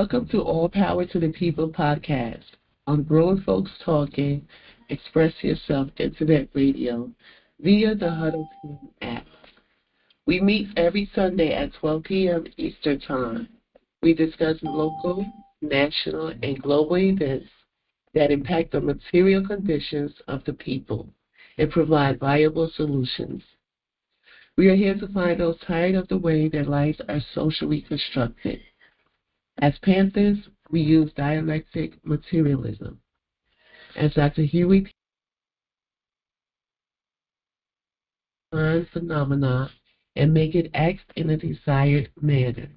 Welcome to All Power to the People podcast on Grown Folks Talking, Express Yourself Internet Radio via the Huddle Team app. We meet every Sunday at 12 p.m. Eastern Time. We discuss local, national, and global events that impact the material conditions of the people and provide viable solutions. We are here to find those tired of the way their lives are socially constructed. As Panthers, we use dialectic materialism. As Dr. Huey defines phenomena and make it act in a desired manner.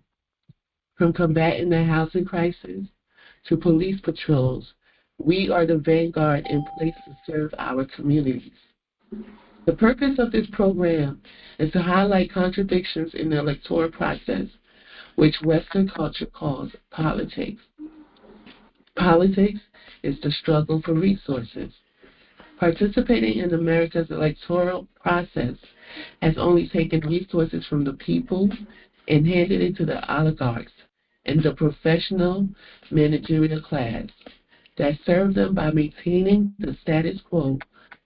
From combating the housing crisis to police patrols, we are the vanguard in place to serve our communities. The purpose of this program is to highlight contradictions in the electoral process, which Western culture calls politics. Politics is the struggle for resources. Participating in America's electoral process has only taken resources from the people and handed it to the oligarchs and the professional managerial class that serve them by maintaining the status quo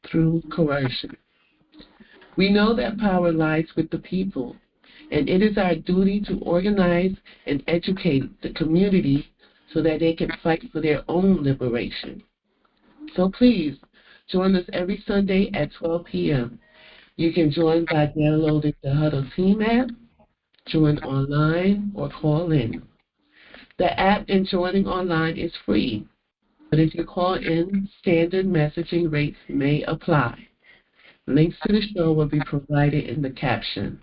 through coercion. We know that power lies with the people, and it is our duty to organize and educate the community so that they can fight for their own liberation. So please, join us every Sunday at 12 p.m. You can join by downloading the Huddle Team app, join online, or call in. The app and joining online is free, but if you call in, standard messaging rates may apply. Links to the show will be provided in the caption.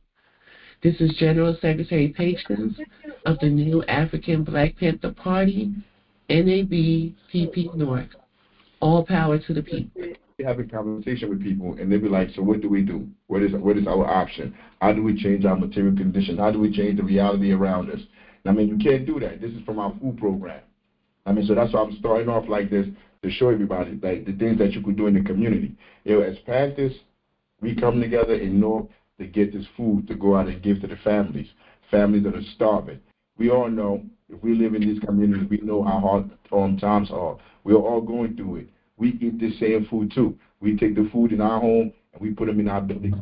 This is General Secretary Patience of the New African Black Panther Party, NABPP North. All power to the people. Having conversation with people, and they be like, so what do we do? What is our option? How do we change our material conditions? How do we change the reality around us? And you can't do that. This is from our food program. So that's why I'm starting off like this to show everybody like the things that you could do in the community. As Panthers, we come together in North to get this food to go out and give to the families that are starving. We all know, if we live in these communities, we know how hard times are. We are all going through it. We eat the same food too. We take the food in our home and we put them in our building.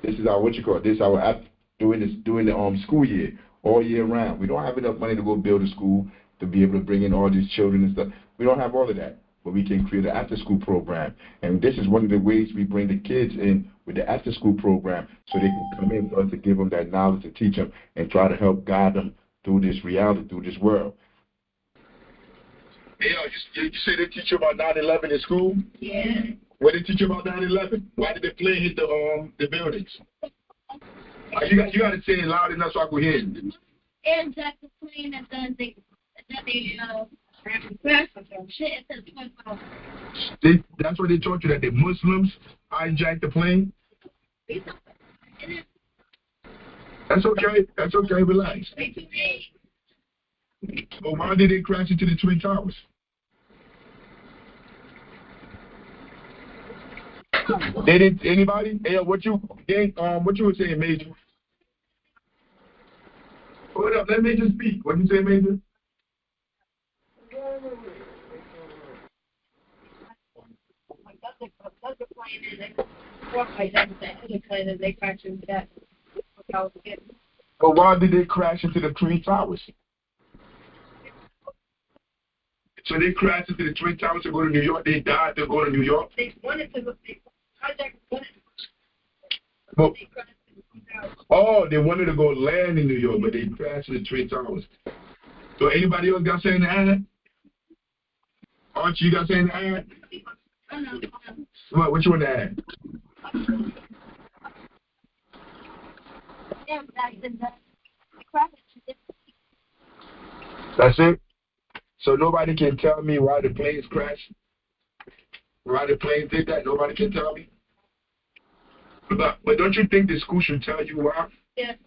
This is our This is our during the school year, all year round. We don't have enough money to go build a school to be able to bring in all these children and stuff. We don't have all of that, but we can create an after-school program. And this is one of the ways we bring the kids in with the after-school program so they can come in for us to give them that knowledge, to teach them, and try to help guide them through this reality, through this world. Hey, you say they teach you about 9/11 in school? Yeah. What did they teach you about 9/11? Why did the plane hit the buildings? You got to say it loud enough so I can hear it. And that's the plane that they crash or some shit into the Twin Towers. That's what they taught you, that the Muslims hijacked the plane? That's okay, relax. But why did they crash into the Twin Towers? They didn't. Anybody? Hey, what you were saying, Major? Hold up, let Major speak. What you say, Major? But why did they crash into the Twin Towers? So they crashed into the Twin Towers to go to New York. They died to go to New York. They wanted to go. They wanted to go land in New York, but they crashed into the Twin Towers. So anybody else got something to add? Archie, you got something to add? What you want to add? That's it? So nobody can tell me why the planes crashed? Why the planes did that? Nobody can tell me? But don't you think the school should tell you why? Yes.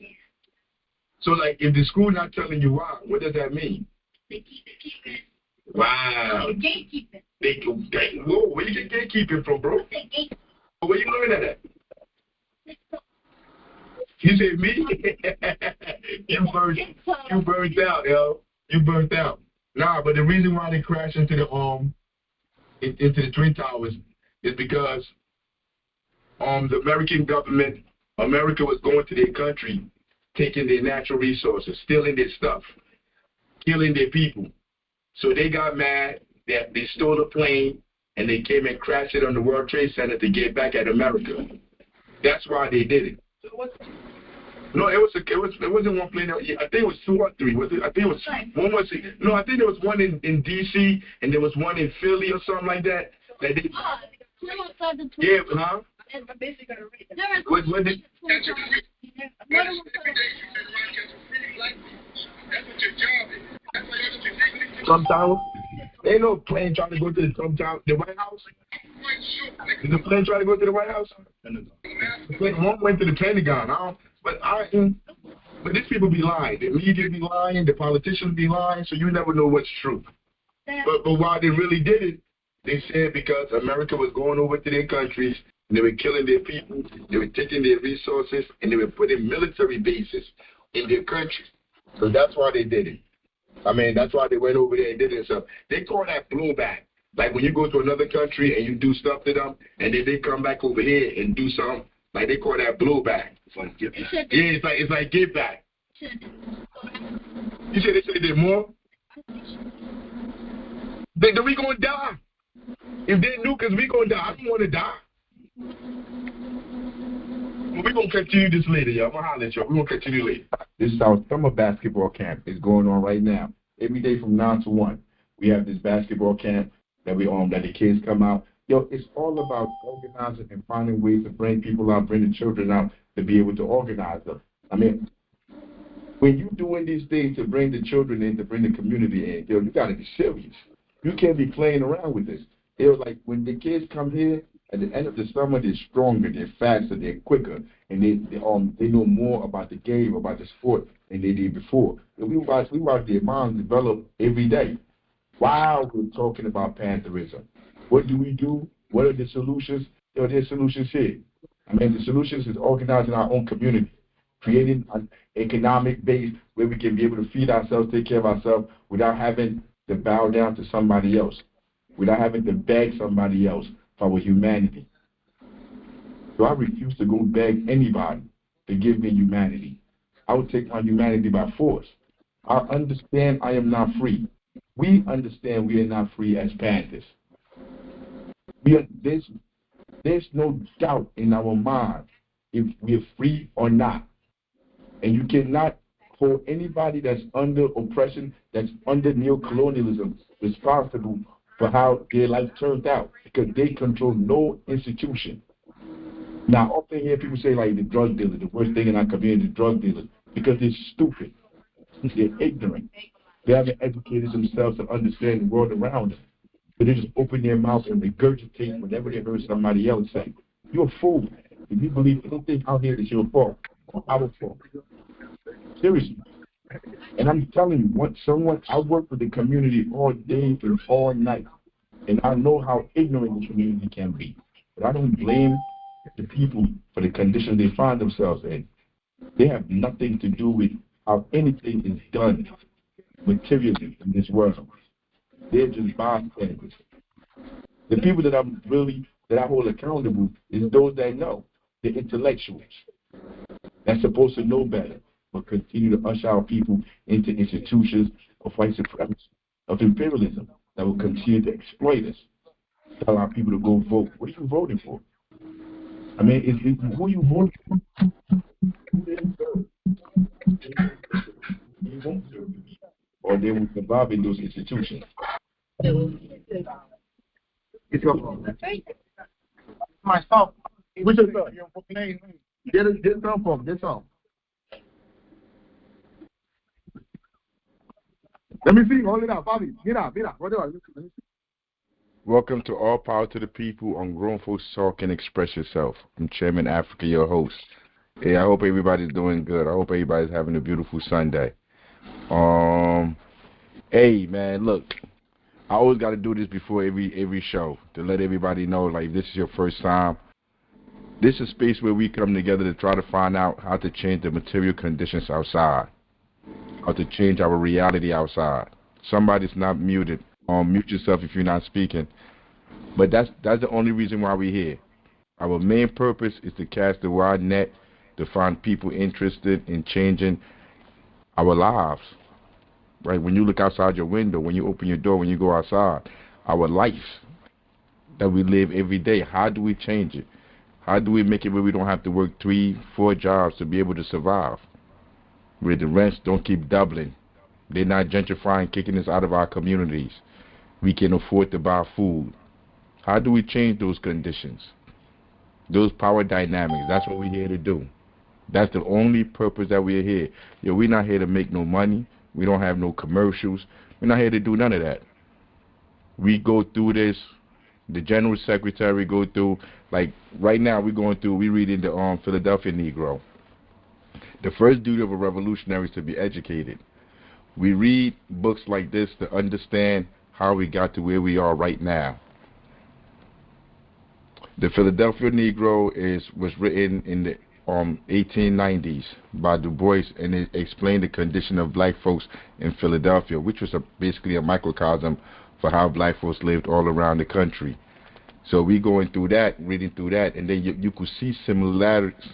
So, if the school not telling you why, what does that mean? They keep it. Wow. They gatekeep it. Whoa, where you get gatekeeping from, bro? Where you learning that at? You say me? you burned out, yo. You burnt out. Nah, but the reason why they crashed into the into the Twin Towers is because the American government, America was going to their country, taking their natural resources, stealing their stuff, killing their people. So they got mad that they stole a plane and they came and crashed it on the World Trade Center to get back at America. That's why they did it. No, it wasn't one plane. I think it was 2 or 3. Was it? I think it was one. Was it? No, I think there was one in D.C. and there was one in Philly or something like that. That they, yeah, huh? Was it? Trump Tower. Ain't no plane trying to go to the Trump Tower, the White House. Is the plane trying to go to the White House? One went to the Pentagon. But these people be lying. The media be lying. The politicians be lying. So you never know what's true. But why they really did it, they said because America was going over to their countries, and they were killing their people, they were taking their resources, and they were putting military bases in their country. So that's why they did it. I mean, that's why they went over there and did it. So they call that blowback. Like when you go to another country and you do stuff to them, and then they come back over here and do something, like they call that blowback. It's like give back. Yeah, it's like give back. You said they should have did more? Then we gonna die. If they nuke us, we gonna die. I don't want to die. But we gonna continue this later, y'all. I'm gonna holler at y'all. We gonna continue later. This is our summer basketball camp. It's going on right now. Every day from 9 to 1. We have this basketball camp that that the kids come out. Yo, it's all about organizing and finding ways to bring people out, bring the children out to be able to organize them. I mean, when you're doing these things to bring the children in, to bring the community in, yo, you got to be serious. You can't be playing around with this. Yo, like when the kids come here, at the end of the summer, they're stronger, they're faster, they're quicker, and they know more about the game, about the sport than they did before. And we watch their minds develop every day while we're talking about Pantherism. What do we do? What are the solutions? Yo, there's solutions here. I mean, the solutions is organizing our own community, creating an economic base where we can be able to feed ourselves, take care of ourselves without having to bow down to somebody else, without having to beg somebody else for our humanity. So I refuse to go beg anybody to give me humanity. I will take my humanity by force. I understand I am not free. We understand we are not free as Panthers. There's no doubt in our mind if we're free or not. And you cannot hold anybody that's under oppression, that's under neocolonialism, responsible for how their life turned out, because they control no institution. Now, I often hear people say, like, the drug dealer, the worst thing in our community, the drug dealers, because they're stupid. They're ignorant. They haven't educated themselves to understand the world around them. So they just open their mouth and regurgitate whatever they heard somebody else say. You're a fool. If you believe anything out here is your fault or our fault. Seriously. And I'm telling you, I work with the community all day and all night. And I know how ignorant the community can be. But I don't blame the people for the condition they find themselves in. They have nothing to do with how anything is done materially in this world. They're just bystanders. The people that I hold accountable is those that know, the intellectuals. That's supposed to know better, but continue to usher our people into institutions of white supremacy, of imperialism that will continue to exploit us. Tell our people to go vote. What are you voting for? I mean, who are you voting for? You won't serve the people, or they will survive in those institutions. Get your phone. Myself. What's your thought? Get some phone. Get some. Let me see. Hold it out, Bobby. Get out. Whatever. Welcome to All Power to the People on Grown Folks Talk and Express Yourself. I'm Chairman Africa, your host. Hey, I hope everybody's doing good. I hope everybody's having a beautiful Sunday. Hey, man, look. I always got to do this before every show to let everybody know, like, if this is your first time, this is a space where we come together to try to find out how to change the material conditions outside. how to change our reality outside. Somebody's not muted. Mute yourself if you're not speaking. But that's the only reason why we're here. Our main purpose is to cast a wide net to find people interested in changing our lives. Right? When you look outside your window, when you open your door, when you go outside, our life that we live every day, how do we change it? How do we make it where we don't have to work 3, 4 jobs to be able to survive? Where the rents don't keep doubling. They're not gentrifying, kicking us out of our communities. We can afford to buy food. How do we change those conditions? Those power dynamics, that's what we're here to do. That's the only purpose that we're here. We're not here to make no money. We don't have no commercials. We're not here to do none of that. We go through this. The general secretary go through, like right now we're reading the Philadelphia Negro. The first duty of a revolutionary is to be educated. We read books like this to understand how we got to where we are right now. The Philadelphia Negro was written in the 1890s by Du Bois, and it explained the condition of black folks in Philadelphia, which was basically a microcosm for how black folks lived all around the country. So we going through that, reading through that, and then you could see similarities.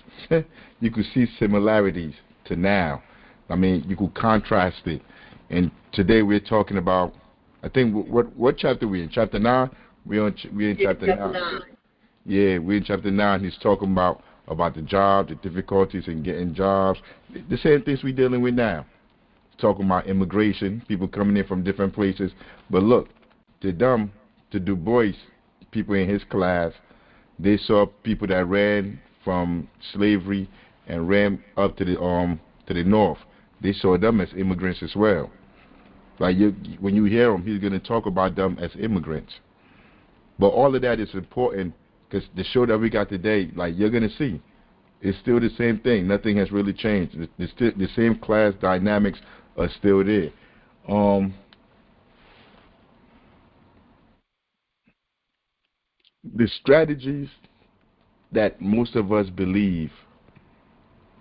You could see similarities to now. I mean, you could contrast it. And today we're talking about, I think, what chapter we in? Chapter 9. We're in chapter 9. Yeah, we're in chapter 9. He's talking about the job, the difficulties in getting jobs, the same things we're dealing with now. Talking about immigration, people coming in from different places. But look, to Du Bois, people in his class, they saw people that ran from slavery and ran up to the north. They saw them as immigrants as well. Like when you hear him, he's going to talk about them as immigrants. But all of that is important because the show that we got today, like you're going to see, it's still the same thing. Nothing has really changed. The same class dynamics are still there. The strategies that most of us believe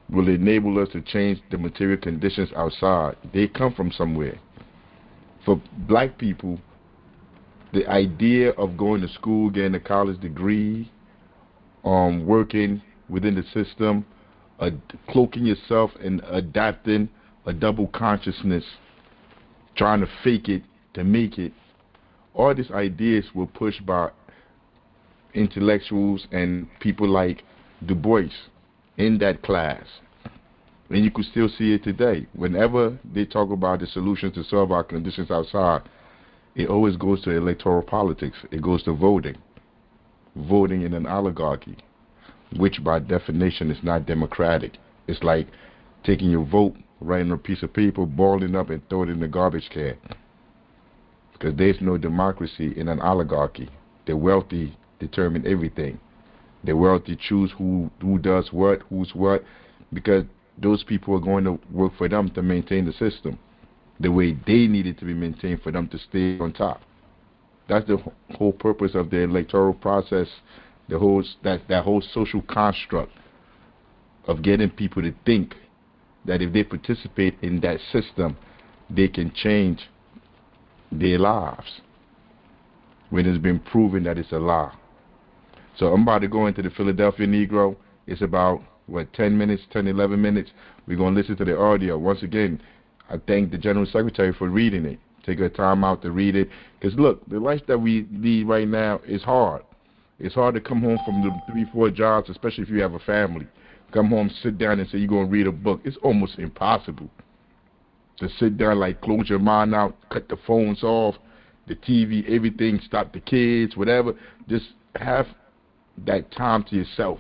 will enable us to change the material conditions outside, they come from somewhere. For black people, the idea of going to school, getting a college degree, working within the system, cloaking yourself and adapting a double consciousness, trying to fake it to make it, all these ideas were pushed by intellectuals and people like Du Bois in that class. And you could still see it today. Whenever they talk about the solutions to solve our conditions outside, it always goes to electoral politics. It goes to voting. Voting in an oligarchy, which by definition is not democratic. It's like taking your vote, writing on a piece of paper, balling up and throwing it in the garbage can. Because there's no democracy in an oligarchy. The wealthy determine everything. The wealthy choose who does what, who's what, because those people are going to work for them to maintain the system the way they need it to be maintained for them to stay on top. That's the whole purpose of the electoral process, that whole social construct of getting people to think that if they participate in that system, they can change their lives, when it's been proven that it's a lie. So I'm about to go into the Philadelphia Negro. It's about, 10 minutes, 10, 11 minutes. We're going to listen to the audio. Once again, I thank the General Secretary for reading it. Take her time out to read it. Because look, the life that we lead right now is hard. It's hard to come home from the 3, 4 jobs, especially if you have a family. Come home, sit down and say you're going to read a book. It's almost impossible to sit down, like close your mind out, cut the phones off, the TV, everything, stop the kids, whatever. Just have that time to yourself.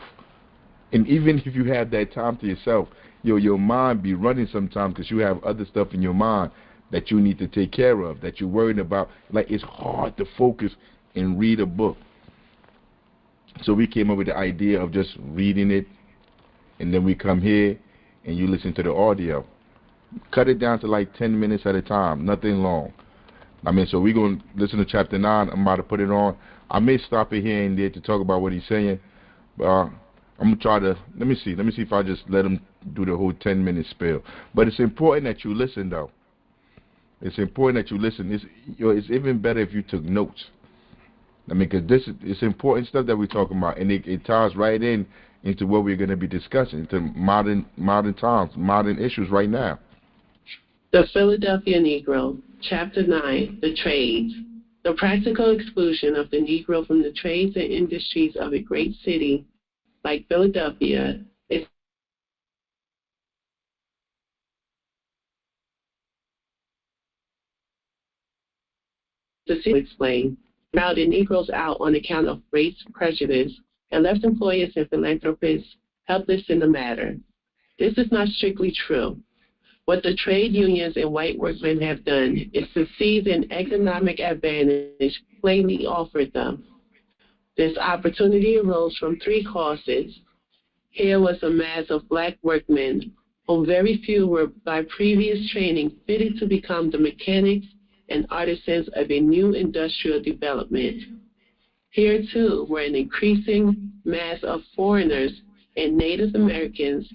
And even if you have that time to yourself, your mind be running sometimes because you have other stuff in your mind that you need to take care of, that you're worried about. Like, it's hard to focus and read a book. So we came up with the idea of just reading it, and then we come here and you listen to the audio. Cut it down to like 10 minutes at a time, nothing long. I mean, so we're going to listen to chapter 9. I'm about to put it on. I may stop it here and there to talk about what he's saying. I'm gonna try to let me see if I just let them do the whole 10-minute spill. But it's important that you listen, though. It's important that you listen. It's even better if you took notes. I mean, because it's important stuff that we're talking about, and it ties right into what we're going to be discussing, into modern times, modern issues right now. The Philadelphia Negro, Chapter 9, The Trades. The practical exclusion of the Negro from the trades and industries of a great city like Philadelphia is the city explained, routed Negroes out on account of race prejudice and left employers and philanthropists helpless in the matter. This is not strictly true. What the trade unions and white workmen have done is to seize an economic advantage plainly offered them. This opportunity arose from three causes. Here was a mass of black workmen, whom very few were by previous training fitted to become the mechanics and artisans of a new industrial development. Here, too, were an increasing mass of foreigners and Native Americans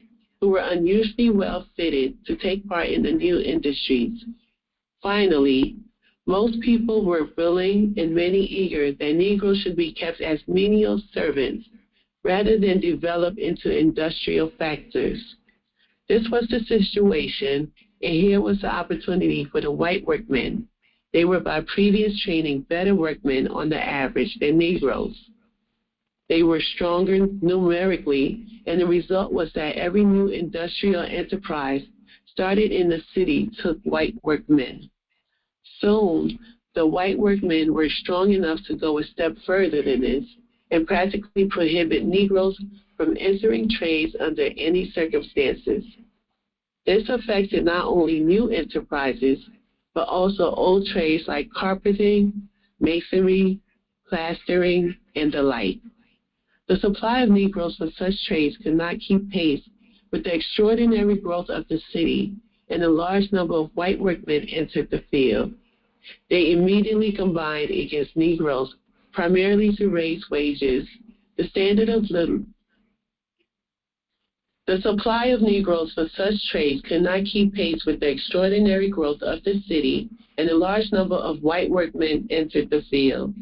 who were unusually well fitted to take part in the new industries. Finally, most people were willing and many eager that Negroes should be kept as menial servants rather than develop into industrial factors. This was the situation, and here was the opportunity for the white workmen. They were by previous training better workmen on the average than Negroes. They were stronger numerically, and the result was that every new industrial enterprise started in the city took white workmen. Soon, the white workmen were strong enough to go a step further than this and practically prohibit Negroes from entering trades under any circumstances. This affected not only new enterprises, but also old trades like carpenting, masonry, plastering, and the like. The supply of Negroes for such trades could not keep pace with the extraordinary growth of the city, and a large number of white workmen entered the field. They immediately combined against Negroes, primarily to raise wages. The standard of living. The supply of Negroes for such trades could not keep pace with the extraordinary growth of the city, and a large number of white workmen entered the field.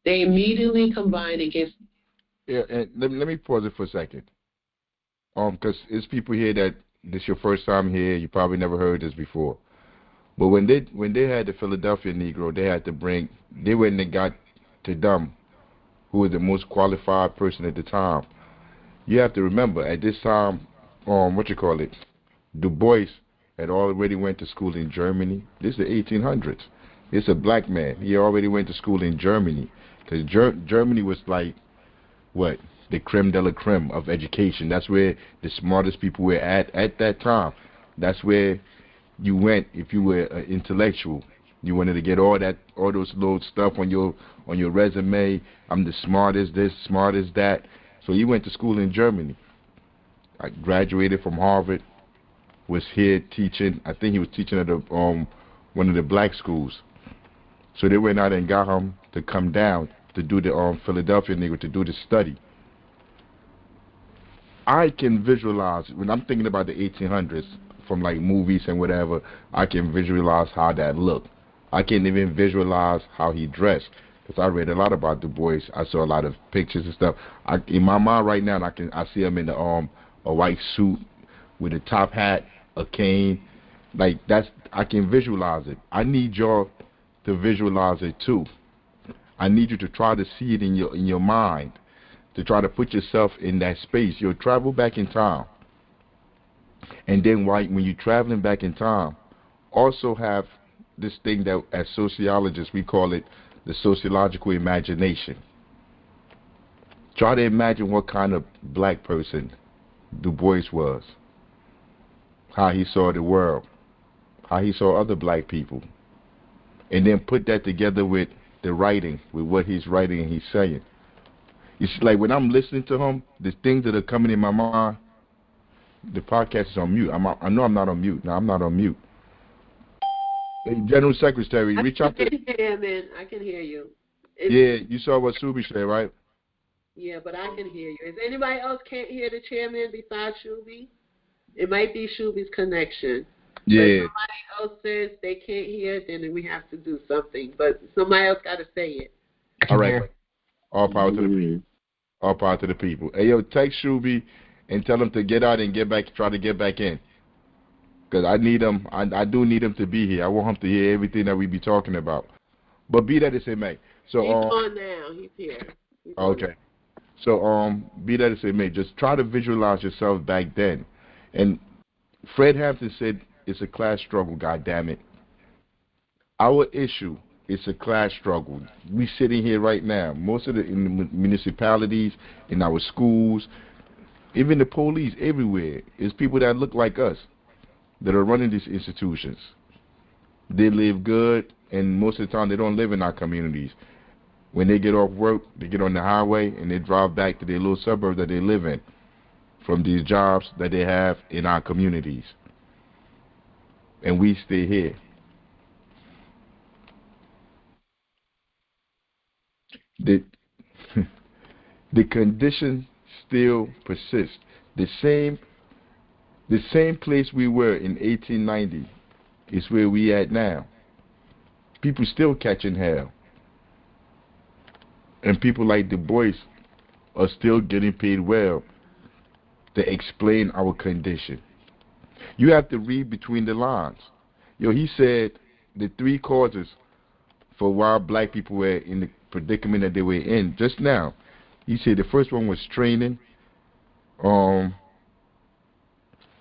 They immediately combined against. Yeah, and let me pause it for a second. Because there's people here that this your first time here, you probably never heard this before. But when they had the Philadelphia Negro, they went and got to them who was the most qualified person at the time. You have to remember at this time, Du Bois had already went to school in Germany. This is the 1800s. It's a black man. He already went to school in Germany because Germany was like what the creme de la creme of education. That's where the smartest people were at that time. That's where you went if you were an intellectual. You wanted to get all those little stuff on your resume. I'm the smartest this, smartest that. So he went to school in Germany. I graduated from Harvard. Was here teaching. I think he was teaching at one of the black schools. So they went out and got him to come down to do the Philadelphia Negro to do the study. I can visualize when I'm thinking about the 1800s from like movies and whatever. I can visualize how that looked. I can even visualize how he dressed because I read a lot about Du Bois. I saw a lot of pictures and stuff. In my mind right now, I see him in a white suit with a top hat, a cane. Like I can visualize it. I need y'all to visualize it too. I need you to try to see it in your mind, to try to put yourself in that space. You'll travel back in time. And then when you're traveling back in time, also have this thing that as sociologists we call it the sociological imagination. Try to imagine what kind of black person Du Bois was, how he saw the world, how he saw other black people, and then put that together with the writing, with what he's writing and he's saying. It's like when I'm listening to him, the things that are coming in my mind, the podcast is on mute. I know I'm not on mute. No, I'm not on mute. Hey, General Secretary, reach out to... Yeah, man, I can hear you. Yeah, you saw what Subi said, right? Yeah, but I can hear you. Is anybody else can't hear the chairman besides Shuby? It might be Shuby's connection. But if Yeah. somebody else says they can't hear, then we have to do something. But somebody else got to say it. All right. All power to the people. All power to the people. Hey, yo, text Shuby and tell him to get out and get back. Try to get back in. Because I need him. I do need him to be here. I want him to hear everything that we be talking about. But be that as it may. So He's on now. He's here. He's okay. So be that as it may, just try to visualize yourself back then. And Fred Hampton said it's a class struggle. God damn it. Our issue is a class struggle. We sitting here right now. Most of in the municipalities, in our schools, even the police, everywhere is people that look like us that are running these institutions. They live good, and most of the time they don't live in our communities. When they get off work, they get on the highway and they drive back to their little suburb that they live in from these jobs that they have in our communities. And we stay here. The, the condition still persists. The same place we were in 1890 is where we at now. People still catching hell. And people like Du Bois are still getting paid well to explain our condition. You have to read between the lines. Yo, he said the three causes for why black people were in the predicament that they were in just now. He said the first one was training. One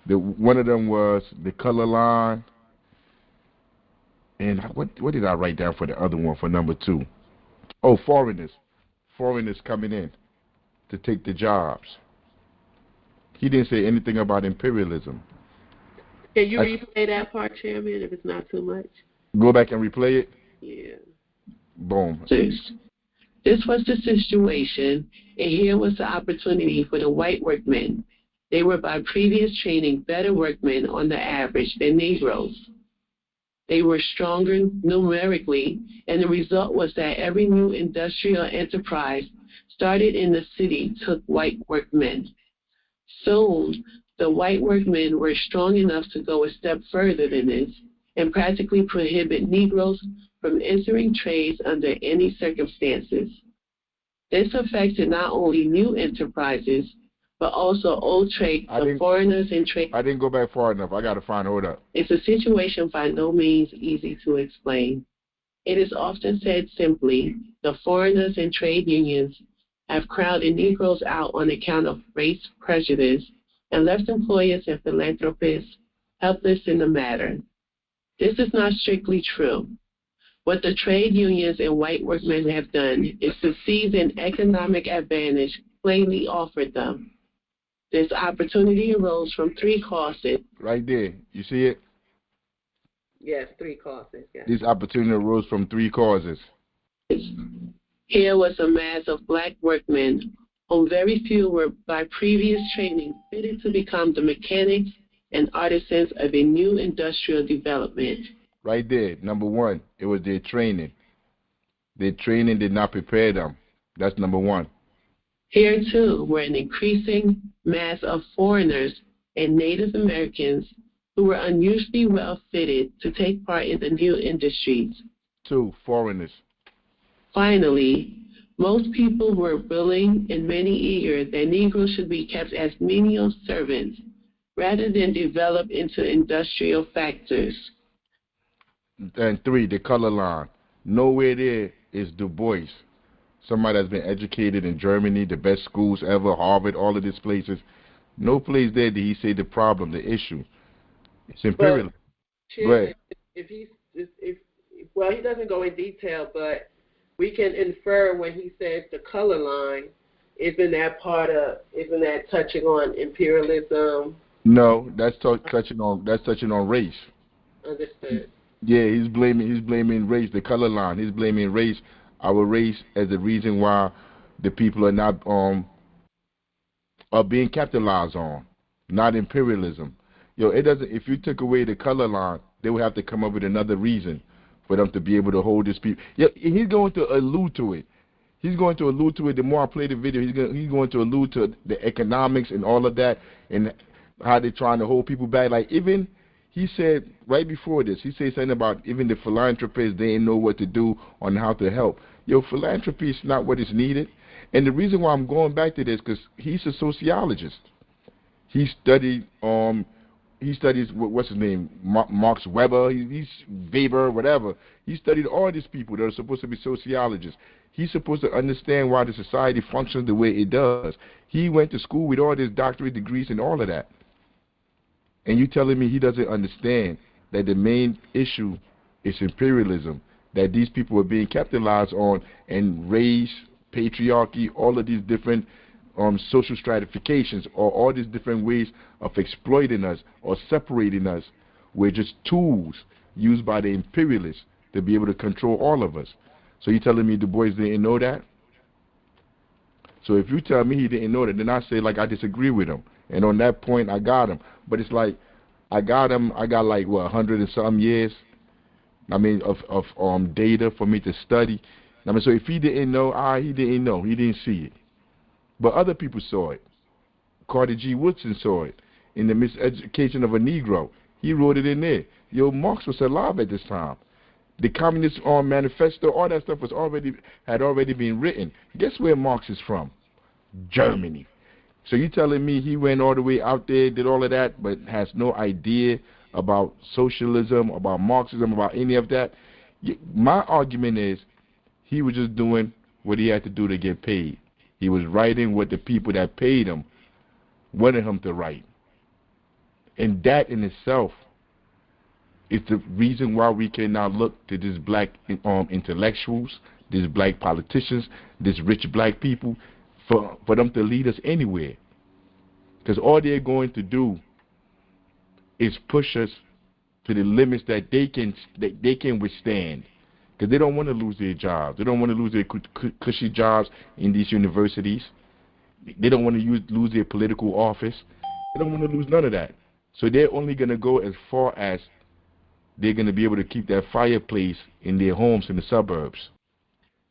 of them was the color line. And what did I write down for the other one for number 2? Oh, foreigners coming in to take the jobs. He didn't say anything about imperialism. Can you replay that part, Chairman, if it's not too much? Go back and replay it? Yeah. Boom. This was the situation, and here was the opportunity for the white workmen. They were by previous training better workmen on the average than Negroes. They were stronger numerically, and the result was that every new industrial enterprise started in the city took white workmen. Soon, the white workmen were strong enough to go a step further than this and practically prohibit Negroes from entering trades under any circumstances. This affected not only new enterprises, but also old trades of foreigners and trade. I didn't go back far enough. I got to hold up. It's a situation by no means easy to explain. It is often said simply, the foreigners and trade unions have crowded Negroes out on account of race prejudice and left employers and philanthropists helpless in the matter. This is not strictly true. What the trade unions and white workmen have done is to seize an economic advantage plainly offered them. This opportunity arose from 3 causes. Right there. You see it? Yes, 3 causes. Yes. This opportunity arose from 3 causes. Here was a mass of black workmen, whom very few were by previous training fitted to become the mechanics and artisans of a new industrial development. Right there, number 1, it was their training. Their training did not prepare them. That's number 1. Here, too, were an increasing mass of foreigners and Native Americans who were unusually well fitted to take part in the new industries. 2, foreigners. Finally, most people were willing and many eager that Negroes should be kept as menial servants rather than develop into industrial factors. And 3, the color line. Nowhere there is Du Bois, somebody that's been educated in Germany, the best schools ever, Harvard, all of these places. No place there did he say the problem, the issue. It's imperialism. Go ahead. Well, he doesn't go in detail, but we can infer when he says the color line, isn't that touching on imperialism? No, that's touching on race. Understood. Yeah, he's blaming race, the color line. He's blaming race, our race, as the reason why the people are not are being capitalized on, not imperialism. It doesn't. If you took away the color line, they would have to come up with another reason for them to be able to hold this people. Yeah, he's going to allude to it. He's going to allude to it. The more I play the video, he's going to allude to the economics and all of that, and how they're trying to hold people back. Like, even he said right before this, he said something about even the philanthropists, they didn't know what to do on how to help. Yo, philanthropy is not what is needed. And the reason why I'm going back to this, because he's a sociologist. He studied he studies what's his name, Max Weber, he's Weber, whatever. He studied all these people that are supposed to be sociologists. He's supposed to understand why the society functions the way it does. He went to school with all his doctorate degrees and all of that. And you telling me he doesn't understand that the main issue is imperialism, that these people are being capitalized on, and race, patriarchy, all of these different social stratifications, or all these different ways of exploiting us or separating us, were just tools used by the imperialists to be able to control all of us. So you telling me the boys didn't know that? So if you tell me he didn't know that, then I say, like, I disagree with him. And on that point, I got him. But it's like, I got like, what, 100 and some years, I mean, of data for me to study. I mean, so if he didn't know, he didn't know. He didn't see it. But other people saw it. Carter G. Woodson saw it in The Miseducation of a Negro. He wrote it in there. Yo, Marx was alive at this time. The Communist Manifesto, all that stuff had already been written. Guess where Marx is from? Germany. So you telling me he went all the way out there, did all of that, but has no idea about socialism, about Marxism, about any of that? My argument is he was just doing what he had to do to get paid. He was writing what the people that paid him wanted him to write. And that in itself is the reason why we can now look to these black intellectuals, these black politicians, these rich black people, for them to lead us anywhere. Because all they're going to do is push us to the limits that they can withstand. Because they don't want to lose their jobs. They don't want to lose their cushy jobs in these universities. They don't want to lose their political office. They don't want to lose none of that. So they're only going to go as far as they're going to be able to keep that fireplace in their homes in the suburbs.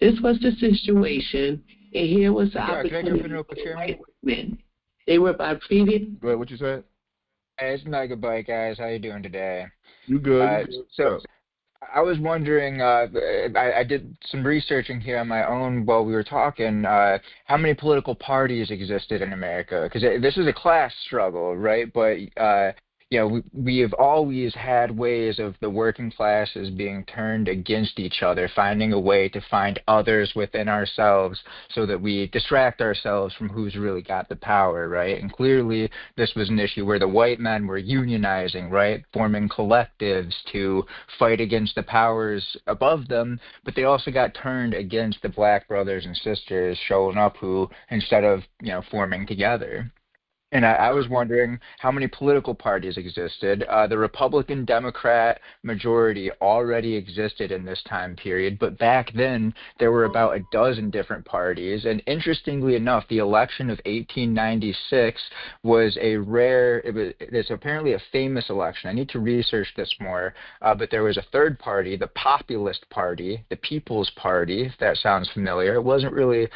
This was the situation, and here was the Can I jump in opportunity real for quick, the Chairman? white women. They were treated. Go ahead, what you said? Hey, it's Mega Bite, guys. How you doing today? You good. So I was wondering, I did some researching here on my own while we were talking, how many political parties existed in America? Because this is a class struggle, right? But, we have always had ways of the working classes being turned against each other, finding a way to find others within ourselves so that we distract ourselves from who's really got the power, right? And clearly this was an issue where the white men were unionizing, right? Forming collectives to fight against the powers above them, but they also got turned against the black brothers and sisters showing up who, instead of, forming together. And I was wondering how many political parties existed. The Republican Democrat majority already existed in this time period, but back then there were about a dozen different parties. And interestingly enough, the election of 1896 was it's apparently a famous election. I need to research this more, but there was a third party, the Populist Party, the People's Party, if that sounds familiar. It wasn't really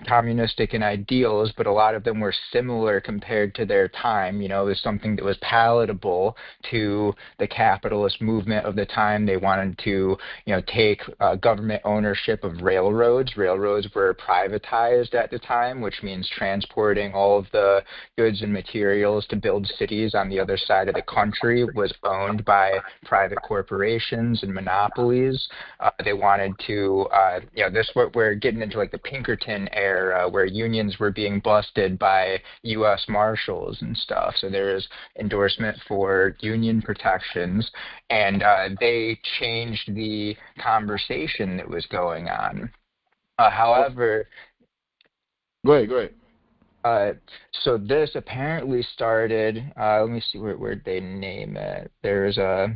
communistic in ideals, but a lot of them were similar compared to their time. It was something that was palatable to the capitalist movement of the time. They wanted to, take government ownership of railroads. Railroads were privatized at the time, which means transporting all of the goods and materials to build cities on the other side of the country was owned by private corporations and monopolies. They wanted to, this what we're getting into, like the Pinkerton era, where unions were being busted by U.S. Marshals and stuff. So there is endorsement for union protections, and they changed the conversation that was going on. However, Go ahead. so this apparently started. Let me see where they name it. There's a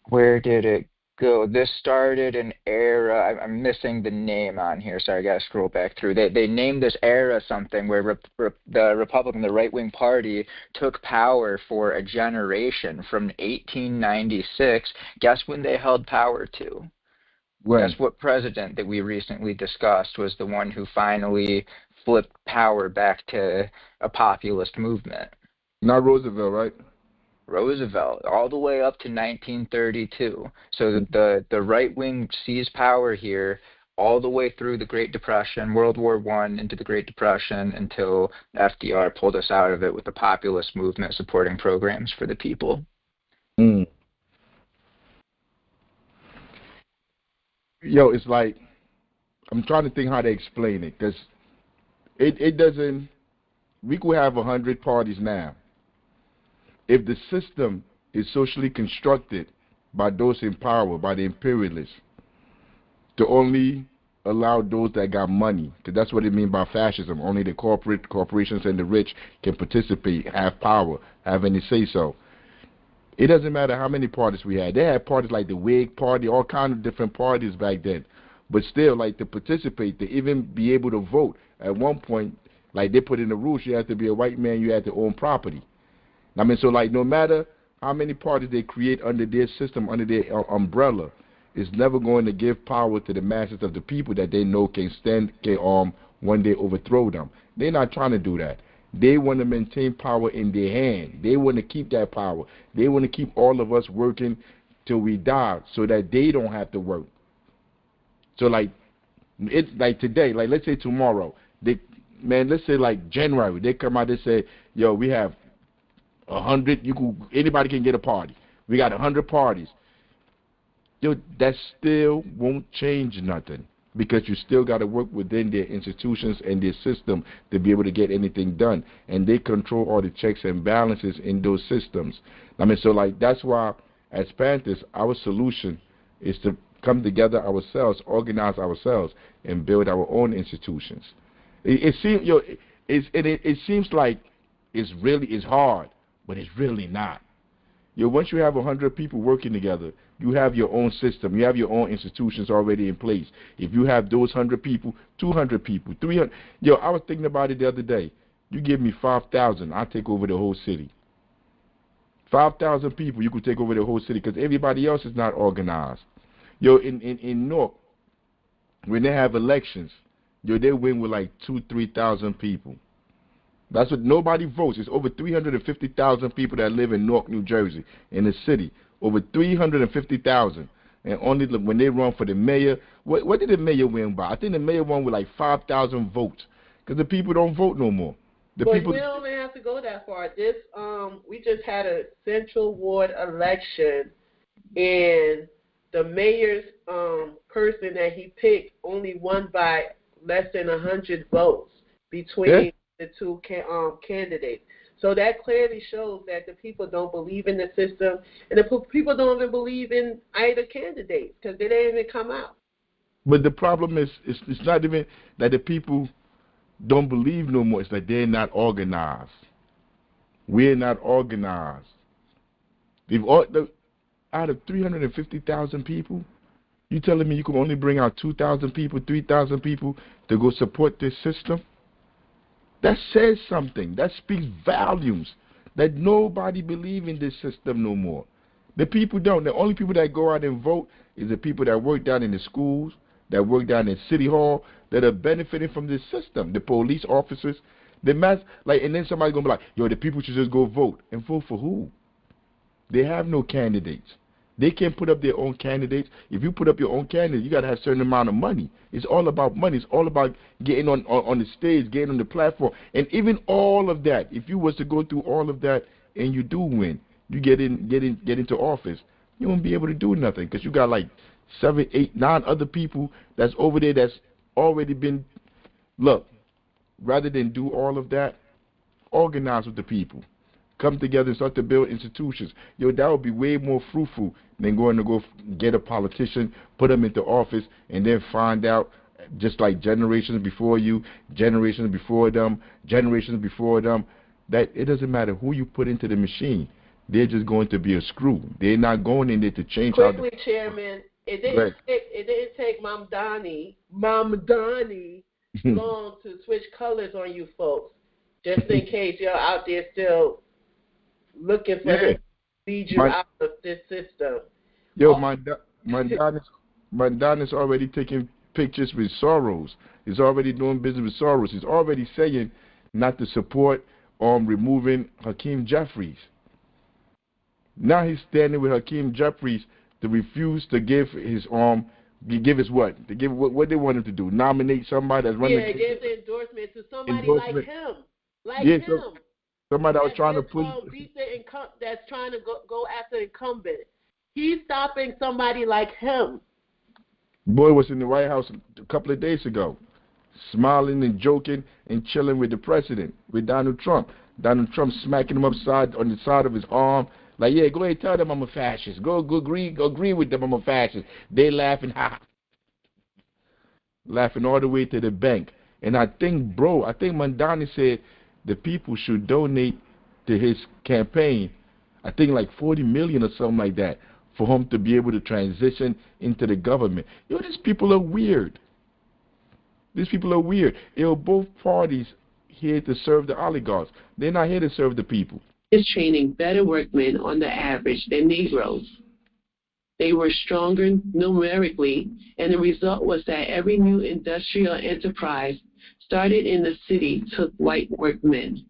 where did it go. This started an era. I'm missing the name on here. Sorry, I gotta scroll back through. They named this era something where the Republican, the right wing party, took power for a generation from 1896. Guess when they held power to? When? Guess what president that we recently discussed was the one who finally flipped power back to a populist movement? Not Roosevelt, right? Roosevelt, all the way up to 1932. So the right wing seized power here all the way through the Great Depression, World War One, into the Great Depression, until FDR pulled us out of it with the populist movement supporting programs for the people. Mm. Yo, it's like I'm trying to think how to explain it, because it doesn't. We could have 100 parties now. If the system is socially constructed by those in power, by the imperialists, to only allow those that got money, because that's what it means by fascism. Only the corporations and the rich can participate, have power, have any say so. It doesn't matter how many parties we had. They had parties like the Whig Party, all kinds of different parties back then. But still, like, to participate, to even be able to vote, at one point, like, they put in the rules, you have to be a white man, you have to own property. I mean, so, like, no matter how many parties they create under their system, under their umbrella, it's never going to give power to the masses of the people that they know can one day overthrow them. They're not trying to do that. They want to maintain power in their hand. They want to keep that power. They want to keep all of us working till we die so that they don't have to work. So, like, it's like today, like, let's say tomorrow, let's say like January, they come out and say, yo, we have 100, anybody can get a party. We got 100 parties. Yo, that still won't change nothing, because you still got to work within their institutions and their system to be able to get anything done. And they control all the checks and balances in those systems. I mean, so, like, that's why, as Panthers, our solution is to come together ourselves, organize ourselves, and build our own institutions. It seems like it's hard, but it's really not. Once you have 100 people working together, you have your own system. You have your own institutions already in place. If you have those 100 people, 200 people, 300. I was thinking about it the other day. You give me 5,000, I'll take over the whole city. 5,000 people, you could take over the whole city, because everybody else is not organized. In Newark, when they have elections, they win with like 2,000-3,000 people. That's what nobody votes. It's over 350,000 people that live in Newark, New Jersey, in the city. Over 350,000. And only when they run for the mayor, what did the mayor win by? I think the mayor won with like 5,000 votes, because the people don't vote no more. We don't even have to go that far. We just had a central ward election, and the mayor's person that he picked only won by less than 100 votes between the two candidates. So that clearly shows that the people don't believe in the system, and the people don't even believe in either candidate, because they didn't even come out. But the problem is, it's not even that the people don't believe no more. It's that they're not organized. We're not organized. Out of 350,000 people, you telling me you can only bring out 2,000 people, 3,000 people to go support this system? That says something. That speaks volumes. That nobody believes in this system no more. The people don't. The only people that go out and vote is the people that work down in the schools, that work down in City Hall, that are benefiting from this system. The police officers, and then somebody's going to be like, yo, the people should just go vote. And vote for who? They have no candidates. They can't put up their own candidates. If you put up your own candidate, you got to have a certain amount of money. It's all about money. It's all about getting on the stage, getting on the platform. And even all of that, if you was to go through all of that and you do win, you get into office, you won't be able to do nothing, because you got like 7, 8, 9 other people that's over there that's already been. Look, rather than do all of that, organize with the people. Come together and start to build institutions. That would be way more fruitful than going to go get a politician, put them into office, and then find out, just like generations before you, generations before them, that it doesn't matter who you put into the machine. They're just going to be a screw. They're not going in there to change. Quickly, Chairman, Right. It didn't take Mom Donnie long to switch colors on you folks, just in case you're out there still looking for Yeah. him to lead you My out of this system. yo, Oh, my Don is already taking pictures with Soros. He's already doing business with Soros. He's already saying not to support removing Hakeem Jeffries. Now he's standing with Hakeem Jeffries to refuse to give his give his what? To give what they want him to do. Nominate somebody that's running yeah, it gives endorsement to somebody like endorsement. him, like Yeah, so him. somebody that was That's trying to just push. beat the that's trying to go after the incumbent. He's stopping somebody like him. Boy was in the White House a couple of days ago, smiling and joking and chilling with the president, with Donald Trump. Donald Trump smacking him upside on the side of his arm, like, yeah, go ahead, tell them I'm a fascist. Go agree with them I'm a fascist. They laughing, ha, laughing all the way to the bank. And I think Mandani said the people should donate to his campaign. I think like 40 million or something like that for him to be able to transition into the government. Yo, these people are weird. These people are weird. Both parties here to serve the oligarchs. They're not here to serve the people. Is training better workmen on the average than Negroes. They were stronger numerically, and the result was that every new industrial enterprise started in the city took white workmen.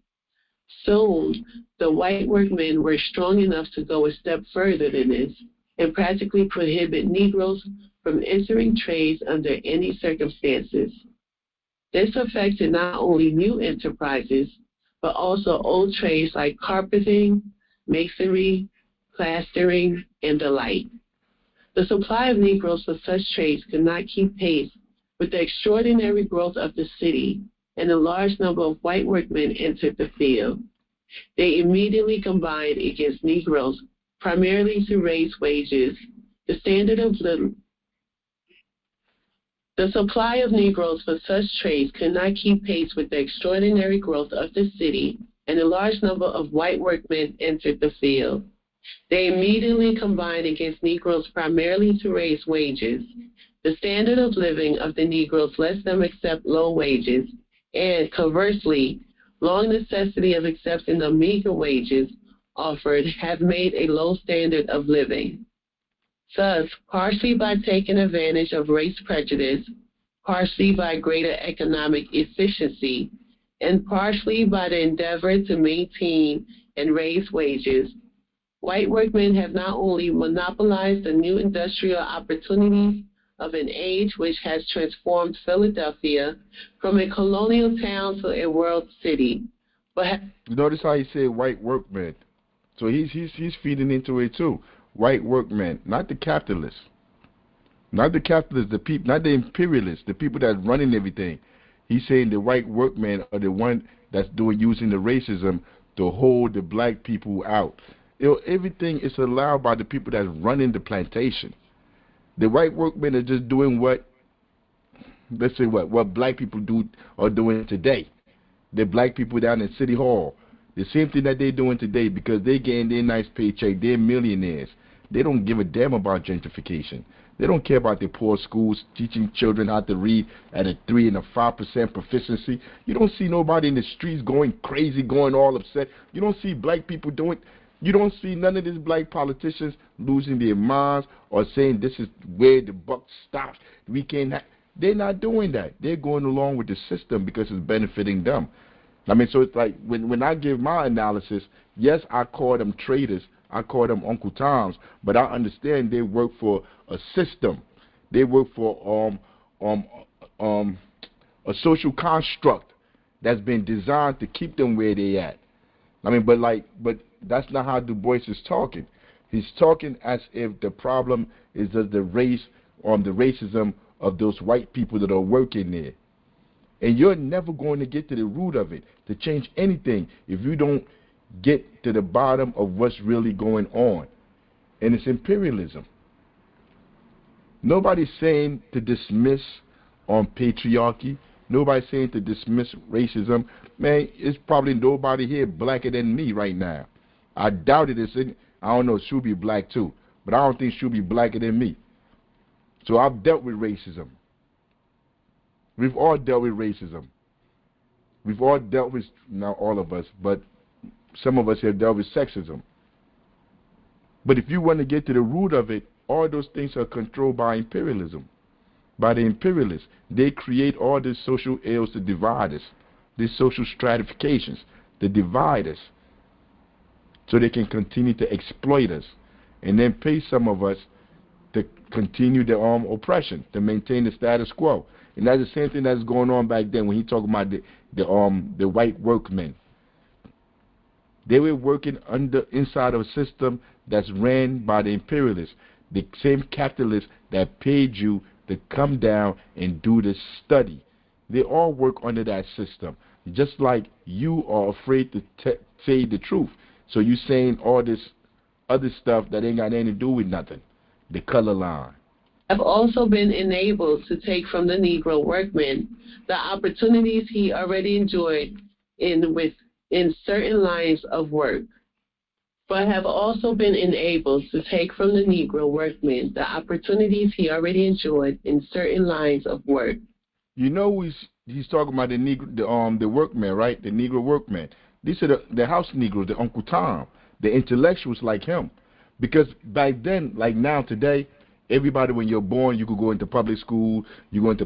Soon, the white workmen were strong enough to go a step further than this and practically prohibit Negroes from entering trades under any circumstances. This affected not only new enterprises, but also old trades like carpeting, masonry, plastering, and the like. The supply of Negroes for such trades could not keep pace with the extraordinary growth of the city, and a large number of white workmen entered the field. They immediately combined against Negroes, primarily to raise wages. The standard of living. The supply of Negroes for such trades could not keep pace with the extraordinary growth of the city, and a large number of white workmen entered the field. They immediately combined against Negroes primarily to raise wages. The standard of living of the Negroes lets them accept low wages, and conversely, long necessity of accepting the meager wages offered have made a low standard of living. Thus, partially by taking advantage of race prejudice, partially by greater economic efficiency, and partially by the endeavor to maintain and raise wages, white workmen have not only monopolized the new industrial opportunities of an age which has transformed Philadelphia from a colonial town to a world city, but Notice how he said white workmen. So he's feeding into it too. White workmen, not the capitalists. Not the capitalists, the people, not the imperialists, the people that's running everything. He's saying the white workmen are the one that's using the racism to hold the black people out. Everything is allowed by the people that's running the plantation. The white workmen are just doing what, let's say what black people are doing today. The black people down in City Hall. The same thing that they're doing today because they getting their nice paycheck. They're millionaires. They don't give a damn about gentrification. They don't care about their poor schools teaching children how to read at a 3 and a 5% proficiency. You don't see nobody in the streets going crazy, going all upset. You don't see black people doing. You don't see none of these black politicians losing their minds or saying this is where the buck stops. We can't. They're not doing that. They're going along with the system because it's benefiting them. I mean, so it's like when I give my analysis, yes, I call them traitors. I call them Uncle Toms, but I understand they work for a system. They work for a social construct that's been designed to keep them where they at. I mean, but that's not how Du Bois is talking. He's talking as if the problem is just the race, the racism of those white people that are working there. And you're never going to get to the root of it to change anything if you don't get to the bottom of what's really going on. And it's imperialism. Nobody's saying to dismiss patriarchy. Nobody's saying to dismiss racism. Man, it's probably nobody here blacker than me right now. I doubt it. I don't know, she'll be black too. But I don't think she'll be blacker than me. So I've dealt with racism. We've all dealt with racism. We've all dealt with, not all of us, but some of us have dealt with sexism. But if you want to get to the root of it, all those things are controlled by imperialism, by the imperialists. They create all these social ills to divide us, these social stratifications to divide us, so they can continue to exploit us and then pay some of us to continue the oppression, to maintain the status quo. And that's the same thing that's going on back then when he talking about the white workmen. They were working inside of a system that's ran by the imperialists, the same capitalists that paid you to come down and do this study. They all work under that system, just like you are afraid to say the truth. So you saying all this other stuff that ain't got anything to do with nothing. The color line. Have also been enabled to take from the Negro workman the opportunities he already enjoyed in certain lines of work, but have also been enabled to take from the Negro workman the opportunities he already enjoyed in certain lines of work. You know, he's talking about the Negro, the workman, right? The Negro workman. These are the house Negroes, the Uncle Tom, the intellectuals like him. Because back then, like now today, everybody when you're born, you could go into public school, you go into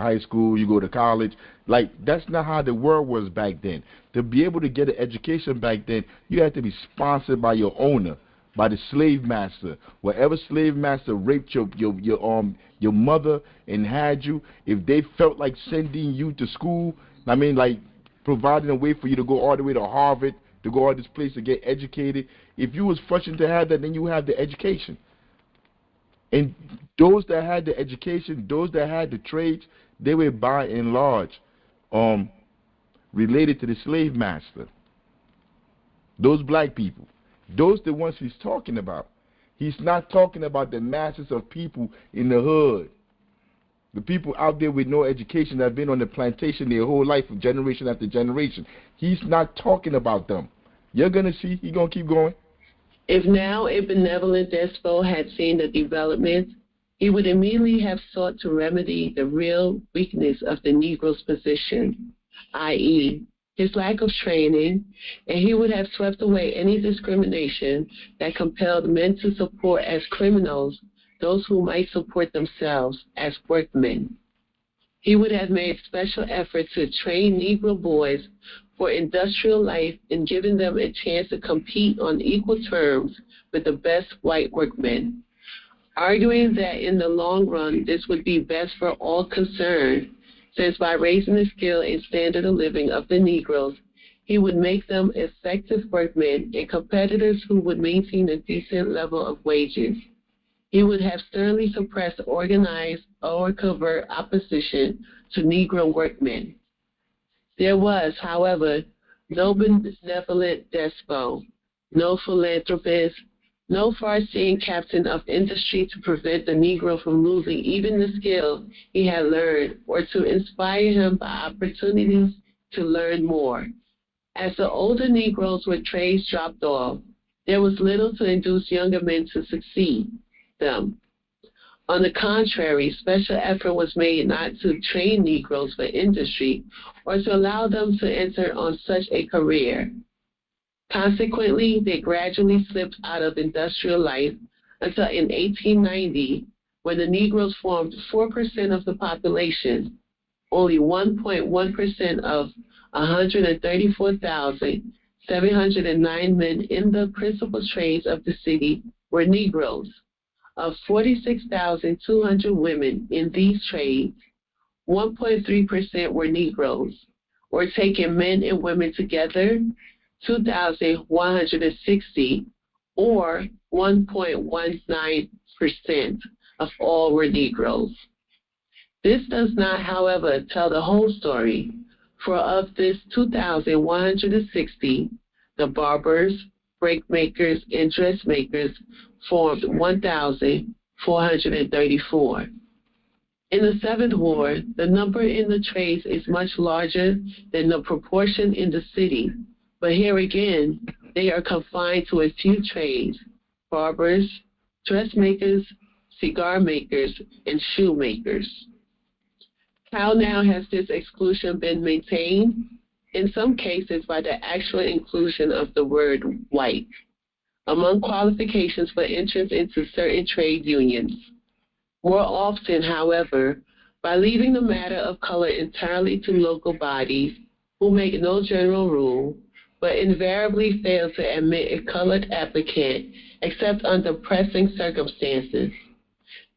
high school, you go to college. Like, that's not how the world was back then. To be able to get an education back then, you had to be sponsored by your owner, by the slave master. Whatever slave master raped your mother and had you, if they felt like sending you to school, I mean, like providing a way for you to go all the way to Harvard, to go all this place to get educated, if you was fortunate to have that, then you have the education. And those that had the education, those that had the trades, they were by and large related to the slave master. Those black people. Those the ones he's talking about. He's not talking about the masses of people in the hood. The people out there with no education that have been on the plantation their whole life, generation after generation. He's not talking about them. You're going to see, he's going to keep going. If now a benevolent despot had seen the development, he would immediately have sought to remedy the real weakness of the Negro's position, i.e., his lack of training, and he would have swept away any discrimination that compelled men to support as criminals those who might support themselves as workmen. He would have made special effort to train Negro boys for industrial life and given them a chance to compete on equal terms with the best white workmen, arguing that in the long run this would be best for all concerned, since by raising the skill and standard of living of the Negroes, he would make them effective workmen and competitors who would maintain a decent level of wages. He would have sternly suppressed organized or covert opposition to Negro workmen. There was, however, no benevolent despot, no philanthropist, no far-seeing captain of industry to prevent the Negro from losing even the skill he had learned or to inspire him by opportunities to learn more. As the older Negroes with trades dropped off, there was little to induce younger men to succeed them. On the contrary, special effort was made not to train Negroes for industry or to allow them to enter on such a career. Consequently, they gradually slipped out of industrial life until in 1890, when the Negroes formed 4% of the population, only 1.1% of 134,709 men in the principal trades of the city were Negroes. Of 46,200 women in these trades, 1.3% were Negroes, or taking men and women together, 2,160, or 1.19% of all were Negroes. This does not, however, tell the whole story, for of this 2,160, the barbers, brake makers, and dressmakers formed 1,434. In the Seventh Ward, the number in the trades is much larger than the proportion in the city, but here again, they are confined to a few trades: barbers, dressmakers, cigar makers, and shoemakers. How now has this exclusion been maintained? In some cases, by the actual inclusion of the word white among qualifications for entrance into certain trade unions. More often, however, by leaving the matter of color entirely to local bodies who make no general rule, but invariably fail to admit a colored applicant except under pressing circumstances.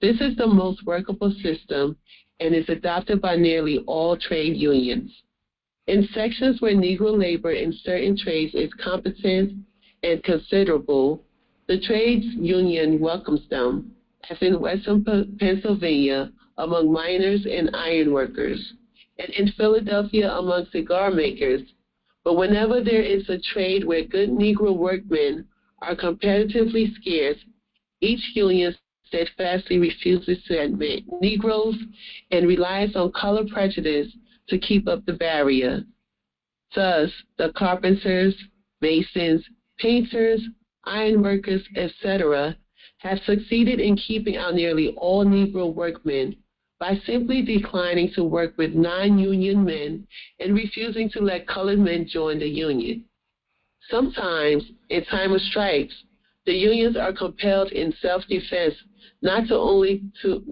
This is the most workable system and is adopted by nearly all trade unions. In sections where Negro labor in certain trades is competent and considerable, the trades union welcomes them, as in Western Pennsylvania among miners and iron workers, and in Philadelphia among cigar makers. But whenever there is a trade where good Negro workmen are competitively scarce, each union steadfastly refuses to admit Negroes and relies on color prejudice to keep up the barrier. Thus, the carpenters, masons, painters, ironworkers, etc., have succeeded in keeping out nearly all Negro workmen by simply declining to work with non-union men and refusing to let colored men join the union. Sometimes, in time of strikes, the unions are compelled in self-defense not only to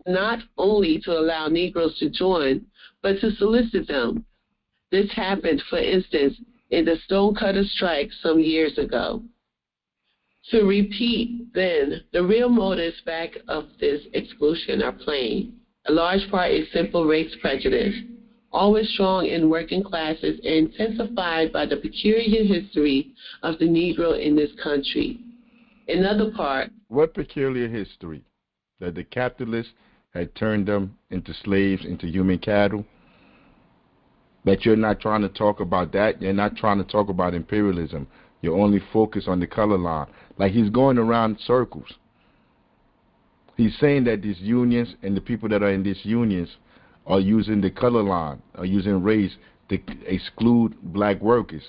allow Negroes to join, but to solicit them. This happened, for instance, in the Stonecutter strike some years ago. To repeat, then, the real motives back of this exclusion are plain. A large part is simple race prejudice, always strong in working classes and intensified by the peculiar history of the Negro in this country. Another part. What peculiar history? That the capitalists had turned them into slaves, into human cattle? That you're not trying to talk about that? You're not trying to talk about imperialism. You're only focused on the color line. Like he's going around circles. He's saying that these unions and the people that are in these unions are using the color line, are using race to exclude black workers.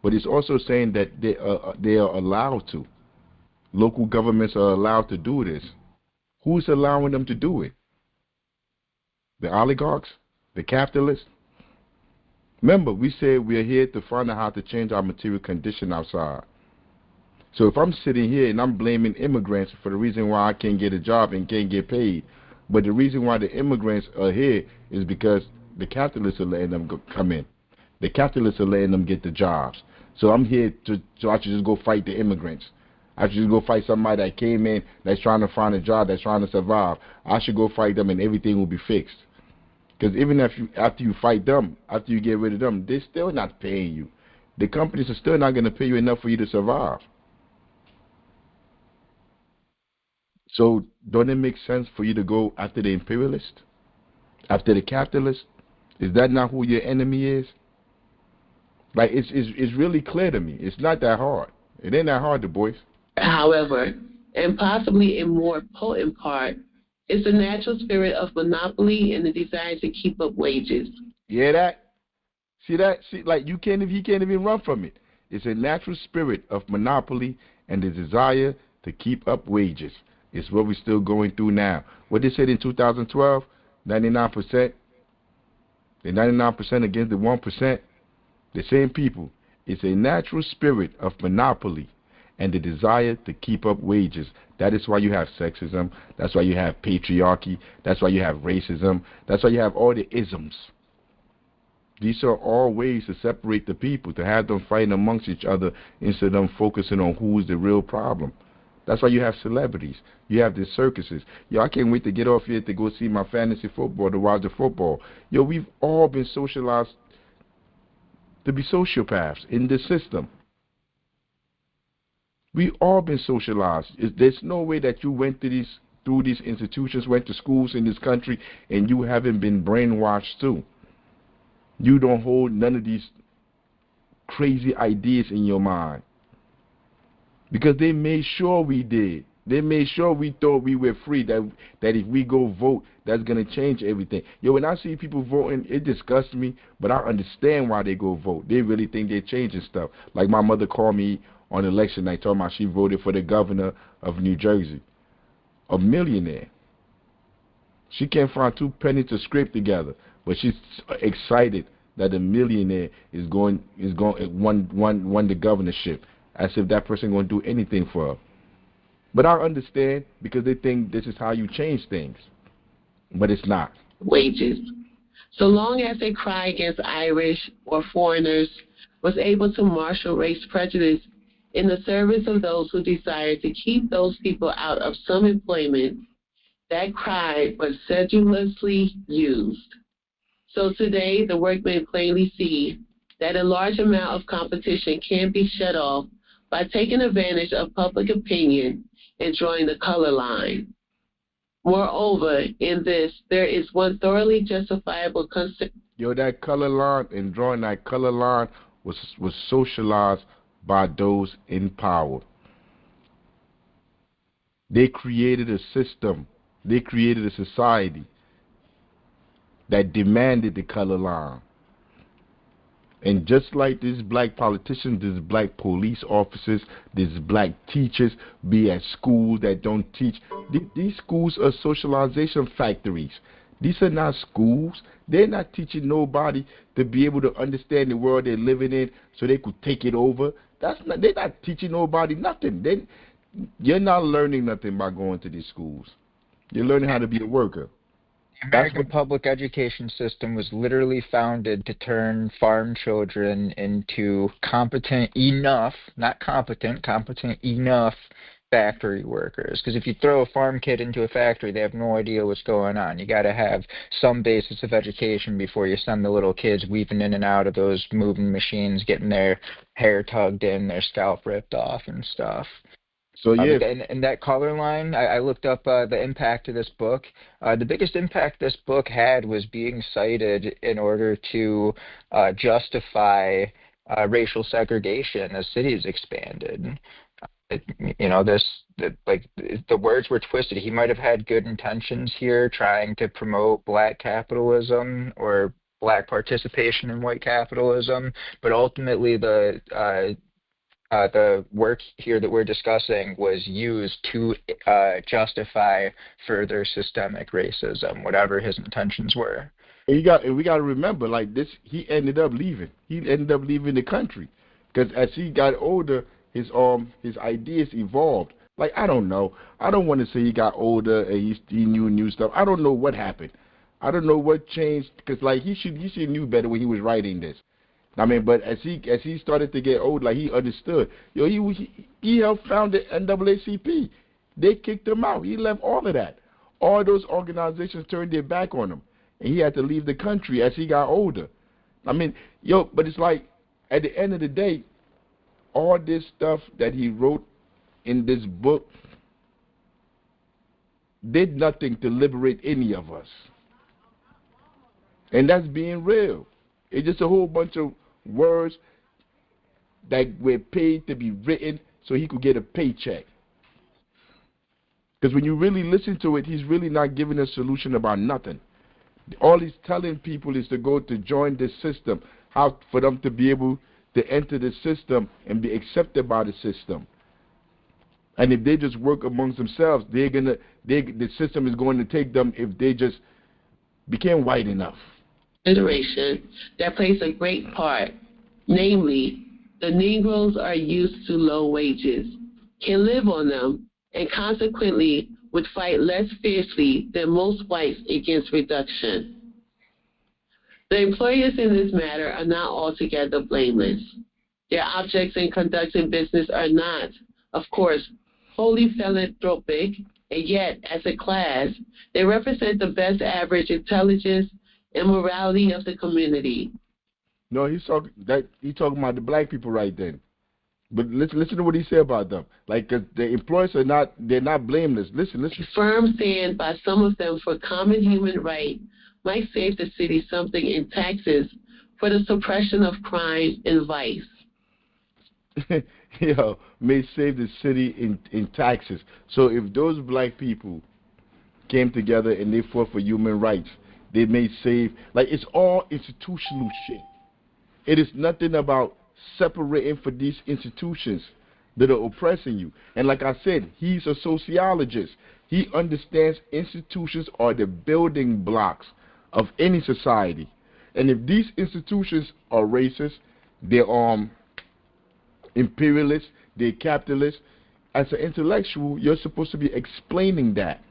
But he's also saying that they are allowed to. Local governments are allowed to do this. Who's allowing them to do it? The oligarchs? The capitalists? Remember, we said we're here to find out how to change our material condition outside. So if I'm sitting here and I'm blaming immigrants for the reason why I can't get a job and can't get paid, but the reason why the immigrants are here is because the capitalists are letting them come in. The capitalists are letting them get the jobs. So I'm here so I should just go fight the immigrants. I should just go fight somebody that came in that's trying to find a job, that's trying to survive. I should go fight them and everything will be fixed. Because even after you fight them, after you get rid of them, they're still not paying you. The companies are still not going to pay you enough for you to survive. So don't it make sense for you to go after the imperialist? After the capitalist? Is that not who your enemy is? Like, it's really clear to me. It's not that hard. It ain't that hard, the boys. However, and possibly in more potent part, is the natural spirit of monopoly and the desire to keep up wages. Yeah, that? See that? See, like he can't even run from it. It's a natural spirit of monopoly and the desire to keep up wages. It's what we're still going through now. What they said in 2012, 99%, the 99% against the 1%, the same people. It's a natural spirit of monopoly and the desire to keep up wages. That is why you have sexism. That's why you have patriarchy. That's why you have racism. That's why you have all the isms. These are all ways to separate the people, to have them fighting amongst each other instead of them focusing on who's the real problem. That's why you have celebrities. You have the circuses. Yo, I can't wait to get off here to go see my fantasy football, to watch the football. Yo, we've all been socialized to be sociopaths in this system. We've all been socialized. There's no way that you went through these institutions, went to schools in this country, and you haven't been brainwashed too. You don't hold none of these crazy ideas in your mind. Because they made sure we did. They made sure we thought we were free, that if we go vote, that's going to change everything. Yo, when I see people voting, it disgusts me, but I understand why they go vote. They really think they're changing stuff. Like my mother called me on election night, talking about she voted for the governor of New Jersey, a millionaire. She can't find two pennies to scrape together, but she's excited that a millionaire won the governorship, as if that person going to do anything for her. But I understand, because they think this is how you change things, but it's not. Wages. So long as a cry against Irish or foreigners was able to marshal race prejudice in the service of those who desired to keep those people out of some employment, that cry was sedulously used. So today, the workmen plainly see that a large amount of competition can be shut off by taking advantage of public opinion and drawing the color line. Moreover, in this, there is one thoroughly justifiable concern. That color line and drawing that color line was socialized by those in power. They created a system. They created a society that demanded the color line. And just like these black politicians, these black police officers, these black teachers be at schools that don't teach, these schools are socialization factories. These are not schools. They're not teaching nobody to be able to understand the world they're living in so they could take it over. They're not teaching nobody nothing. You're not learning nothing by going to these schools. You're learning how to be a worker. The American public education system was literally founded to turn farm children into competent enough, not competent, competent enough factory workers. Because if you throw a farm kid into a factory, they have no idea what's going on. You got to have some basis of education before you send the little kids weaving in and out of those moving machines, getting their hair tugged in, their scalp ripped off and stuff. So yes, and that color line, I looked up the impact of this book. The biggest impact this book had was being cited in order to justify racial segregation as cities expanded. The words were twisted. He might have had good intentions here, trying to promote black capitalism or black participation in white capitalism, but ultimately the work here that we're discussing was used to justify further systemic racism, whatever his intentions were. And we got to remember, like this, he ended up leaving. He ended up leaving the country because as he got older, his ideas evolved. Like, I don't know. I don't want to say he got older and he knew new stuff. I don't know what happened. I don't know what changed because like he should knew better when he was writing this. I mean, but as he started to get old, like he understood. He helped found the NAACP. They kicked him out. He left all of that. All those organizations turned their back on him, and he had to leave the country as he got older. I mean, but it's like at the end of the day, all this stuff that he wrote in this book did nothing to liberate any of us, and that's being real. It's just a whole bunch of words that were paid to be written so he could get a paycheck. Because when you really listen to it, he's really not giving a solution about nothing. All he's telling people is to go to join the system, how for them to be able to enter the system and be accepted by the system. And if they just work amongst themselves, the system is going to take them if they just became white enough. Consideration that plays a great part, namely, the Negroes are used to low wages, can live on them, and consequently would fight less fiercely than most whites against reduction. The employers in this matter are not altogether blameless. Their objects in conducting business are not, of course, wholly philanthropic, and yet, as a class, they represent the best average intelligence and morality of the community. No, he's talking about the black people right then. But listen to what he said about them. Like, 'cause the employers they're not blameless. Listen. A firm stand by some of them for common human right might save the city something in taxes for the suppression of crime and vice. May save the city in taxes. So if those black people came together and they fought for human rights, they may save. Like, it's all institutional shit. It is nothing about separating for these institutions. that are oppressing you. And like I said, he's a sociologist. He understands institutions are the building blocks of any society. And if these institutions are racist, they're imperialist, they're capitalist, as an intellectual, you're supposed to be explaining that.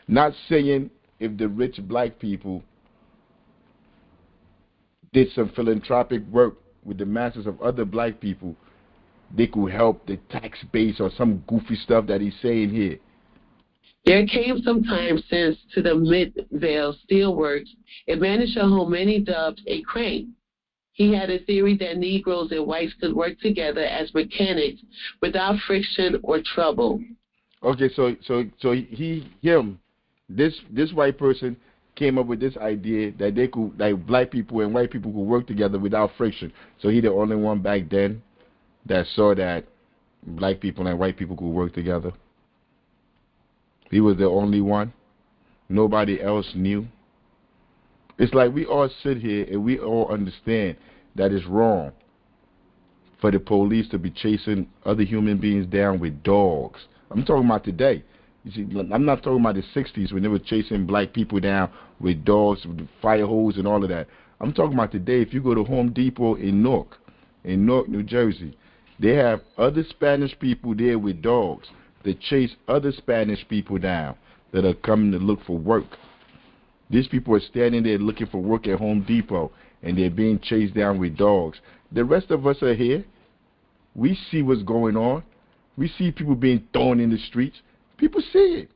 Not saying if the rich black people did some philanthropic work with the masses of other black people, they could help the tax base or some goofy stuff that he's saying here. There came some time since to the Midvale Steelworks a manager whom many dubbed a crank. He had a theory that Negroes and whites could work together as mechanics without friction or trouble. Okay, so this white person came up with this idea that they could, like, black people and white people could work together without friction. So he the only one back then that saw that black people and white people could work together. He was the only one. Nobody else knew. It's like we all sit here and we all understand that it's wrong for the police to be chasing other human beings down with dogs. I'm talking about today. You see, I'm not talking about the 60s when they were chasing black people down with dogs, with fire hose and all of that. I'm talking about today. If you go to Home Depot in Newark, New Jersey, they have other Spanish people there with dogs that chase other Spanish people down that are coming to look for work. These people are standing there looking for work at Home Depot, and they're being chased down with dogs. The rest of us are here. We see what's going on. We see people being thrown in the streets. People see it.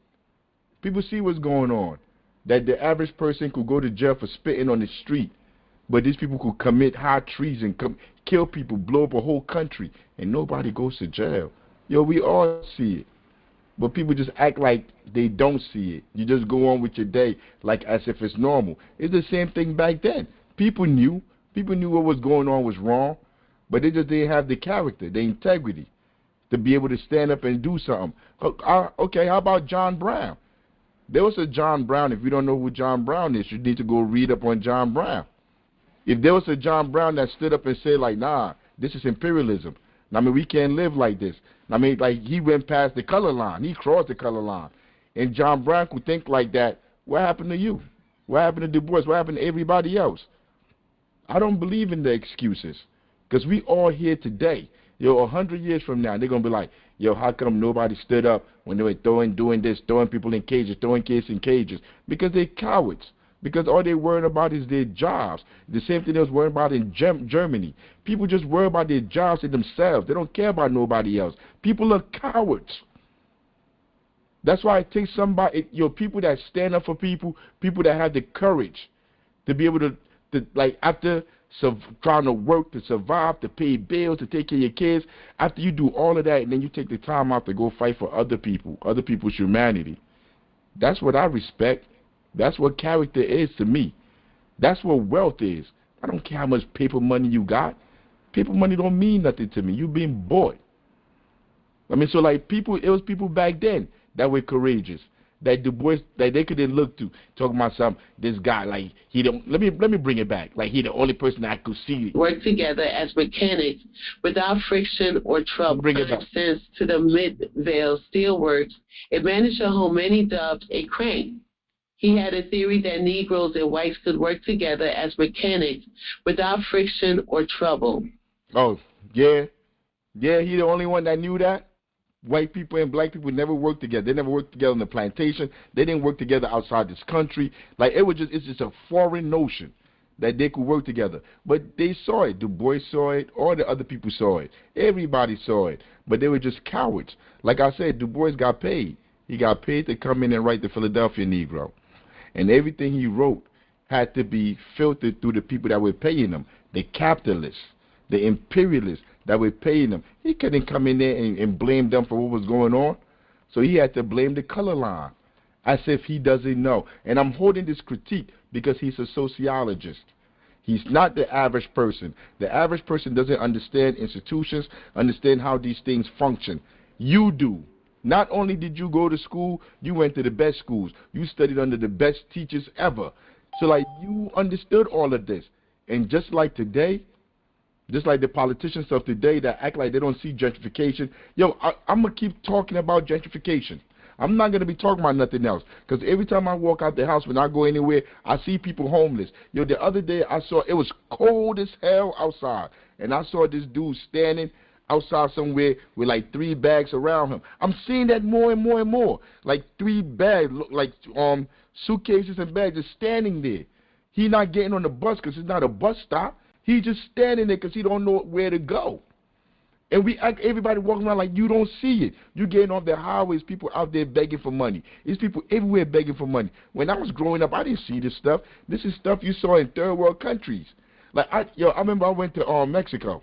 People see what's going on. That the average person could go to jail for spitting on the street, but these people could commit high treason, kill people, blow up a whole country, and nobody goes to jail. Yo, we all see it. But people just act like they don't see it. You just go on with your day like as if it's normal. It's the same thing back then. People knew. People knew what was going on was wrong, but they just didn't have the character, the integrity to be able to stand up and do something. Okay, how about John Brown? There was a John Brown. If you don't know who John Brown is, you need to go read up on John Brown. If there was a John Brown that stood up and said, like, nah, this is imperialism. I mean, we can't live like this. I mean, like, he went past the color line. He crossed the color line. And John Brown could think like that. What happened to you? What happened to Du Bois? What happened to everybody else? I don't believe in the excuses, because we all here today. Yo, 100 years from now, they're going to be like, yo, how come nobody stood up when they were doing this, throwing people in cages, throwing kids in cages? Because they're cowards. Because all they're worried about is their jobs. The same thing they was worried about in Germany. People just worry about their jobs and themselves. They don't care about nobody else. People are cowards. That's why it takes somebody, people that stand up for people, people that have the courage to be able to like, after trying to work to survive, to pay bills, to take care of your kids, after you do all of that, and then you take the time out to go fight for other people, other people's humanity. That's what I respect. That's what character is to me. That's what wealth is. I don't care how much paper money you got. Paper money don't mean nothing to me. You being bought. I mean, so like it was people back then that were courageous, that Du Bois, that they could then look to, talking about this guy, like, he don't, let me bring it back, like, he the only person I could see. Work together as mechanics without friction or trouble. Bring it back. Since to the Midvale Steelworks, a manager whom many dubbed a crank. He had a theory that Negroes and whites could work together as mechanics without friction or trouble. Oh, yeah. Yeah, he the only one that knew that. White people and black people never worked together. They never worked together on the plantation. They didn't work together outside this country. Like, it's just a foreign notion that they could work together. But they saw it. Du Bois saw it. All the other people saw it. Everybody saw it. But they were just cowards. Like I said, Du Bois got paid. He got paid to come in and write the Philadelphia Negro. And everything he wrote had to be filtered through the people that were paying him, the capitalists, the imperialists that were paying him. He couldn't come in there and blame them for what was going on. So he had to blame the color line as if he doesn't know. And I'm holding this critique because he's a sociologist. He's not the average person. The average person doesn't understand institutions, understand how these things function. You do. Not only did you go to school, you went to the best schools. You studied under the best teachers ever. So, like, you understood all of this. And just like today, Just like the politicians of today that act like they don't see gentrification. Yo, I'm going to keep talking about gentrification. I'm not going to be talking about nothing else. Because every time I walk out the house, when I go anywhere, I see people homeless. Yo, the other day I saw, it was cold as hell outside. And I saw this dude standing outside somewhere with like 3 bags around him. I'm seeing that more and more and more. Like 3 bags, like suitcases and bags just standing there. He not getting on the bus because it's not a bus stop. He just standing there because he don't know where to go. And we act, everybody walking around like you don't see it. You getting off the highways, people out there begging for money. There's people everywhere begging for money. When I was growing up, I didn't see this stuff. This is stuff you saw in third world countries. Like I remember I went to Mexico.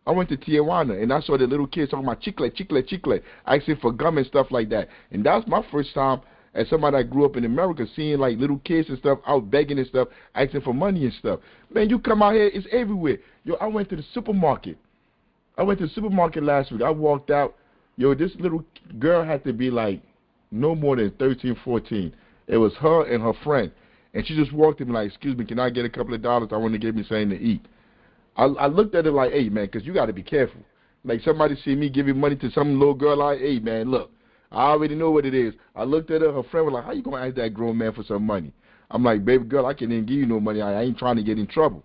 I went to Tijuana and I saw the little kids talking about chicle, chicle, chicle, asking for gum and stuff like that. And that was my first time as somebody that grew up in America, seeing like little kids and stuff out begging and stuff, asking for money and stuff. Man, you come out here, it's everywhere. Yo, I went to the supermarket. I went to the supermarket last week. I walked out. Yo, this little girl had to be like no more than 13, 14. It was her and her friend. And she just walked in like, excuse me, can I get a couple of dollars? I want to give me something to eat. I looked at her like, hey, man, because you got to be careful. Like somebody see me giving money to some little girl like, hey, man, look, I already know what it is. I looked at her. Her friend was like, how you going to ask that grown man for some money? I'm like, baby girl, I can't even give you no money. I ain't trying to get in trouble.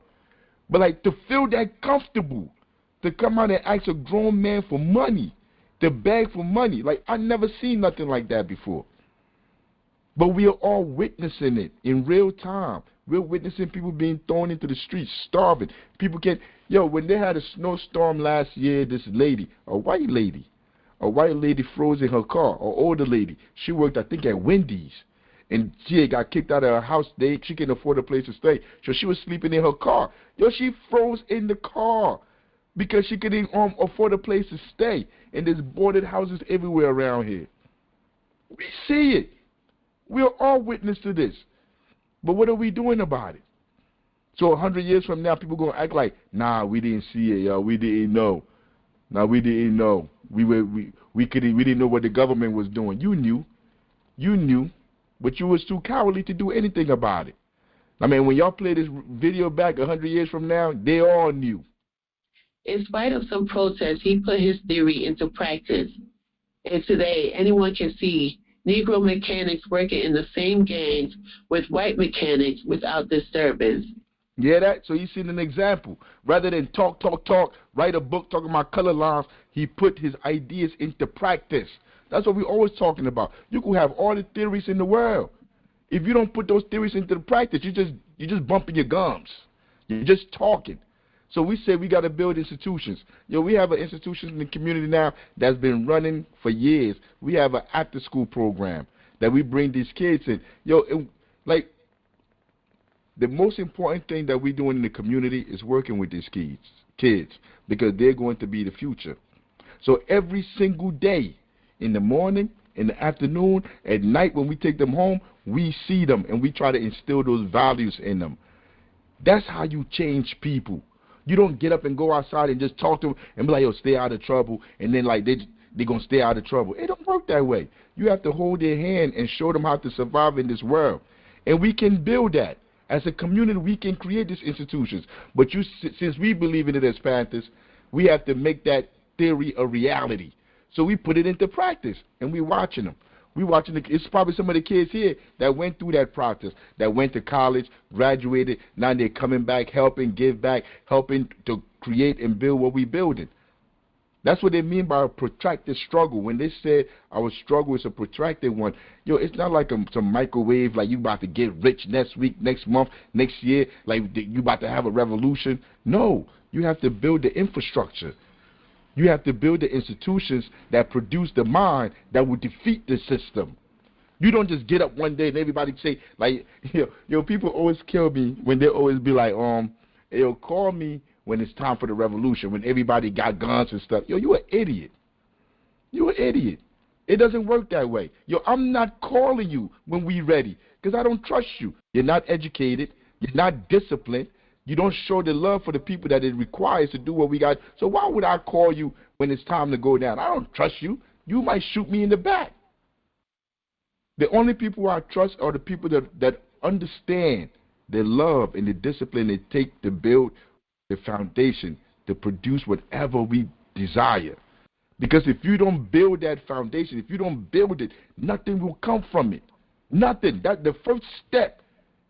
But like to feel that comfortable, to come out and ask a grown man for money, to beg for money. Like, I never seen nothing like that before. But we are all witnessing it in real time. We're witnessing people being thrown into the streets, starving. People can't. Yo, when they had a snowstorm last year, this lady, a white lady froze in her car, an older lady. She worked, I think, at Wendy's. And she got kicked out of her house. She couldn't afford a place to stay. So she was sleeping in her car. Yo, she froze in the car because she couldn't afford a place to stay. And there's boarded houses everywhere around here. We see it. We are all witness to this. But what are we doing about it? So 100 years from now, people going to act like, nah, we didn't see it, yo. We didn't know. Nah, we didn't know. We didn't know what the government was doing. You knew, but you was too cowardly to do anything about it. I mean, when y'all play this video back 100 years from now, they all knew. In spite of some protests, he put his theory into practice. And today, anyone can see Negro mechanics working in the same gangs with white mechanics without disturbance. Yeah, that? So he's seen an example. Rather than talk, write a book talking about color lines, he put his ideas into practice. That's what we're always talking about. You can have all the theories in the world. If you don't put those theories into the practice, you're just bumping your gums. You're just talking. So we say we got to build institutions. Yo, we have an institution in the community now that's been running for years. We have an after-school program that we bring these kids in. Yo, like, the most important thing that we're doing in the community is working with these kids because they're going to be the future. So every single day, in the morning, in the afternoon, at night when we take them home, we see them and we try to instill those values in them. That's how you change people. You don't get up and go outside and just talk to them and be like, yo, stay out of trouble, and then like they're going to stay out of trouble. It don't work that way. You have to hold their hand and show them how to survive in this world. And we can build that. As a community, we can create these institutions. But since we believe in it as Panthers, we have to make that theory a reality. So we put it into practice, and we're watching them. It's probably some of the kids here that went through that process, that went to college, graduated, now they're coming back, helping, give back, helping to create and build what we're building. That's what they mean by a protracted struggle. When they say our struggle is a protracted one, yo, it's not like some microwave, like you about to get rich next week, next month, next year, like you about to have a revolution. No, you have to build the infrastructure. You have to build the institutions that produce the mind that will defeat the system. You don't just get up one day and everybody say, like, yo, people always kill me when they always be like, call me when it's time for the revolution, when everybody got guns and stuff. Yo, you an idiot. You an idiot. It doesn't work that way. Yo, I'm not calling you when we ready because I don't trust you. You're not educated. You're not disciplined. You don't show the love for the people that it requires to do what we got. So why would I call you when it's time to go down? I don't trust you. You might shoot me in the back. The only people I trust are the people that understand the love and the discipline it takes to build the foundation to produce whatever we desire. Because if you don't build that foundation, if you don't build it, nothing will come from it. Nothing. That the first step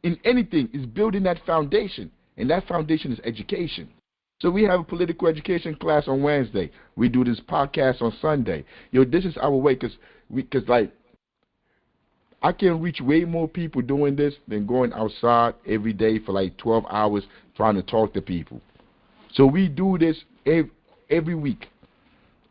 in anything is building that foundation, and that foundation is education. So we have a political education class on Wednesday. We do this podcast on Sunday. This is our way, because like, I can reach way more people doing this than going outside every day for like 12 hours trying to talk to people. So we do this every week.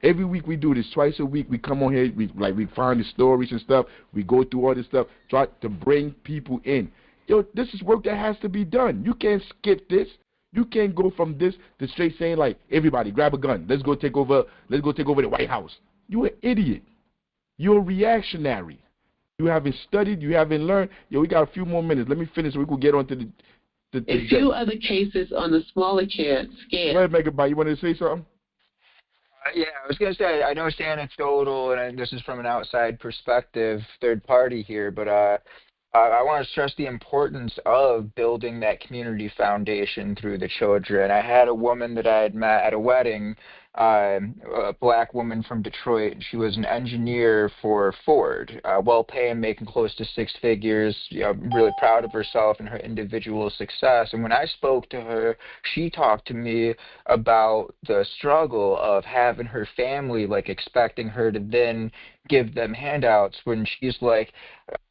Every week we do this. Twice a week we come on here. We find the stories and stuff. We go through all this stuff. Try to bring people in. This is work that has to be done. You can't skip this. You can't go from this to straight saying like, everybody grab a gun. Let's go take over the White House. You're an idiot. You're reactionary. You haven't studied. You haven't learned. We got a few more minutes. Let me finish so we can get on to the a few other cases on the smaller scale. Go ahead, Megabyte. You wanted to say something? Yeah, I was going to say, I know it's anecdotal, and this is from an outside perspective, third party here, but I want to stress the importance of building that community foundation through the children. I had a woman that I had met at a wedding, a black woman from Detroit. She was an engineer for Ford, well-paying, making close to six figures, really proud of herself and her individual success. And when I spoke to her, she talked to me about the struggle of having her family, like, expecting her to then give them handouts when she's like,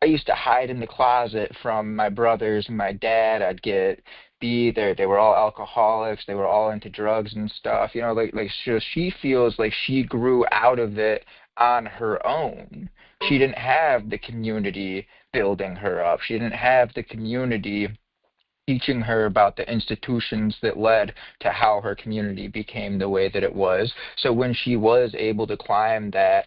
I used to hide in the closet from my brothers and my dad. I'd get beat. They were all alcoholics. They were all into drugs and stuff. So she feels like she grew out of it on her own. She didn't have the community building her up. She didn't have the community teaching her about the institutions that led to how her community became the way that it was. So when she was able to climb that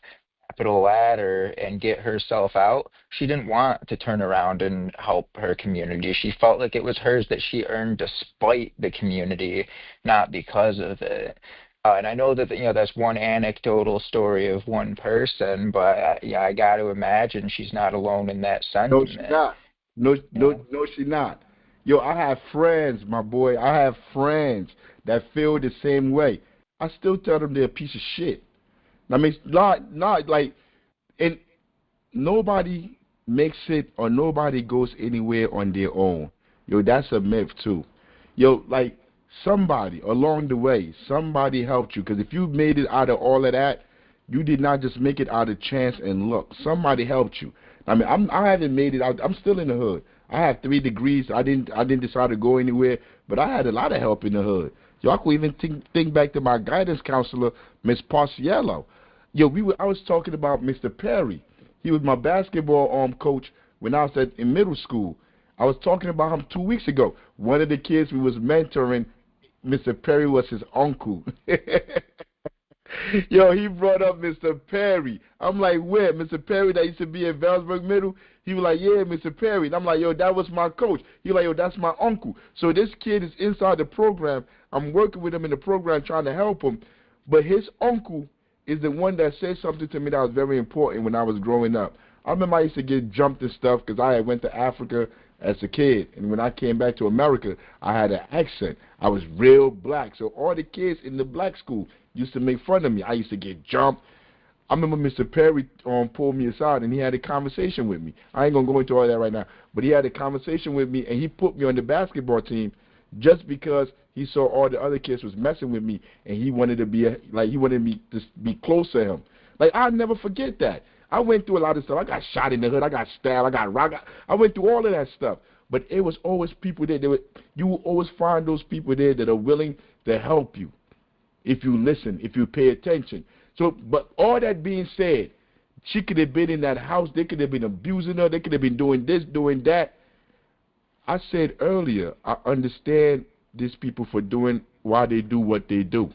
capital ladder and get herself out, she didn't want to turn around and help her community. She felt like it was hers that she earned despite the community, not because of it. And I know that that's one anecdotal story of one person, but I got to imagine she's not alone in that No, sentiment. she's not. No, she's not. I have friends, my boy. I have friends that feel the same way. I still tell them they're a piece of shit. I mean, not like, and nobody makes it or nobody goes anywhere on their own. That's a myth too. Like, somebody along the way, somebody helped you. Because if you made it out of all of that, you did not just make it out of chance and luck. Somebody helped you. I mean, I haven't made it out. I'm still in the hood. I have 3 degrees. I didn't decide to go anywhere, but I had a lot of help in the hood. I could even think back to my guidance counselor, Miss Parciello. I was talking about Mr. Perry. He was my basketball coach when I was in middle school. I was talking about him 2 weeks ago. One of the kids we was mentoring, Mr. Perry, was his uncle. He brought up Mr. Perry. I'm like, where? Mr. Perry that used to be at Valsburg Middle? He was like, yeah, Mr. Perry. And I'm like, that was my coach. He was like, that's my uncle. So this kid is inside the program. I'm working with him in the program trying to help him. But his uncle is the one that said something to me that was very important when I was growing up. I remember I used to get jumped and stuff because I went to Africa as a kid. And when I came back to America, I had an accent. I was real black. So all the kids in the black school used to make fun of me. I used to get jumped. I remember Mr. Perry pulled me aside and he had a conversation with me. I ain't going to go into all that right now. But he had a conversation with me and he put me on the basketball team just because he saw all the other kids was messing with me and he wanted me to be close to him. Like, I'll never forget that. I went through a lot of stuff. I got shot in the hood. I got stabbed. I went through all of that stuff. But it was always people there. You will always find those people there that are willing to help you if you listen, if you pay attention. So, but all that being said, she could have been in that house. They could have been abusing her. They could have been doing this, doing that. I said earlier, I understand these people for doing why they do what they do.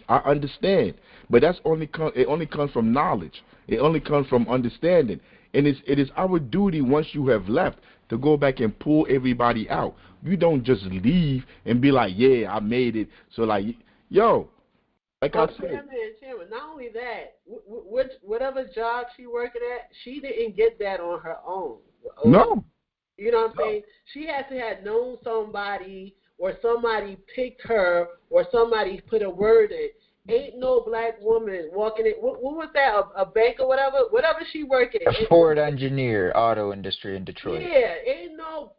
I understand, but it only comes from knowledge. It only comes from understanding, and it is our duty once you have left to go back and pull everybody out. You don't just leave and be like, yeah, I made it. So like, like I said. Chairman, not only that, whatever job she working at, she didn't get that on her own. No. You know what I'm saying? She has to have known somebody or somebody picked her or somebody put a word in. Ain't no black woman walking in. What was that? A bank or whatever? Whatever she working. A Ford engineer, auto industry in Detroit. Yeah, ain't no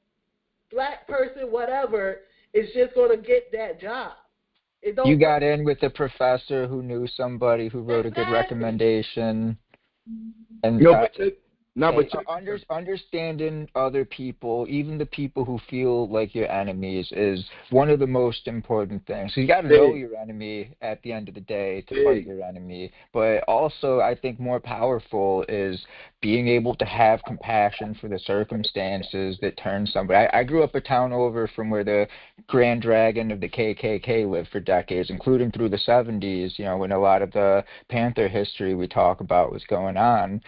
black person, whatever, is just going to get that job. It don't You work. got in with a professor who knew somebody who wrote a good Exactly. recommendation. And No, but no, but understanding other people, even the people who feel like your enemies, is one of the most important things. So you got to know your enemy at the end of the day to fight your enemy. But also, I think more powerful is being able to have compassion for the circumstances that turn somebody. I grew up a town over from where the Grand Dragon of the KKK lived for decades, including through the 70s, you know, when a lot of the Panther history we talk about was going on.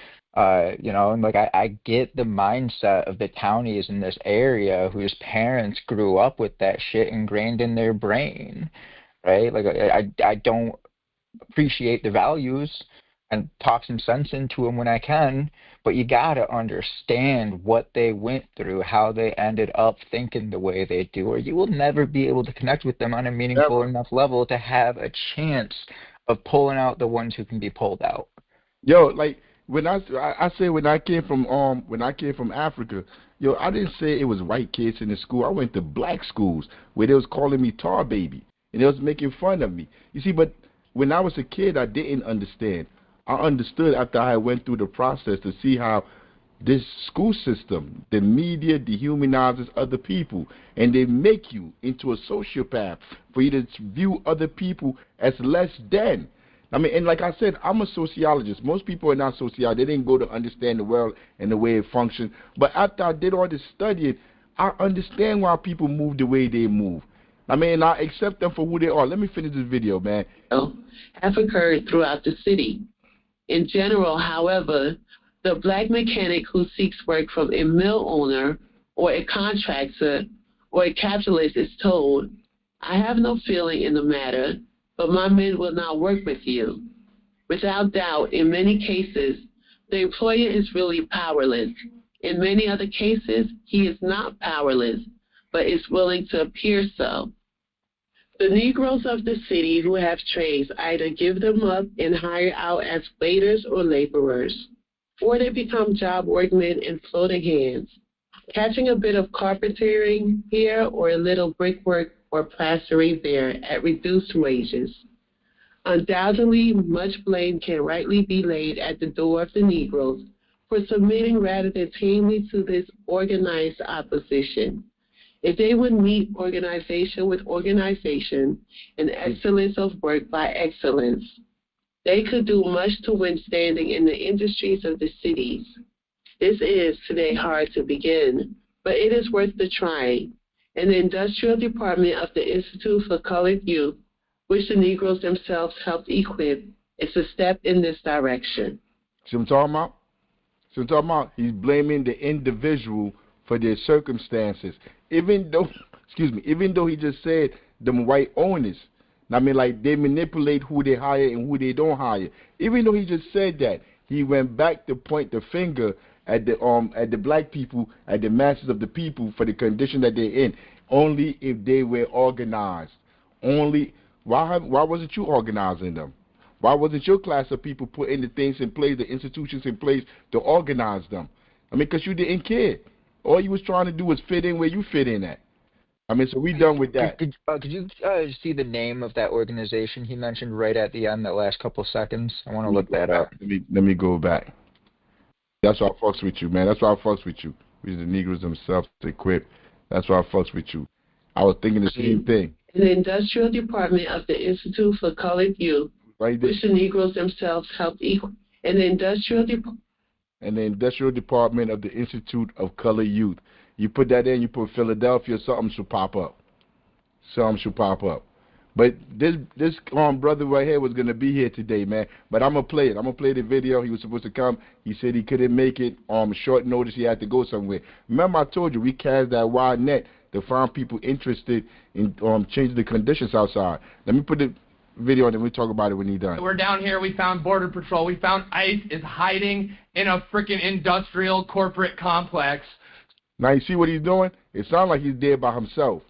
You know, and like I get the mindset of the townies in this area whose parents grew up with that shit ingrained in their brain, right? Like I don't appreciate the values and talk some sense into them when I can, but you gotta understand what they went through, how they ended up thinking the way they do, or you will never be able to connect with them on a meaningful enough level to have a chance of pulling out the ones who can be pulled out. yo, like when I say when I came from Africa, yo, I didn't say it was white kids in the school. I went to black schools where they was calling me tar baby and they was making fun of me. You see, but when I was a kid, I didn't understand. I understood after I went through the process to see how this school system, the media dehumanizes other people, and they make you into a sociopath for you to view other people as less than. I mean, and like I said, I'm a sociologist. Most people are not sociologists. They didn't go to understand the world and the way it functions. But after I did all this studying, I understand why people move the way they move. I mean, I accept them for who they are. Let me finish this video, man. Have occurred throughout the city. In general, however, the black mechanic who seeks work from a mill owner or a contractor or a capitalist is told, I have no feeling in the matter, but my men will not work with you. Without doubt, in many cases, the employer is really powerless. In many other cases, he is not powerless, but is willing to appear so. The Negroes of the city who have trades either give them up and hire out as waiters or laborers, or they become job workmen and floating hands, catching a bit of carpentering here or a little brickwork or plastering there at reduced wages. Undoubtedly, much blame can rightly be laid at the door of the Negroes for submitting rather than tamely to this organized opposition. If they would meet organization with organization and excellence of work by excellence, they could do much to win standing in the industries of the cities. This is today hard to begin, but it is worth the trying. And the industrial department of the Institute for Colored Youth, which the Negroes themselves helped equip, is a step in this direction. See what I'm talking about? See what I'm talking about? He's blaming the individual for their circumstances. Even though, even though he just said them white owners. I mean, like, they manipulate who they hire and who they don't hire. Even though he just said that, he went back to point the finger at the black people, at the masses of the people for the condition that they're in. Only if they were organized. Only why wasn't you organizing them? Why wasn't your class of people putting the things in place, the institutions in place to organize them? I mean, because you didn't care. All you was trying to do was fit in where you fit in at. I mean, so we done with that. Could you see the name of that organization he mentioned right at the end, that last couple seconds? I want to look that up. Let me go back. That's why I fucks with you, man. That's why I fucks with you. We the Negroes themselves equipped. That's why I fucks with you. I was thinking the same thing. The industrial department of the Institute for Colored Youth, right there. Which the Negroes themselves helped equip, and the industrial department of the Institute of Colored Youth. You put that in, you put Philadelphia, something should pop up. Something should pop up. But this brother right here was gonna be here today, man. But I'm gonna play it. I'm gonna play the video. He was supposed to come. He said he couldn't make it. Short notice, he had to go somewhere. Remember, I told you we cast that wide net to find people interested in changing the conditions outside. Let me put the video and then we talk about it when he's done. We're down here. We found Border Patrol. We found ICE is hiding in a freaking industrial corporate complex. Now you see what he's doing? It sounds like he's there by himself.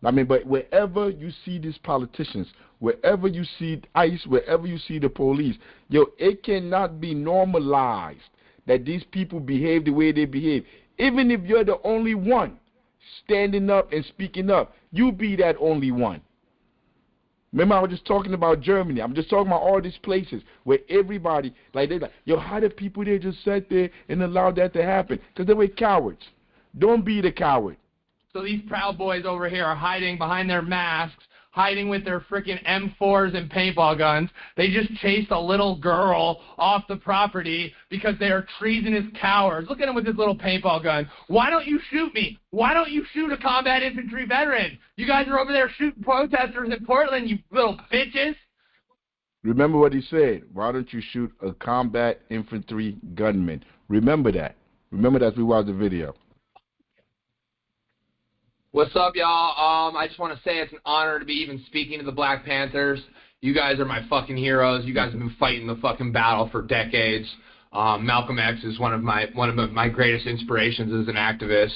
I mean, but wherever you see these politicians, wherever you see ICE, wherever you see the police, yo, it cannot be normalized that these people behave the way they behave. Even if you're the only one standing up and speaking up, you be that only one. Remember, I was just talking about Germany. I'm just talking about all these places where everybody, like, they're like, yo, how did people there just sit there and allow that to happen? Because they were cowards. Don't be the coward. So these Proud Boys over here are hiding behind their masks, hiding with their freaking M4s and paintball guns. They just chased a little girl off the property because they are treasonous cowards. Look at him with his little paintball gun. Why don't you shoot me? Why don't you shoot a combat infantry veteran? You guys are over there shooting protesters in Portland, you little bitches. Remember what he said. Why don't you shoot a combat infantry gunman? Remember that. Remember that as we watch the video. What's up, y'all? I just want to say it's an honor to be even speaking to the Black Panthers. You guys are my fucking heroes. You guys have been fighting the fucking battle for decades. Malcolm X is one of my greatest inspirations as an activist.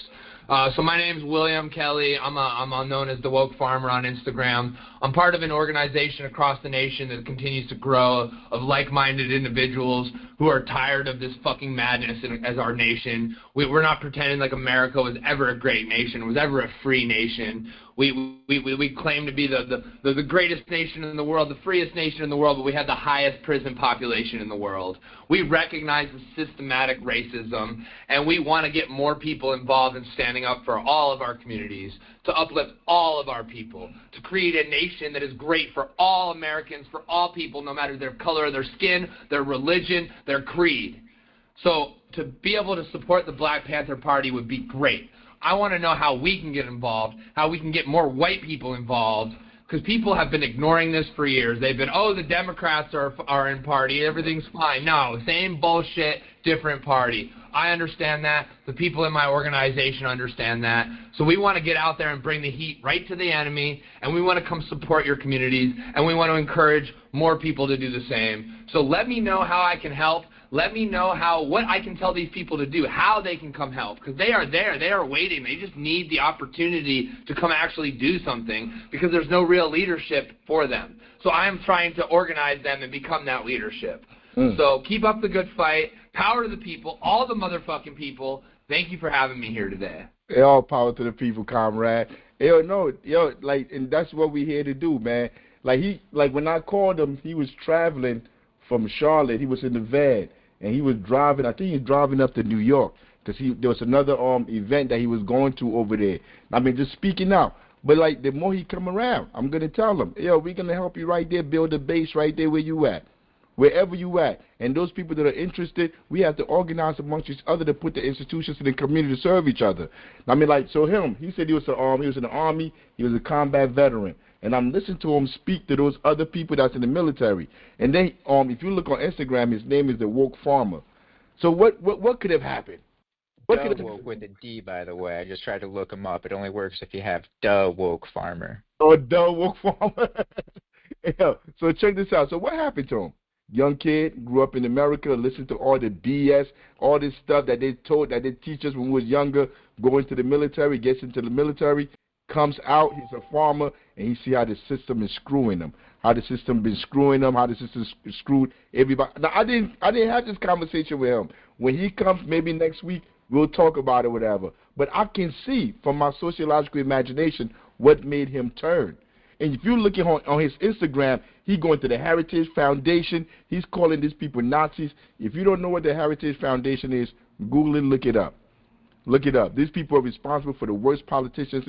So my name's William Kelly. I'm known as the Woke Farmer on Instagram. I'm part of an organization across the nation that continues to grow of like-minded individuals who are tired of this fucking madness as our nation. We're not pretending like America was ever a great nation, was ever a free nation. We claim to be the greatest nation in the world, the freest nation in the world, but we have the highest prison population in the world. We recognize the systematic racism, and we want to get more people involved in standing up for all of our communities, to uplift all of our people, to create a nation that is great for all Americans, for all people, no matter their color of their skin, their religion, their creed. So to be able to support the Black Panther Party would be great. I want to know how we can get involved, how we can get more white people involved, because people have been ignoring this for years. They've been, oh, the Democrats are in party, everything's fine. No, same bullshit, different party. I understand that. The people in my organization understand that. So we want to get out there and bring the heat right to the enemy, and we want to come support your communities, and we want to encourage more people to do the same. So let me know how I can help. Let me know what I can tell these people to do, how they can come help, because they are there, they are waiting. They just need the opportunity to come actually do something because there's no real leadership for them. So I'm trying to organize them and become that leadership. So keep up the good fight. Power to the people, all the motherfucking people. Thank you for having me here today. Hey, all power to the people, comrade. And that's what we're here to do, man. Like when I called him, he was traveling from Charlotte. He was in the van, and he was driving. I think he was driving up to New York because there was another event that he was going to over there. I mean, just speaking out. But like the more he come around, I'm gonna tell him, we're gonna help you right there, build a base right there where you at. Wherever you at, and those people that are interested, we have to organize amongst each other to put the institutions in the community to serve each other. I mean, like, so he said he was in the army, he was a combat veteran, and I'm listening to him speak to those other people that's in the military. And then, if you look on Instagram, his name is the Woke Farmer. So what could have happened? Woke with a D, by the way. I just tried to look him up. It only works if you have the Woke Farmer. Oh, the Woke Farmer. So check this out. So what happened to him? Young kid, grew up in America, listened to all the BS, all this stuff that they teach us when we was younger, going to the military, gets into the military, comes out, he's a farmer, and he see how the system is screwing him, how the system been screwing him, how the system screwed everybody. Now, I didn't have this conversation with him. When he comes maybe next week, we'll talk about it, whatever. But I can see from my sociological imagination what made him turn. And if you look at on his Instagram, he going to the Heritage Foundation. He's calling these people Nazis. If you don't know what the Heritage Foundation is, Google it, look it up. Look it up. These people are responsible for the worst politicians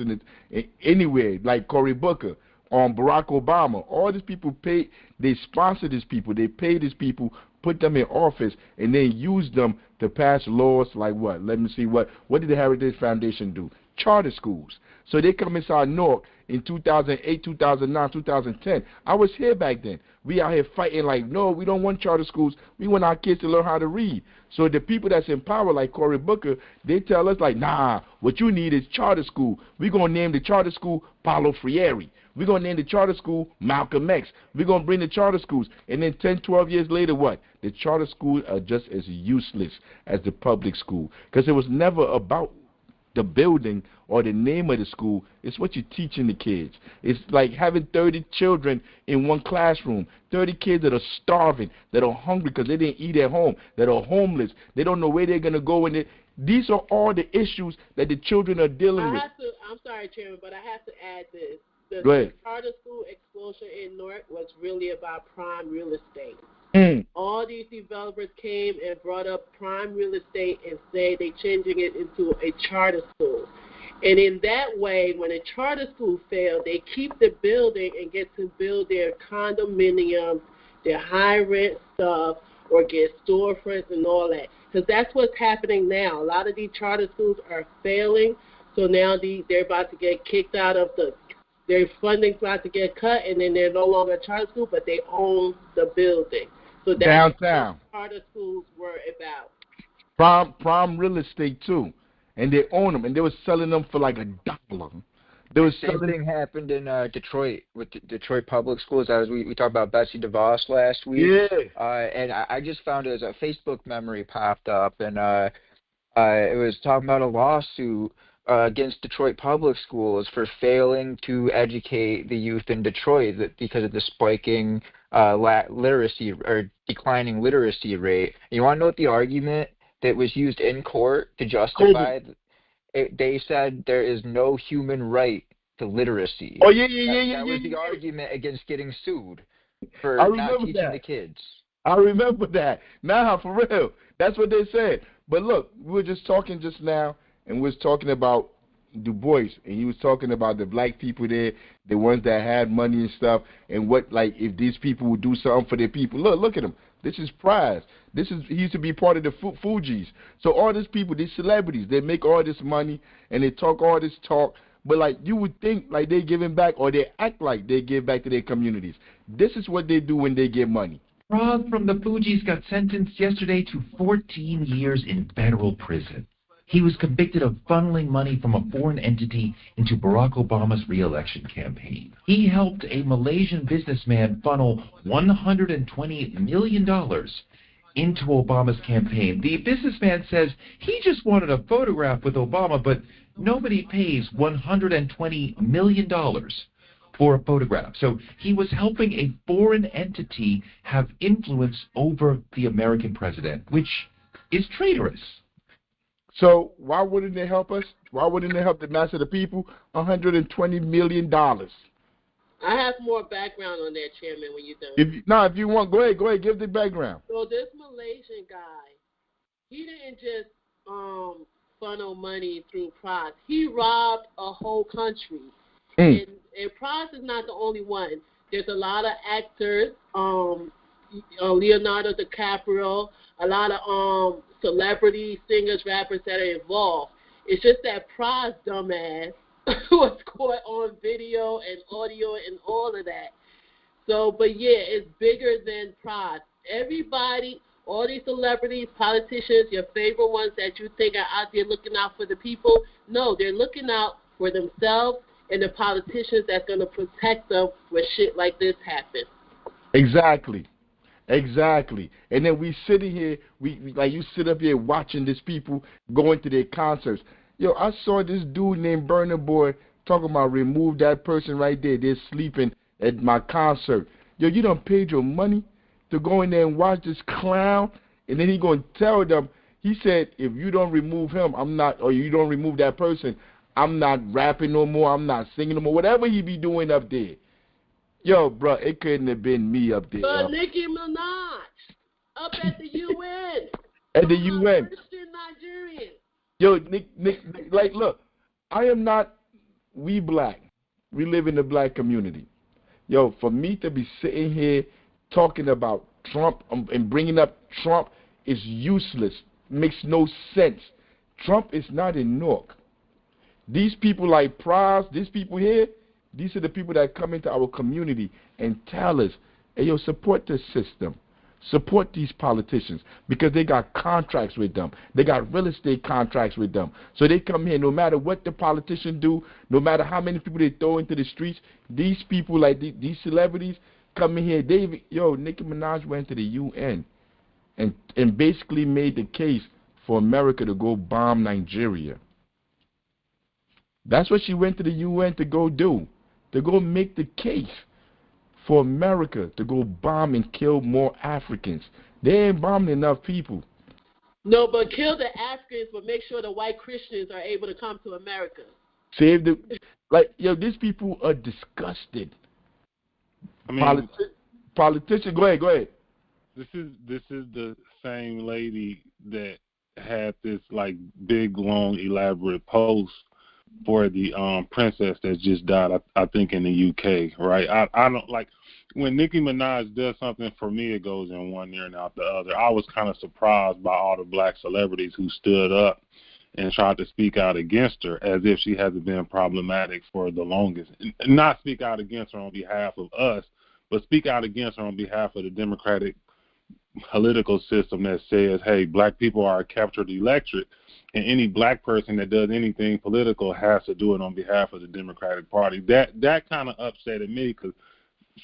anywhere, like Cory Booker, Barack Obama. All these people they sponsor these people. They pay these people, put them in office, and then use them to pass laws like what? Let me see, what did the Heritage Foundation do? Charter schools. So they come inside Newark in 2008, 2009, 2010. I was here back then. We out here fighting like, no, we don't want charter schools. We want our kids to learn how to read. So the people that's in power, like Cory Booker, they tell us like, nah, what you need is charter school. We're going to name the charter school Paulo Freire. We're going to name the charter school Malcolm X. We're going to bring the charter schools. And then 10, 12 years later, what? The charter schools are just as useless as the public school. Because it was never about the building or the name of the school. It's what you're teaching the kids. It's like having 30 children in one classroom, 30 kids that are starving, that are hungry because they didn't eat at home, that are homeless. They don't know where they're going to go. These are all the issues that the children are dealing with. I'm sorry, Chairman, but I have to add this. Go ahead. The charter school explosion in Newark was really about prime real estate. All these developers came and brought up prime real estate and say they're changing it into a charter school. And in that way, when a charter school failed, they keep the building and get to build their condominiums, their high-rent stuff, or get storefronts and all that. Because that's what's happening now. A lot of these charter schools are failing, so now they're about to get kicked out of their funding's about to get cut, and then they're no longer a charter school, but they own the building. So that's downtown. what charter schools were about. Prime real estate too, and they own them, and they were selling them for like $1. The same thing happened in Detroit with Detroit Public Schools. We talked about Betsy DeVos last week. Yeah. And I just found it as a Facebook memory popped up, and it was talking about a lawsuit against Detroit Public Schools for failing to educate the youth in Detroit because of the spiking literacy or declining literacy rate. You want to know what the argument that was used in court to justify? They said there is no human right to literacy. Oh yeah. That was the argument against getting sued for not teaching the kids. I remember that. Nah, for real. That's what they said. But look, we were just talking just now, and we was talking about Du Bois, and he was talking about the black people there, the ones that had money and stuff, and what, like, if these people would do something for their people. Look at him. This is Prize. He used to be part of the Fugees. So all these people, these celebrities, they make all this money, and they talk all this talk, but, like, you would think, like, they're giving back, or they act like they give back to their communities. This is what they do when they get money. Rob from the Fugees got sentenced yesterday to 14 years in federal prison. He was convicted of funneling money from a foreign entity into Barack Obama's re-election campaign. He helped a Malaysian businessman funnel $120 million into Obama's campaign. The businessman says he just wanted a photograph with Obama, but nobody pays $120 million for a photograph. So he was helping a foreign entity have influence over the American president, which is traitorous. So why wouldn't they help us? Why wouldn't they help the mass of the people? $120 million. I have more background on that, Chairman, when you're done. If you want, go ahead, give the background. So this Malaysian guy, he didn't just funnel money through Prize. He robbed a whole country. And Prize is not the only one. There's a lot of actors, Leonardo DiCaprio, a lot of celebrities, singers, rappers that are involved. It's just that Prize dumbass was caught on video and audio and all of that. So, but yeah, it's bigger than Prize. Everybody, all these celebrities, politicians, your favorite ones that you think are out there looking out for the people, no, they're looking out for themselves and the politicians that's going to protect them when shit like this happens. Exactly. And then we sitting here, we like you sit up here watching these people going to their concerts. Yo, I saw this dude named Burna Boy talking about remove that person right there. They're sleeping at my concert. Yo, you done paid your money to go in there and watch this clown, and then he going to tell them, he said, if you don't remove him, I'm not, or you don't remove that person, I'm not rapping no more, I'm not singing no more, whatever he be doing up there. Yo, bro, it couldn't have been me up there. But Nicki Minaj, up at the UN. At the UN. Christian Nigerian. Yo, Nick, like, look, I am not, we black. We live in the black community. Yo, for me to be sitting here talking about Trump and bringing up Trump is useless. Makes no sense. Trump is not in Newark. These people like Prize, these people here, these are the people that come into our community and tell us, hey, yo, support this system. Support these politicians because they got contracts with them. They got real estate contracts with them. So they come here, no matter what the politicians do, no matter how many people they throw into the streets, these people, like these celebrities, come in here. Nicki Minaj went to the UN and basically made the case for America to go bomb Nigeria. That's what she went to the UN to go do, to go make the case for America to go bomb and kill more Africans. They ain't bombing enough people. No, but kill the Africans, but make sure the white Christians are able to come to America. Save the, like, yo, these people are disgusted. I mean, Politician, go ahead. this is the same lady that had this like big, long, elaborate post for the princess that just died. I think in the UK, right? I don't like when Nicki Minaj does something. For me, it goes in one ear and out the other. I was kind of surprised by all the black celebrities who stood up and tried to speak out against her as if she hasn't been problematic for the longest. Not speak out against her on behalf of us, but speak out against her on behalf of the Democratic political system that says, hey, black people are a captured electorate, and any black person that does anything political has to do it on behalf of the Democratic Party. That kind of upset me because,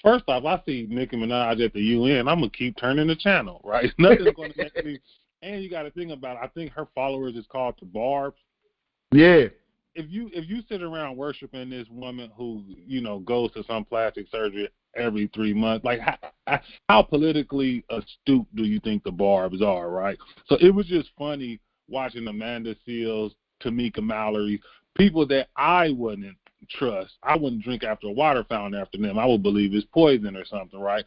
first off, I see Nicki Minaj at the UN, I'm going to keep turning the channel, right? Nothing's going to make me. And you got to think about it. I think her followers is called the Barbs. Yeah. If you sit around worshiping this woman who, goes to some plastic surgery every 3 months, like how politically astute do you think the Barbs are, right? So it was just funny watching Amanda Seals, Tamika Mallory, people that I wouldn't trust. I wouldn't drink after a water fountain after them. I would believe it's poison or something, right?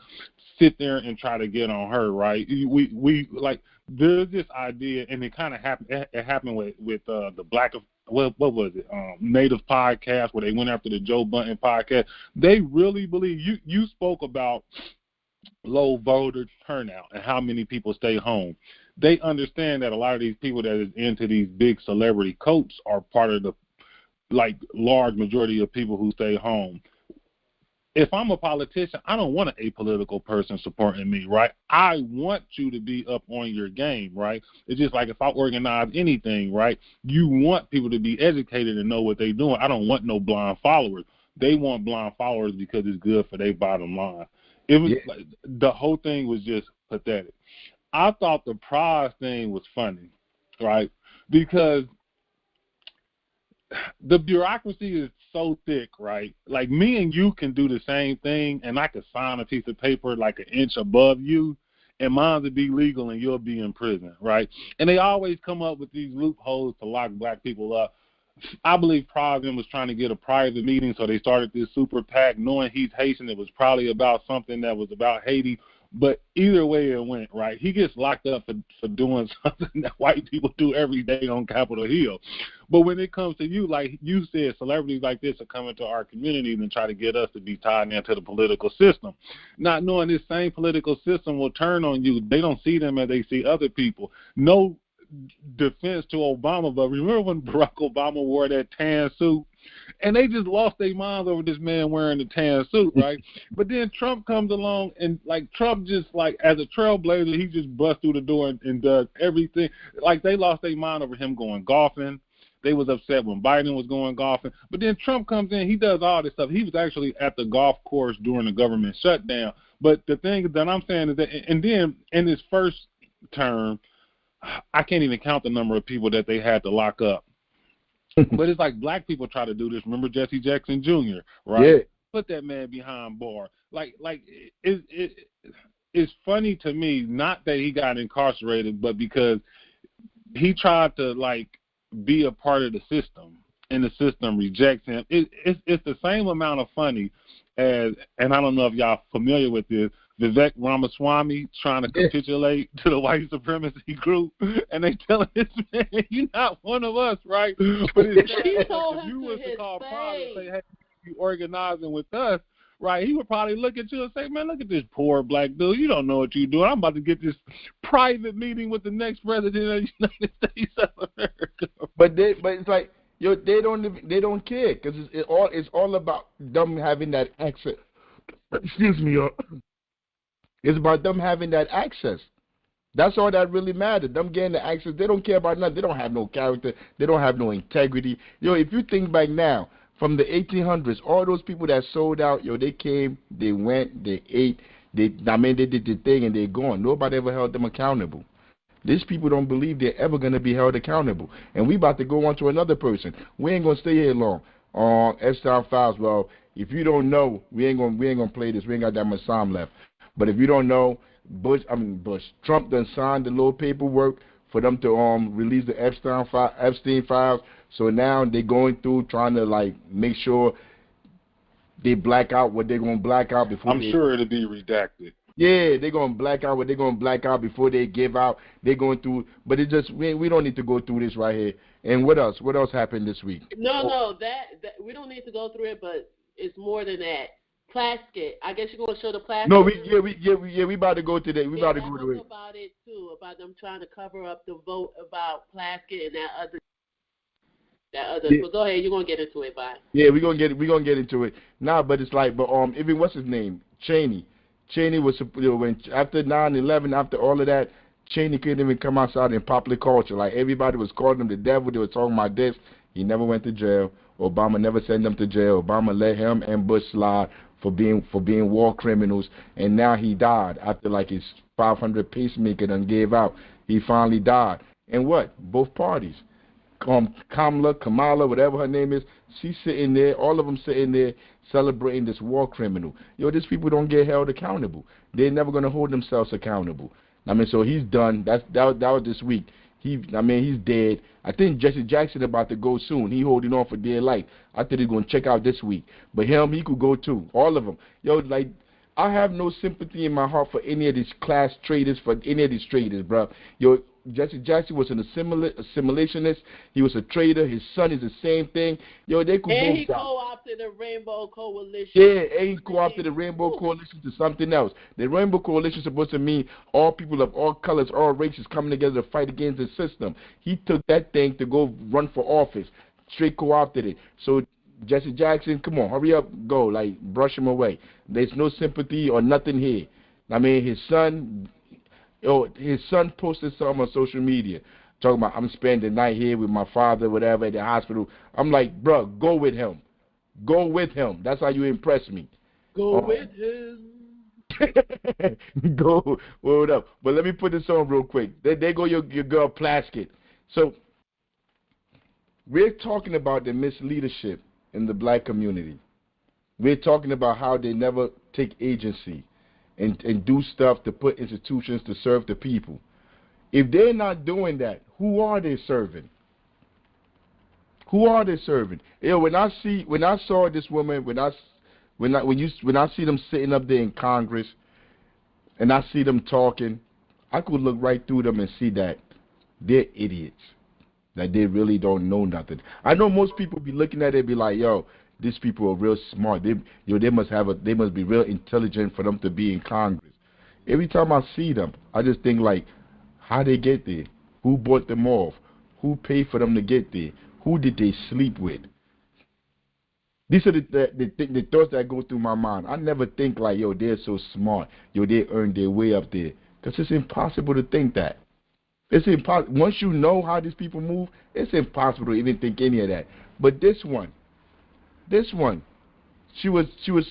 Sit there and try to get on her, right? We like there's this idea, and it kind of happened. It happened with the Black. What was it? Native podcast where they went after the Joe Budden podcast. They really believe you spoke about low voter turnout and how many people stay home. They understand that a lot of these people that is into these big celebrity cults are part of the large majority of people who stay home. If I'm a politician, I don't want an apolitical person supporting me, right? I want you to be up on your game, right? It's just like if I organize anything, right? You want people to be educated and know what they're doing. I don't want no blind followers. They want blind followers because it's good for their bottom line. It was the whole thing was just pathetic. I thought the prize thing was funny, right? Because the bureaucracy is so thick, right? Like me and you can do the same thing, and I could sign a piece of paper like an inch above you, and mine would be legal and you'll be in prison, right? And they always come up with these loopholes to lock black people up. I believe Providence was trying to get a private meeting, so they started this super PAC, knowing he's Haitian. It was probably about something that was about Haiti. But either way it went, right? He gets locked up for doing something that white people do every day on Capitol Hill. But when it comes to you, like you said, celebrities like this are coming to our communities and try to get us to be tied into the political system, not knowing this same political system will turn on you. They don't see them as they see other people. No defense to Obama, but remember when Barack Obama wore that tan suit? And they just lost their minds over this man wearing the tan suit, right? But then Trump comes along, and Trump just as a trailblazer, he just busts through the door and does everything. Like they lost their mind over him going golfing. They was upset when Biden was going golfing. But then Trump comes in, he does all this stuff. He was actually at the golf course during the government shutdown. But the thing that I'm saying is that, and then in his first term, I can't even count the number of people that they had to lock up. But it's like black people try to do this. Remember Jesse Jackson Jr., right? Yeah. Put that man behind bar. It's funny to me, not that he got incarcerated, but because he tried to be a part of the system, and the system rejects him. It's the same amount of funny as, and I don't know if y'all familiar with this, Vivek Ramaswamy trying to capitulate to the white supremacy group, and they telling this man, "You're not one of us, right?" But it's if you was to call Pride and say, "Hey, you organizing with us," right? He would probably look at you and say, "Man, look at this poor black dude. You don't know what you're doing. I'm about to get this private meeting with the next president of the United States of America." But it's like, they don't care because it's all about them having that access. Excuse me, It's about them having that access. That's all that really matters. Them getting the access. They don't care about nothing. They don't have no character. They don't have no integrity. If you think back now, from the 1800s, all those people that sold out, they came, they went, they ate, they did the thing, and they're gone. Nobody ever held them accountable. These people don't believe they're ever going to be held accountable. And we about to go on to another person. We ain't going to stay here long. Epstein Files, well, if you don't know, we ain't gonna play this. We ain't got that much time left. But if you don't know, Trump done signed the little paperwork for them to release the Epstein Files. So now they're going through trying to like make sure they black out what they're gonna black out before. I'm sure it'll be redacted. Yeah, they're gonna black out what they're gonna black out before they give out. They're going through, but it just we don't need to go through this right here. And what else? What else happened this week? No, that we don't need to go through it, but it's more than that. Plasket. I guess you're gonna show the plasket. No, we about to go to that. We about to go to it. About it too, about them trying to cover up the vote about Plasket and that other. Yeah. But go ahead, you're gonna get into it, bye. Yeah, we're gonna get into it. Nah, but it's like, even what's his name? Cheney was, when after 9/11, after all of that, Cheney couldn't even come outside in popular culture. Like everybody was calling him the devil. They were talking about this. He never went to jail. Obama never sent him to jail. Obama let him and Bush slide for being war criminals, and now he died after like his 500 pacemaker done gave out. He finally died. And what? Both parties. Kamala, whatever her name is, she's sitting there, all of them sitting there celebrating this war criminal. Yo, these people don't get held accountable. They're never going to hold themselves accountable. I mean, so he's done. That was this week. He's dead. I think Jesse Jackson about to go soon. He holding on for dear life. I think he's going to check out this week. But he could go too. All of them. Yo, like, I have no sympathy in my heart for any of these class traitors, for any of these traitors, bro. Yo, Jesse Jackson was an assimilationist. He was a traitor. His son is the same thing. Yo, they could and both he die. co-opted the Rainbow Coalition. Yeah, and he co-opted the Rainbow Coalition to something else. The Rainbow Coalition is supposed to mean all people of all colors, all races coming together to fight against the system. He took that thing to go run for office. Straight co-opted it. So Jesse Jackson, come on, hurry up, go, like brush him away. There's no sympathy or nothing here. I mean, his son posted something on social media talking about, I'm spending the night here with my father, whatever, at the hospital. I'm like, bro, go with him. Go with him. That's how you impress me. Go with him. Go, hold up. But let me put this on real quick. There go your girl Plaskett. So we're talking about the misleadership in the black community. We're talking about how they never take agency and do stuff to put institutions to serve the people. If they're not doing that, who are they serving? Who are they serving? You know, when I saw this woman, when I see them sitting up there in Congress, and I see them talking, I could look right through them and see that they're idiots, that they really don't know nothing. I know most people be looking at it and be like, yo, these people are real smart. They must be real intelligent for them to be in Congress. Every time I see them, I just think like, how they get there? Who bought them off? Who paid for them to get there? Who did they sleep with? These are the thoughts that go through my mind. I never think like, yo, they're so smart. Yo, they earned their way up there. Because it's impossible to think that. It's impossible. Once you know how these people move, it's impossible to even think any of that. But this one, she was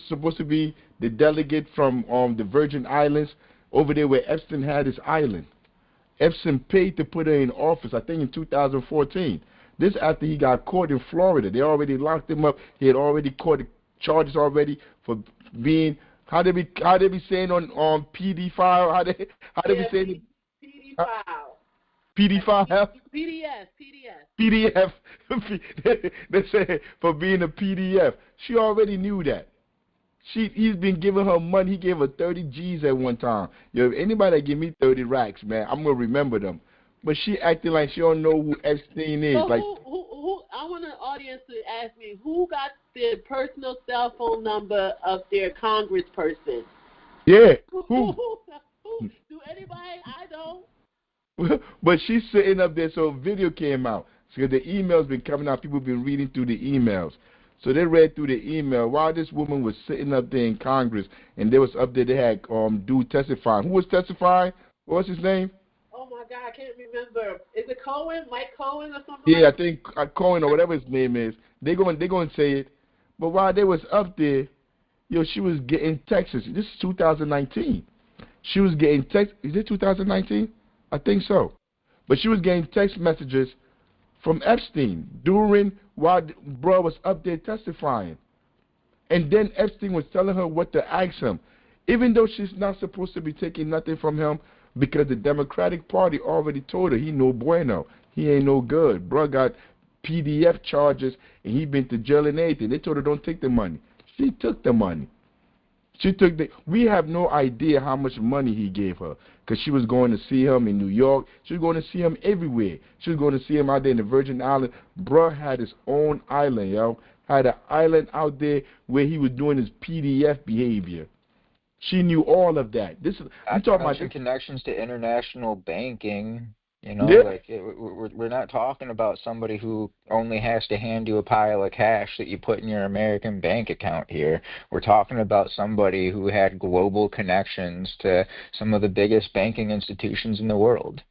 supposed to be the delegate from the Virgin Islands over there where Epstein had his island. Epstein paid to put her in office, I think in 2014. This after he got caught in Florida. They already locked him up. He had already caught charges already for being, how they be saying on PD file? How they be saying PD file. PD file? PDF. They say for being a PDF. She already knew that. He's been giving her money. He gave her 30 G's at one time. Yo, if anybody that give me 30 racks, man, I'm gonna remember them. But she acting like she don't know who Epstein is. So like, who? I want the audience to ask me who got the personal cell phone number of their congressperson. Yeah. Who? Do anybody? I don't. But she's sitting up there. So video came out. So the emails been coming out. People been reading through the emails. So they read through the email while this woman was sitting up there in Congress, and they was up there. They had dude testifying. Who was testifying? What was his name? Oh my God, I can't remember. Is it Cohen? Mike Cohen or something? Yeah, like I think Cohen or whatever his name is. They going to say it. But while they was up there, yo, she was getting texts. This is 2019. She was getting texts. Is it 2019? I think so. But she was getting text messages from Epstein while bro was up there testifying. And then Epstein was telling her what to ask him, even though she's not supposed to be taking nothing from him, because the Democratic Party already told her he no bueno, he ain't no good. Bro got PDF charges and he been to jail and everything. They told her don't take the money. She took the money. We have no idea how much money he gave her, because she was going to see him in New York. She was going to see him everywhere. She was going to see him out there in the Virgin Islands. Bruh had his own island, yo. Had an island out there where he was doing his PDF behavior. She knew all of that. I'm talking about this. Connections to international banking. You know, Yeah. like we're not talking about somebody who only has to hand you a pile of cash that you put in your American bank account here. We're talking about somebody who had global connections to some of the biggest banking institutions in the world.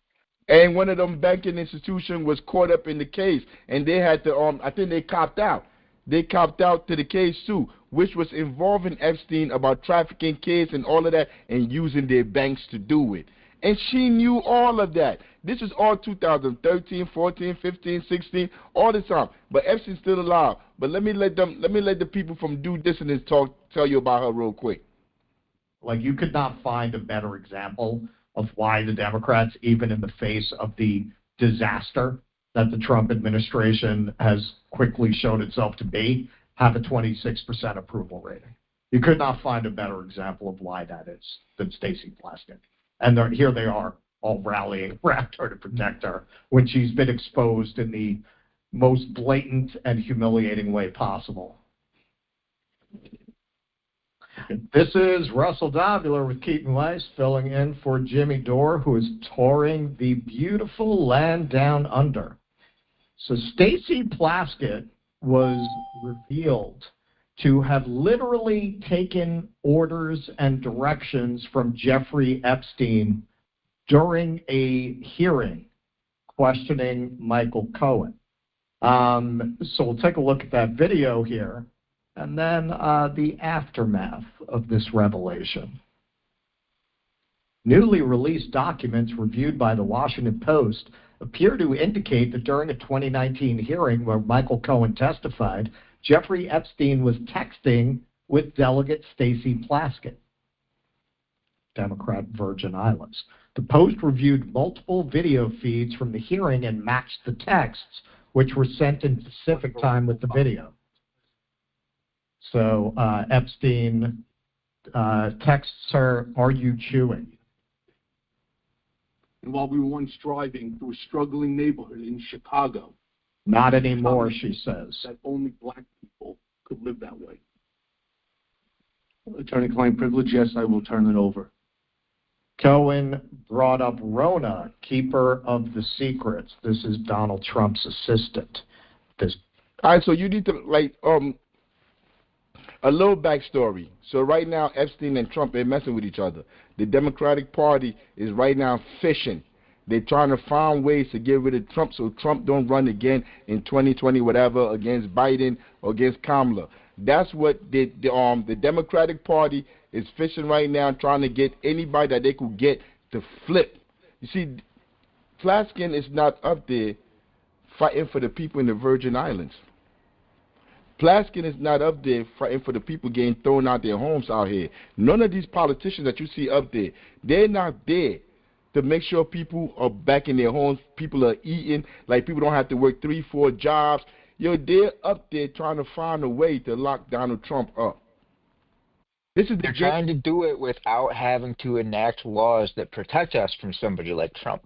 And one of them banking institutions was caught up in the case, and they had to I think they copped out. They copped out to the case too, which was involving Epstein about trafficking kids and all of that, and using their banks to do it. And she knew all of that. This is all 2013, 14, 15, 16, all the time. But Epstein's still alive. But let me let the people from Do This and This tell you about her real quick. Like, you could not find a better example of why the Democrats, even in the face of the disaster that the Trump administration has quickly shown itself to be, have a 26% approval rating. You could not find a better example of why that is than Stacey Plaskett. And here they are, all rallying around her to protect her when she's been exposed in the most blatant and humiliating way possible. This is Russell Dobler with Keaton Weiss, filling in for Jimmy Dore, who is touring the beautiful land down under. So Stacey Plaskett was revealed to have literally taken orders and directions from Jeffrey Epstein during a hearing questioning Michael Cohen. So we'll take a look at that video here, and then the aftermath of this revelation. Newly released documents reviewed by the Washington Post appear to indicate that during a 2019 hearing where Michael Cohen testified, Jeffrey Epstein was texting with Delegate Stacey Plaskett, Democrat, Virgin Islands. The Post reviewed multiple video feeds from the hearing and matched the texts, which were sent in Pacific time with the video. So Epstein texts her, "Are you chewing?" And while we were once driving through a struggling neighborhood in Chicago. Not anymore, she says. That only black people could live that way. Attorney-client privilege, yes, I will turn it over. Cohen brought up Rona, keeper of the secrets. This is Donald Trump's assistant. All right, so you need to, a little backstory. So right now, Epstein and Trump are messing with each other. The Democratic Party is right now fishing. They're trying to find ways to get rid of Trump so Trump don't run again in 2020, whatever, against Biden or against Kamala. That's what the Democratic Party is fishing right now, trying to get anybody that they could get to flip. You see, Plaskett is not up there fighting for the people in the Virgin Islands. Plaskett is not up there fighting for the people getting thrown out their homes out here. None of these politicians that you see up there, they're not there to make sure people are back in their homes, people are eating, like people don't have to work 3-4 jobs. They're up there trying to find a way to lock Donald Trump up. They're trying to do it without having to enact laws that protect us from somebody like Trump.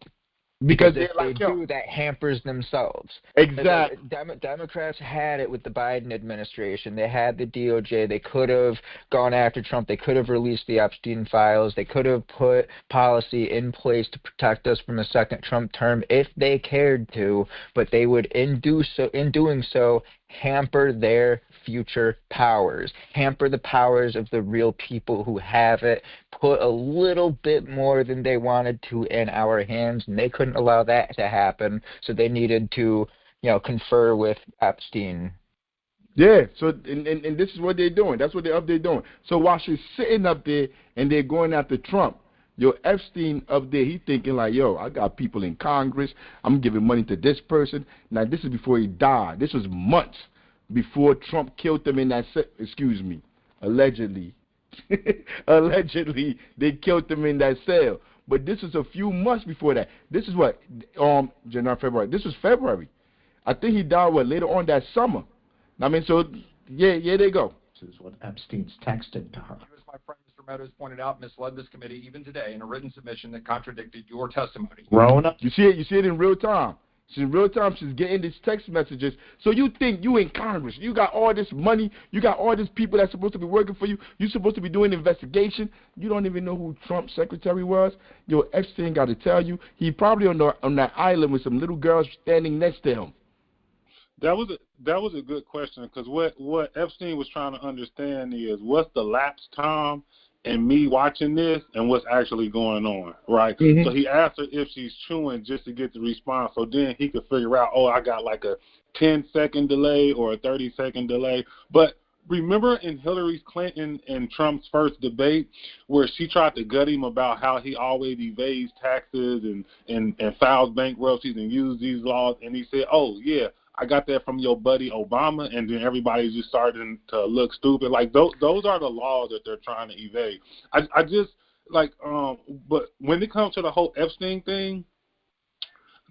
Because if they do, that hampers themselves. Exactly. Democrats had it with the Biden administration. They had the DOJ. They could have gone after Trump. They could have released the Epstein files. They could have put policy in place to protect us from a second Trump term if they cared to, but they would, in doing so, hamper their future powers, hamper the powers of the real people who have it, put a little bit more than they wanted to in our hands, and they couldn't allow that to happen, so they needed to, confer with Epstein. Yeah, so and this is what they're doing. That's what they're up there doing. So while she's sitting up there and they're going after Trump, Yo, Epstein up there, he thinking like, yo, I got people in Congress. I'm giving money to this person. Now, this is before he died. This was months before Trump killed him in that excuse me, allegedly. Allegedly, they killed him in that cell. But this was a few months before that. This is what, January, February. This was February. I think he died, later on that summer. I mean, so, yeah, they go. This is what Epstein's texting to her. You, as my friend Mr. Meadows pointed out, misled this committee even today in a written submission that contradicted your testimony. Rona. You see it in real time. She's in real time. She's getting these text messages. So you think you in Congress, you got all this money, you got all these people that's supposed to be working for you, you're supposed to be doing investigation. You don't even know who Trump's secretary was. Yo, Epstein got to tell you, he probably on that island with some little girls standing next to him. That was a good question, because what Epstein was trying to understand is what's the lapse time in me watching this and what's actually going on, right? Mm-hmm. So he asked her if she's chewing just to get the response, so then he could figure out, oh, I got like a 10-second delay or a 30-second delay. But remember in Hillary Clinton and Trump's first debate where she tried to gut him about how he always evades taxes and files bankruptcies and uses these laws, and he said, oh, yeah, I got that from your buddy Obama, and then everybody's just starting to look stupid. Like those are the laws that they're trying to evade. I just like, but when it comes to the whole Epstein thing,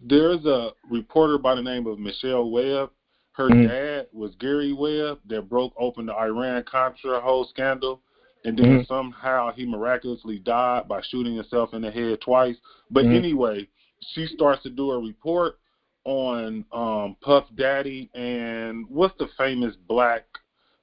there's a reporter by the name of Michelle Webb. Her dad was Gary Webb that broke open the Iran-Contra whole scandal, and then somehow he miraculously died by shooting himself in the head twice. But anyway, she starts to do a report on Puff Daddy and what's the famous black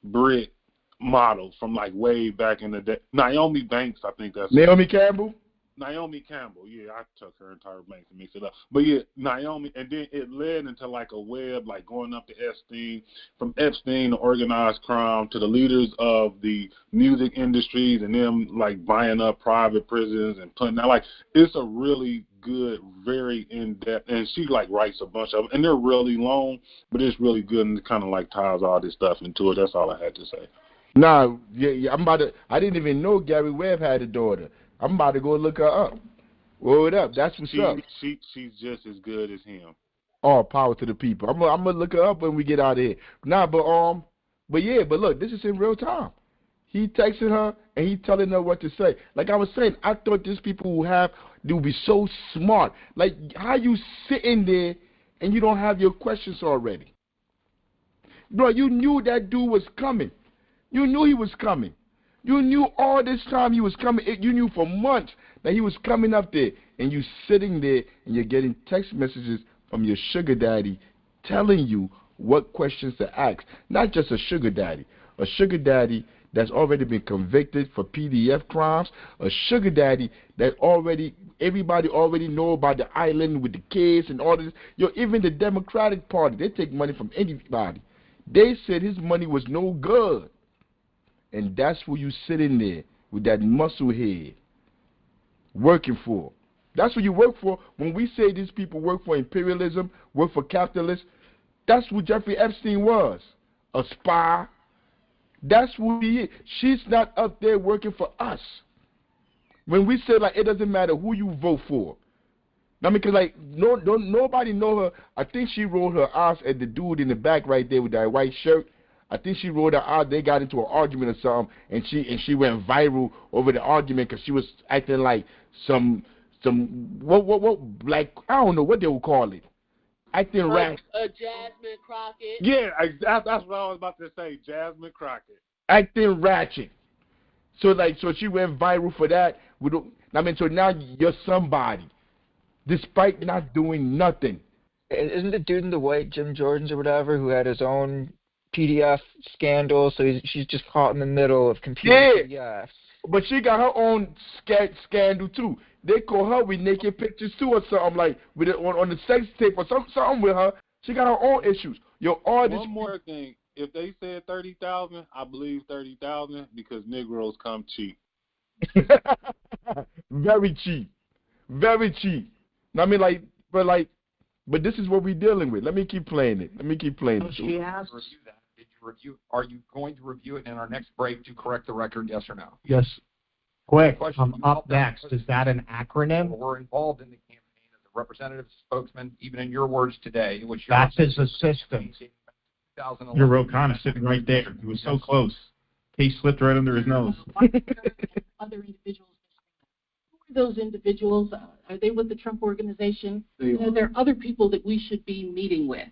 Brit model from like way back in the day? Naomi Banks, I think that's Naomi Campbell. Naomi Campbell, yeah, I took her entire Banks and mixed it up. But yeah, Naomi, and then it led into like a web, like going up to Epstein, from Epstein to organized crime to the leaders of the music industries and them like buying up private prisons and putting out, like, it's a really good, very in-depth, and she like writes a bunch of them, and they're really long, but it's really good, and it kind of like ties all this stuff into it. That's all I had to say. Nah, yeah, I didn't even know Gary Webb had a daughter. I'm about to go look her up. Word up, that's what's up. She's just as good as him. All power to the people. I'm gonna look her up when we get out of here. Nah, but look, this is in real time. He texting her and he telling her what to say. Like I was saying, I thought these people they would be so smart. Like how you sitting there and you don't have your questions already. Bro, you knew that dude was coming. You knew he was coming. You knew all this time he was coming. You knew for months that he was coming up there. And you sitting there and you're getting text messages from your sugar daddy telling you what questions to ask. Not just a sugar daddy that's already been convicted for PDF crimes, a sugar daddy that everybody already know about the island with the kids and all this. Even the Democratic Party, they take money from anybody. They said his money was no good. And that's who you sitting there with that muscle head working for. That's what you work for. When we say these people work for imperialism, work for capitalists, that's who Jeffrey Epstein was. A spy. That's who he is. She's not up there working for us. When we say, like, it doesn't matter who you vote for. I mean, because, like, nobody know her. I think she rolled her eyes at the dude in the back right there with that white shirt. I think she rolled her eyes. They got into an argument or something, and she went viral over the argument because she was acting like some what black, I don't know what they would call it. Acting ratchet. Jasmine Crockett. Yeah, that's what I was about to say, Jasmine Crockett. Acting ratchet. So she went viral for that. So now you're somebody, despite not doing nothing. Isn't the dude in the white Jim Jordans or whatever who had his own PDF scandal? So she's just caught in the middle of computer PDFs. But she got her own scandal too. They call her with naked pictures too, or something, like with it on the sex tape or something with her. She got her own issues. One more thing. If they said 30,000, I believe 30,000 because Negroes come cheap. Very cheap. Very cheap. I mean, but this is what we're dealing with. Let me keep playing it. She asks. Review that. Did you review? Are you going to review it in our next break to correct the record? Yes or no? Yes. Quick, Question, I'm up next. Is that an acronym? Were involved in the campaign as a representative spokesman, even in your words today, which That's his assistant. You're sitting right there. He was so close. He slipped right under his nose. Other individuals. Who are those individuals? Are they with the Trump organization? Are there other people that we should be meeting with?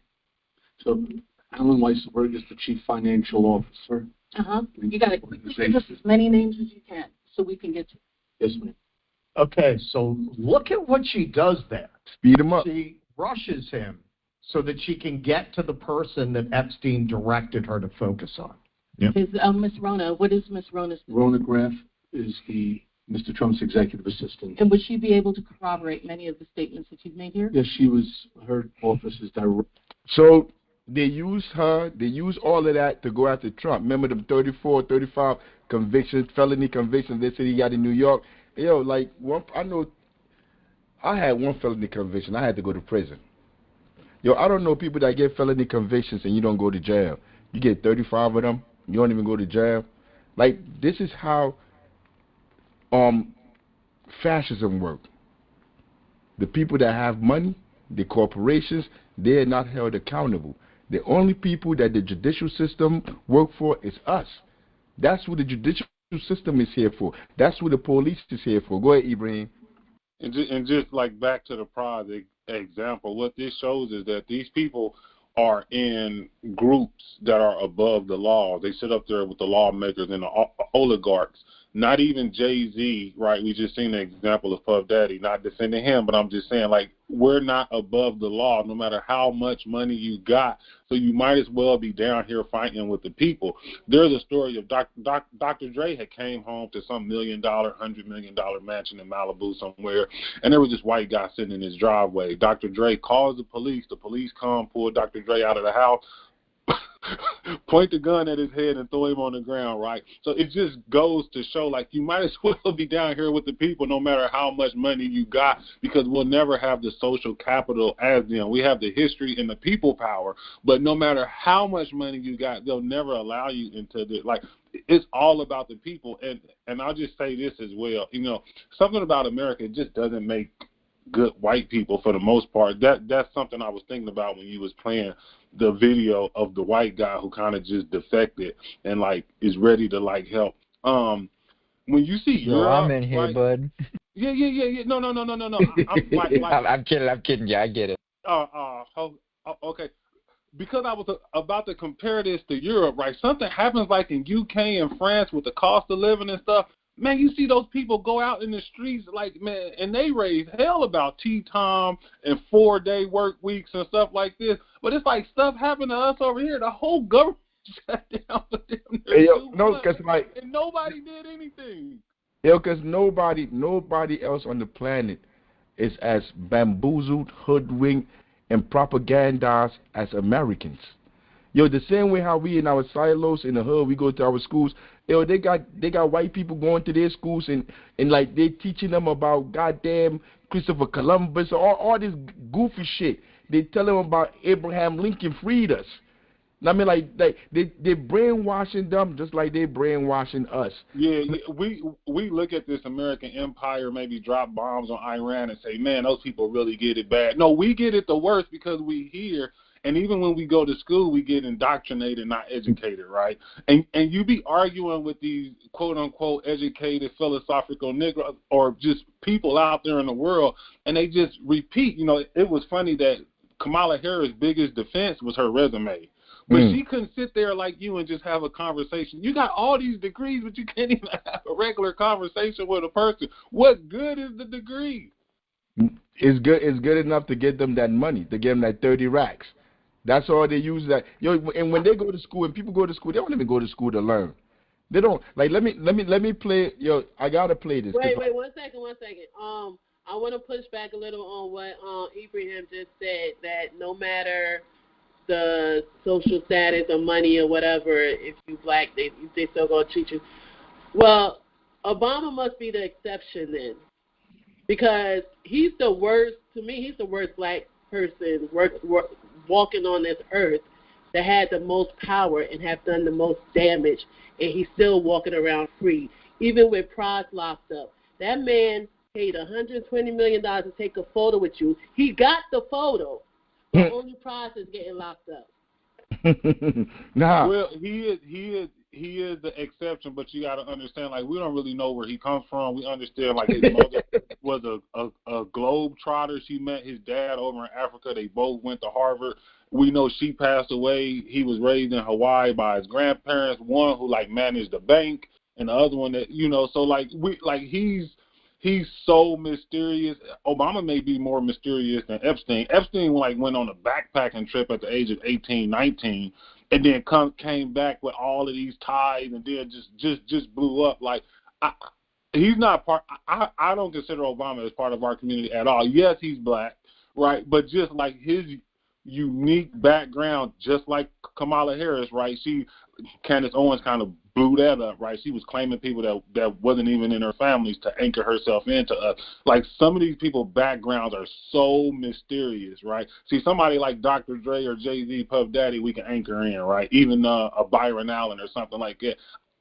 So Alan Weisselberg is the chief financial officer. You got to quickly give us as many names as you can so we can get to. Yes, ma'am. Okay, so look at what she does there. Speed him up. She rushes him so that she can get to the person that Epstein directed her to focus on. Yep. Is Miss Rona? What is Miss Rona's? Rona Graff is Mr. Trump's executive assistant. And would she be able to corroborate many of the statements that you've made here? Yes, her office is direct. So they use her, they use all of that to go after Trump. Remember them 34, 35 convictions, felony convictions they said he got in New York? Yo, like, I know I had one felony conviction. I had to go to prison. Yo, I don't know people that get felony convictions and you don't go to jail. You get 35 of them, you don't even go to jail. Like, this is how fascism works. The people that have money, the corporations, they are not held accountable. The only people that the judicial system work for is us. That's what the judicial system is here for. That's what the police is here for. Go ahead, Ibrahim. And just like back to the project example, what this shows is that these people are in groups that are above the law. They sit up there with the lawmakers and the oligarchs. Not even Jay-Z, right? We just seen the example of Puff Daddy, not defending him, but I'm just saying, like, we're not above the law no matter how much money you got. So you might as well be down here fighting with the people. There's a story of Dr. Dre had came home to some $1 million, $100 million mansion in Malibu somewhere, and there was this white guy sitting in his driveway. Dr. Dre calls the police. The police come, pull Dr. Dre out of the house, point the gun at his head and throw him on the ground, right? So it just goes to show, like, you might as well be down here with the people no matter how much money you got, because we'll never have the social capital as them. We have the history and the people power, but no matter how much money you got, they'll never allow you into the, like, it's all about the people. And I'll just say this as well, you know, something about America just doesn't make good white people for the most part. That's something I was thinking about when you was playing the video of the white guy who kind of just defected and like is ready to like help. When you see Europe, I'm in here, like, bud. Yeah. No. I'm kidding. Yeah, I get it. Okay. Because I was about to compare this to Europe, right? Something happens like in UK and France with the cost of living and stuff. Man, you see those people go out in the streets, like, man, and they raise hell about tea time and 4-day work weeks and stuff like this. But it's like stuff happened to us over here. The whole government shut down for them. And nobody did anything. Yo, because nobody else on the planet is as bamboozled, hoodwinked, and propagandized as Americans. Yo, the same way how we in our silos in the hood, we go to our schools. Yo, they got white people going to their schools and like they teaching them about goddamn Christopher Columbus, all this goofy shit. They tell them about Abraham Lincoln freed us. I mean, like they brainwashing them just like they brainwashing us. Yeah, we look at this American empire, maybe drop bombs on Iran and say, man, those people really get it bad. No, we get it the worst because we here. And even when we go to school, we get indoctrinated, not educated, right? And you be arguing with these quote-unquote educated philosophical Negroes or just people out there in the world, and they just repeat. You know, it was funny that Kamala Harris' biggest defense was her resume. But she couldn't sit there like you and just have a conversation. You got all these degrees, but you can't even have a regular conversation with a person. What good is the degree? It's good enough to get them that money, to get them that 30 racks. That's all they use. That and when they go to school, and people go to school, they don't even go to school to learn. They don't like. Let me play. Yo, I gotta play this. Wait, 1 second. I want to push back a little on what Ibrahim just said. That no matter the social status or money or whatever, if you black, they still gonna treat you. Well, Obama must be the exception then, because he's the worst. To me, he's the worst black person walking on this earth that had the most power and have done the most damage, and he's still walking around free. even with Price locked up. That man paid $120 million to take a photo with you. He got the photo, but only Price is getting locked up. Nah. Well, he is the exception, but you got to understand, like, we don't really know where he comes from. We understand, like, his mother was a globe trotter. She met his dad over in Africa. They both went to Harvard. We know she passed away. He was raised in Hawaii by his grandparents, one who, like, managed the bank, and the other one that, you know, so, like, he's so mysterious. Obama may be more mysterious than Epstein. Epstein, like, went on a backpacking trip at the age of 18, 19, and then came back with all of these ties, and then just blew up. Like, he's not part. I don't consider Obama as part of our community at all. Yes, he's black, right? But just like his unique background, just like Kamala Harris, right? Candace Owens kind of blew that up, right? She was claiming people that wasn't even in her families to anchor herself into us. Like, some of these people's backgrounds are so mysterious, right? See, somebody like Dr. Dre or Jay-Z, Puff Daddy, we can anchor in, right? Even a Byron Allen or something like that.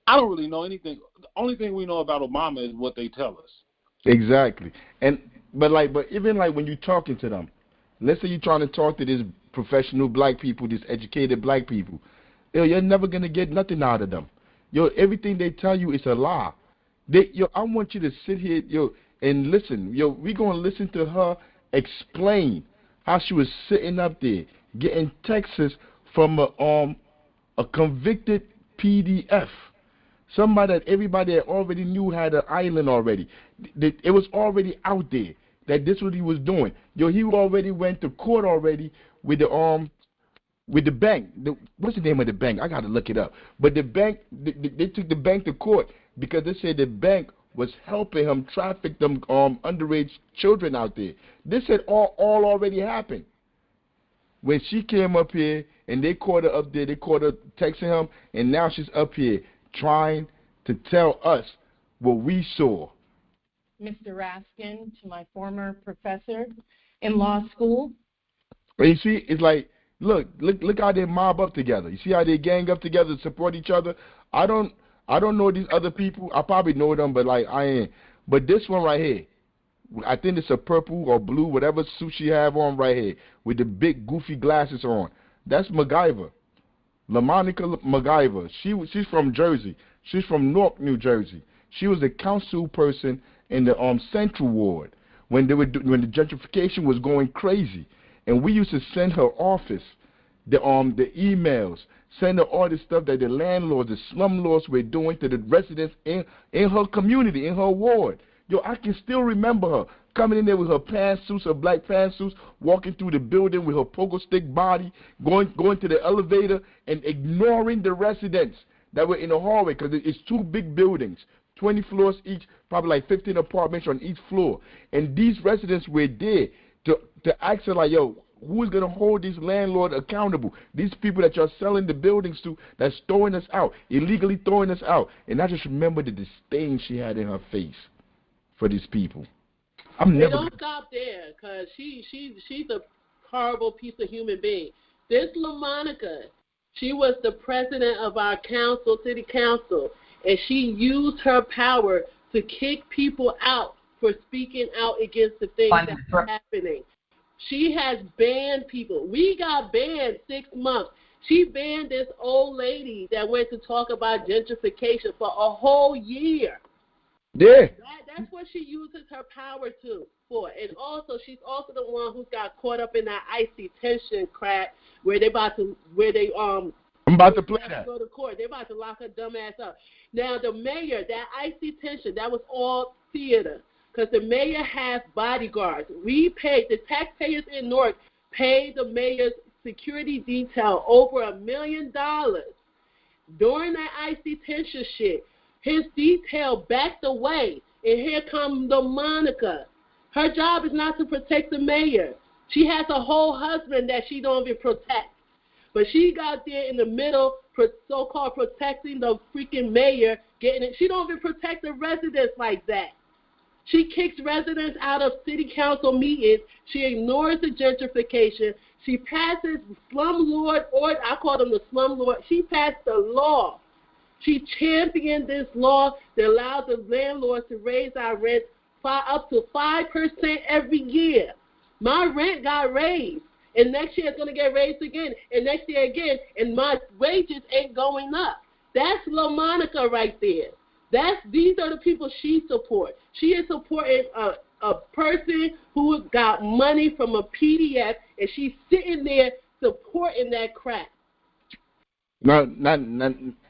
I don't really know anything. The only thing we know about Obama is what they tell us. Exactly. But even like when you're talking to them, let's say you're trying to talk to these professional black people, these educated black people, you're never gonna get nothing out of them. Everything they tell you is a lie. I want you to sit here, and listen. We're gonna listen to her explain how she was sitting up there getting texts from a convicted PDF. Somebody that everybody that already knew had an island already. It was already out there that this is what he was doing. He already went to court already with the bank. What's the name of the bank? I got to look it up. But the bank, they took the bank to court because they said the bank was helping him traffic them underage children out there. This had all already happened. When she came up here and they caught her up there, they caught her texting him, and now she's up here trying to tell us what we saw. Mr. Raskin, to my former professor in law school. But you see, it's like, look how they mob up together. You see how they gang up together to support each other? I don't know these other people. I probably know them, but like I ain't. But this one right here, I think it's a purple or blue, whatever suit she have on right here, with the big goofy glasses on. That's MacGyver. LaMonica MacGyver. She's from Jersey. She's from Newark, New Jersey. She was a council person in the Central Ward when the gentrification was going crazy, and we used to send her office the emails, send her all the stuff that the landlords, the slumlords were doing to the residents in her community, in her ward. I can still remember her coming in there with her pantsuits, her black pantsuits, walking through the building with her pogo stick body, going to the elevator and ignoring the residents that were in the hallway because it's two big buildings, 20 floors each, probably like 15 apartments on each floor. And these residents were there to ask her, like, yo, who's going to hold these landlords accountable? These people that you're selling the buildings to, that's throwing us out, illegally throwing us out. And I just remember the disdain she had in her face for these people. Don't stop there, because she's a horrible piece of human being. This LaMonica, she was the president of our council, city council, and she used her power to kick people out for speaking out against the things that are happening. She has banned people. We got banned 6 months. She banned this old lady that went to talk about gentrification for a whole year. Yeah. That's what she uses her power for. And also, she's also the one who's got caught up in that icy tension crap where I'm about to play that. Go to court. They're about to lock her dumb ass up. Now, the mayor, that icy tension, that was all theater. Because the mayor has bodyguards. The taxpayers in Newark paid the mayor's security detail over $1 million. During that icy tension shit, his detail backed away, and here comes LaMonica. Her job is not to protect the mayor. She has a whole husband that she don't even protect. But she got there in the middle, so-called protecting the freaking mayor, getting it. She don't even protect the residents like that. She kicks residents out of city council meetings. She ignores the gentrification. She passes slumlord, or I call them the slumlord. She passed the law. She championed this law that allows the landlords to raise our rent up to 5% every year. My rent got raised, and next year it's going to get raised again, and next year again, and my wages ain't going up. That's LaMonica right there. These are the people she supports. She is supporting a person who got money from a PDF, and she's sitting there supporting that crap. No,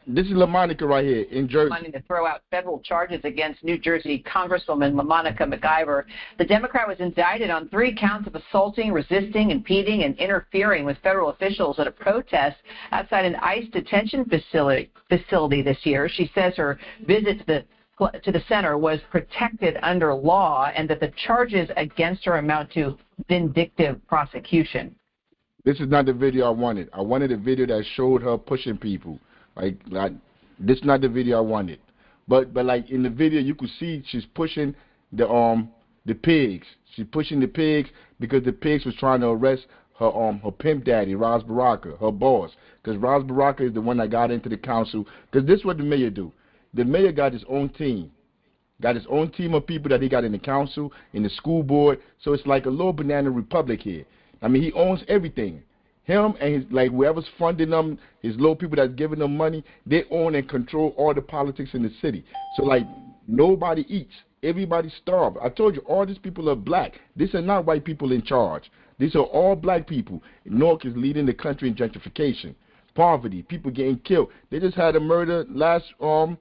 this is LaMonica right here in Jersey. Wanting to throw out federal charges against New Jersey Congresswoman LaMonica McIver. The Democrat was indicted on 3 counts of assaulting, resisting, impeding, and interfering with federal officials at a protest outside an ICE detention facility this year. She says her visit to the center was protected under law and that the charges against her amount to vindictive prosecution. This is not the video I wanted. I wanted a video that showed her pushing people. Like this is not the video I wanted. But like in the video you could see she's pushing the pigs. She's pushing the pigs because the pigs was trying to arrest her pimp daddy, Ras Baraka, her boss. Because Ras Baraka is the one that got into the council. Because this is what the mayor do. The mayor got his own team. Got his own team of people that he got in the council, in the school board. So it's like a little banana republic here. I mean, he owns everything. Him and his, like, whoever's funding them, his little people that's giving them money, they own and control all the politics in the city. So, like, nobody eats. Everybody starves. I told you, all these people are black. These are not white people in charge. These are all black people. Newark is leading the country in gentrification. Poverty, people getting killed. They just had a murder on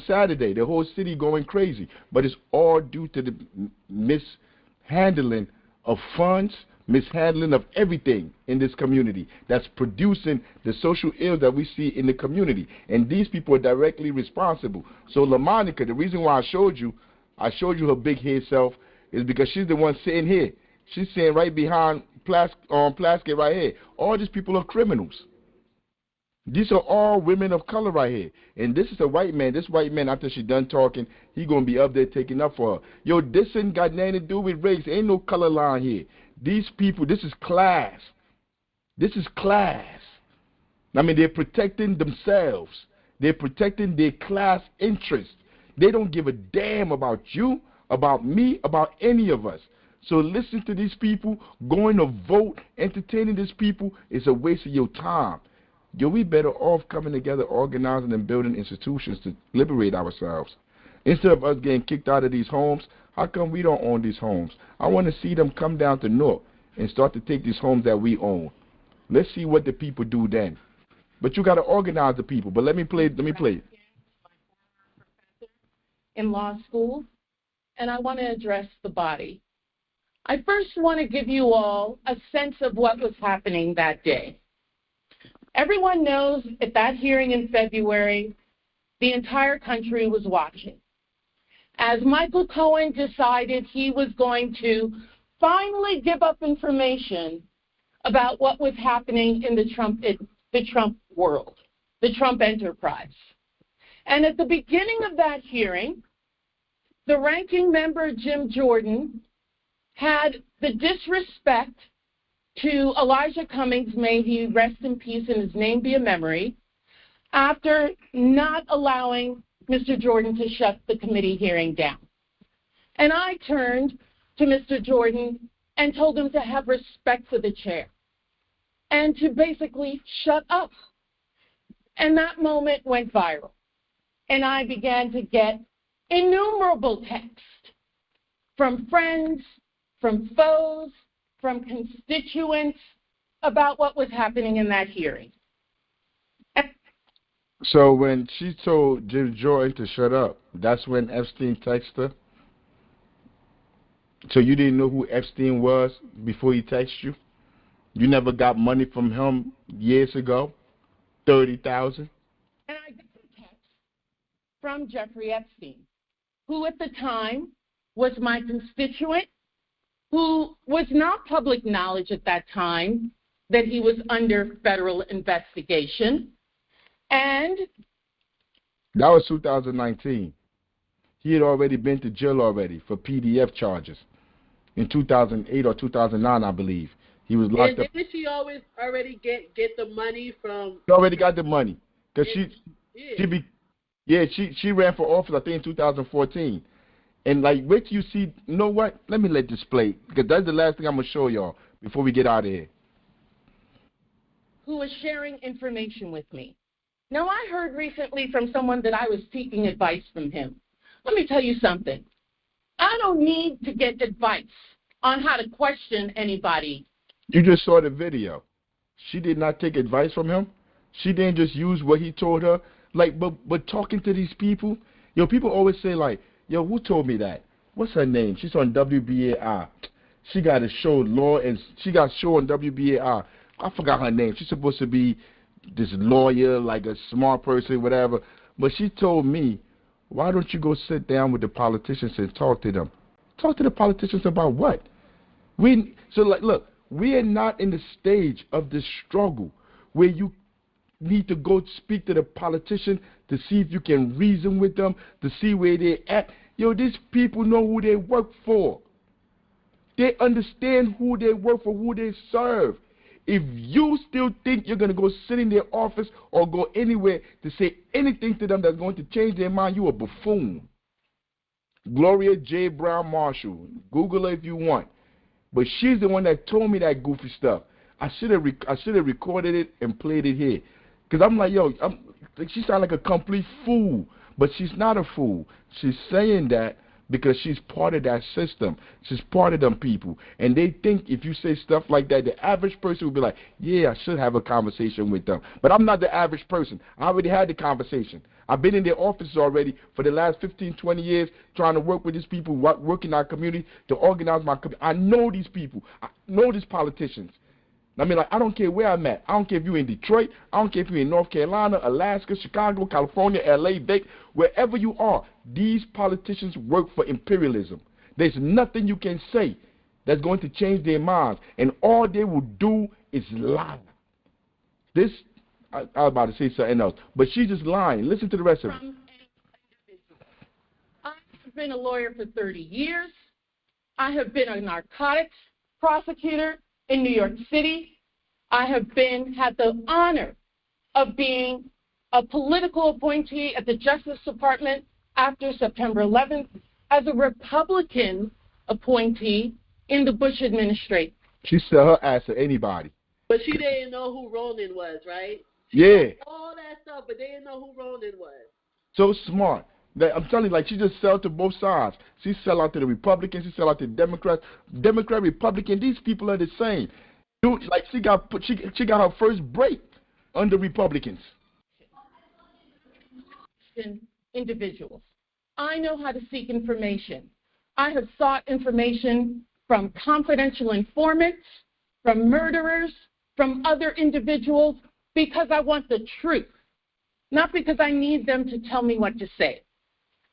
Saturday. The whole city going crazy. But it's all due to the mishandling of funds, mishandling of everything in this community that's producing the social ills that we see in the community. And these people are directly responsible. So LaMonica, the reason why I showed you her big head self is because she's the one sitting here. She's sitting right behind Plaskett right here. All these people are criminals. These are all women of color right here. And this is a white man. This white man, after she done talking, he going to be up there taking up for her. Yo, this ain't got nothing to do with race. Ain't no color line here. These people, this is class. This is class. I mean, they're protecting themselves. They're protecting their class interests. They don't give a damn about you, about me, about any of us. So listen to these people. Going to vote, entertaining these people is a waste of your time. Yo, we better off coming together, organizing and building institutions to liberate ourselves. Instead of us getting kicked out of these homes, how come we don't own these homes? I want to see them come down to Newark and start to take these homes that we own. Let's see what the people do then. But you got to organize the people. But let me play. In law school, and I want to address the body. I first want to give you all a sense of what was happening that day. Everyone knows at that hearing in February, the entire country was watching. As Michael Cohen decided he was going to finally give up information about what was happening in the Trump world, the Trump enterprise. And at the beginning of that hearing, the ranking member, Jim Jordan, had the disrespect to Elijah Cummings, may he rest in peace and his name be a memory, after not allowing Mr. Jordan to shut the committee hearing down. And I turned to Mr. Jordan and told him to have respect for the chair and to basically shut up. And that moment went viral. And I began to get innumerable texts from friends, from foes, from constituents about what was happening in that hearing. So when she told Jim Jordan to shut up, that's when Epstein texted her? So you didn't know who Epstein was before he texted you? You never got money from him years ago? 30,000? And I got a text from Jeffrey Epstein, who at the time was my constituent, who was not public knowledge at that time that he was under federal investigation. And that was 2019. He had already been to jail already for PDF charges. In 2008 or 2009, I believe. He was locked up. Didn't she already get the money from... She already got the money. Because she Yeah, she ran for office, I think, in 2014. And like, wait till you see. You know what? Let me let this play because that's the last thing I'm gonna show y'all before we get out of here. Who was sharing information with me. Now, I heard recently from someone that I was seeking advice from him. Let me tell you something. I don't need to get advice on how to question anybody. You just saw the video. She did not take advice from him. She didn't just use what he told her. Like, but talking to these people, people always say like, yo, who told me that? What's her name? She's on WBAI. She got a show, Law, and she got a show on WBAI. I forgot her name. She's supposed to be this lawyer, like a smart person, whatever. But she told me, why don't you go sit down with the politicians and talk to them? Talk to the politicians about what? Look, we are not in the stage of this struggle where you need to go speak to the politician to see if you can reason with them, to see where they're at. These people know who they work for. They understand who they work for, who they serve. If you still think you're going to go sit in their office or go anywhere to say anything to them that's going to change their mind, you a buffoon. Gloria J. Brown Marshall. Google her if you want. But she's the one that told me that goofy stuff. I should have recorded it and played it here. Because I'm like, she sounds like a complete fool. But she's not a fool. She's saying that because she's part of that system. She's part of them people. And they think if you say stuff like that, the average person will be like, yeah, I should have a conversation with them. But I'm not the average person. I already had the conversation. I've been in their offices already for the last 15, 20 years trying to work with these people, work in our community, to organize my community. I know these people. I know these politicians. I mean, like, I don't care where I'm at. I don't care if you're in Detroit. I don't care if you're in North Carolina, Alaska, Chicago, California, LA, Vegas, wherever you are. These politicians work for imperialism. There's nothing you can say that's going to change their minds. And all they will do is lie. I was about to say something else, but she's just lying. Listen to the rest of it. I've been a lawyer for 30 years. I have been a narcotics prosecutor in New York City. I have had the honor of being a political appointee at the Justice Department after September 11th as a Republican appointee in the Bush administration. She sell her ass to anybody. But she didn't know who Ronan was, right? Yeah. All that stuff, but they didn't know who Ronan was. So smart. I'm telling you, like, she just sell to both sides. She sell out to the Republicans. She sell out to the Democrats. Democrat, Republican, these people are the same. Dude, like, she got her first break under Republicans. Individuals. I know how to seek information. I have sought information from confidential informants, from murderers, from other individuals, because I want the truth, not because I need them to tell me what to say.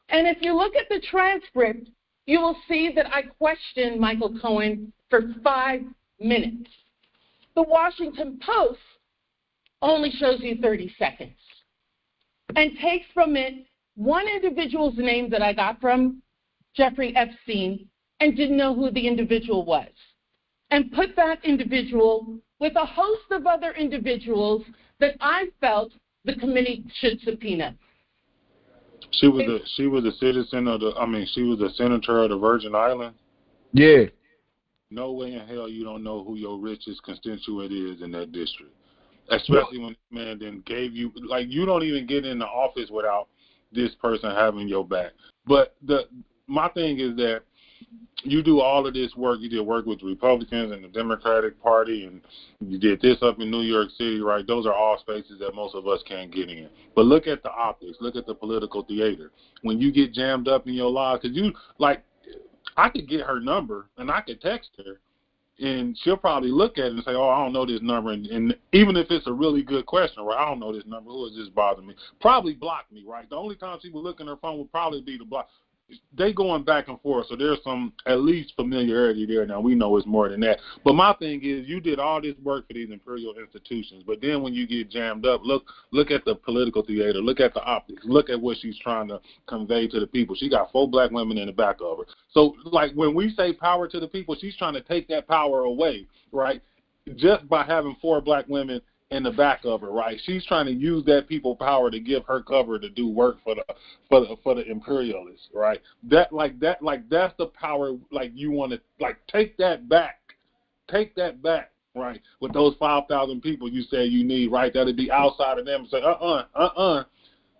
And if you look at the transcript, you will see that I questioned Michael Cohen for 5 minutes. The Washington Post only shows you 30 seconds and takes from it one individual's name that I got from Jeffrey Epstein and didn't know who the individual was, and put that individual with a host of other individuals that I felt the committee should subpoena. She was a citizen of she was a senator of the Virgin Islands. Yeah. No way in hell you don't know who your richest constituent is in that district. Especially when this man then gave you, like, you don't even get in the office without this person having your back. But my thing is that you do all of this work. You did work with the Republicans and the Democratic Party, and you did this up in New York City, right? Those are all spaces that most of us can't get in. But look at the optics. Look at the political theater. When you get jammed up in your lives, because you, like, I could get her number, and I could text her, and she'll probably look at it and say, oh, I don't know this number. And even if it's a really good question, right, I don't know this number. Who is this bothering me? Probably block me, right? The only time she would look in her phone would probably be to block. They going back and forth, so there's some at least familiarity there. Now, we know it's more than that. But my thing is, you did all this work for these imperial institutions, but then when you get jammed up, look at the political theater, look at the optics, look at what she's trying to convey to the people. She got 4 black women in the back of her. So, like, when we say power to the people, she's trying to take that power away, right, just by having 4 black women in the back of her, right? She's trying to use that people power to give her cover to do work for the imperialists, right? That's the power. Like, you want to take that back, right? With those 5,000 people you say you need, right? That'll be outside of them and say,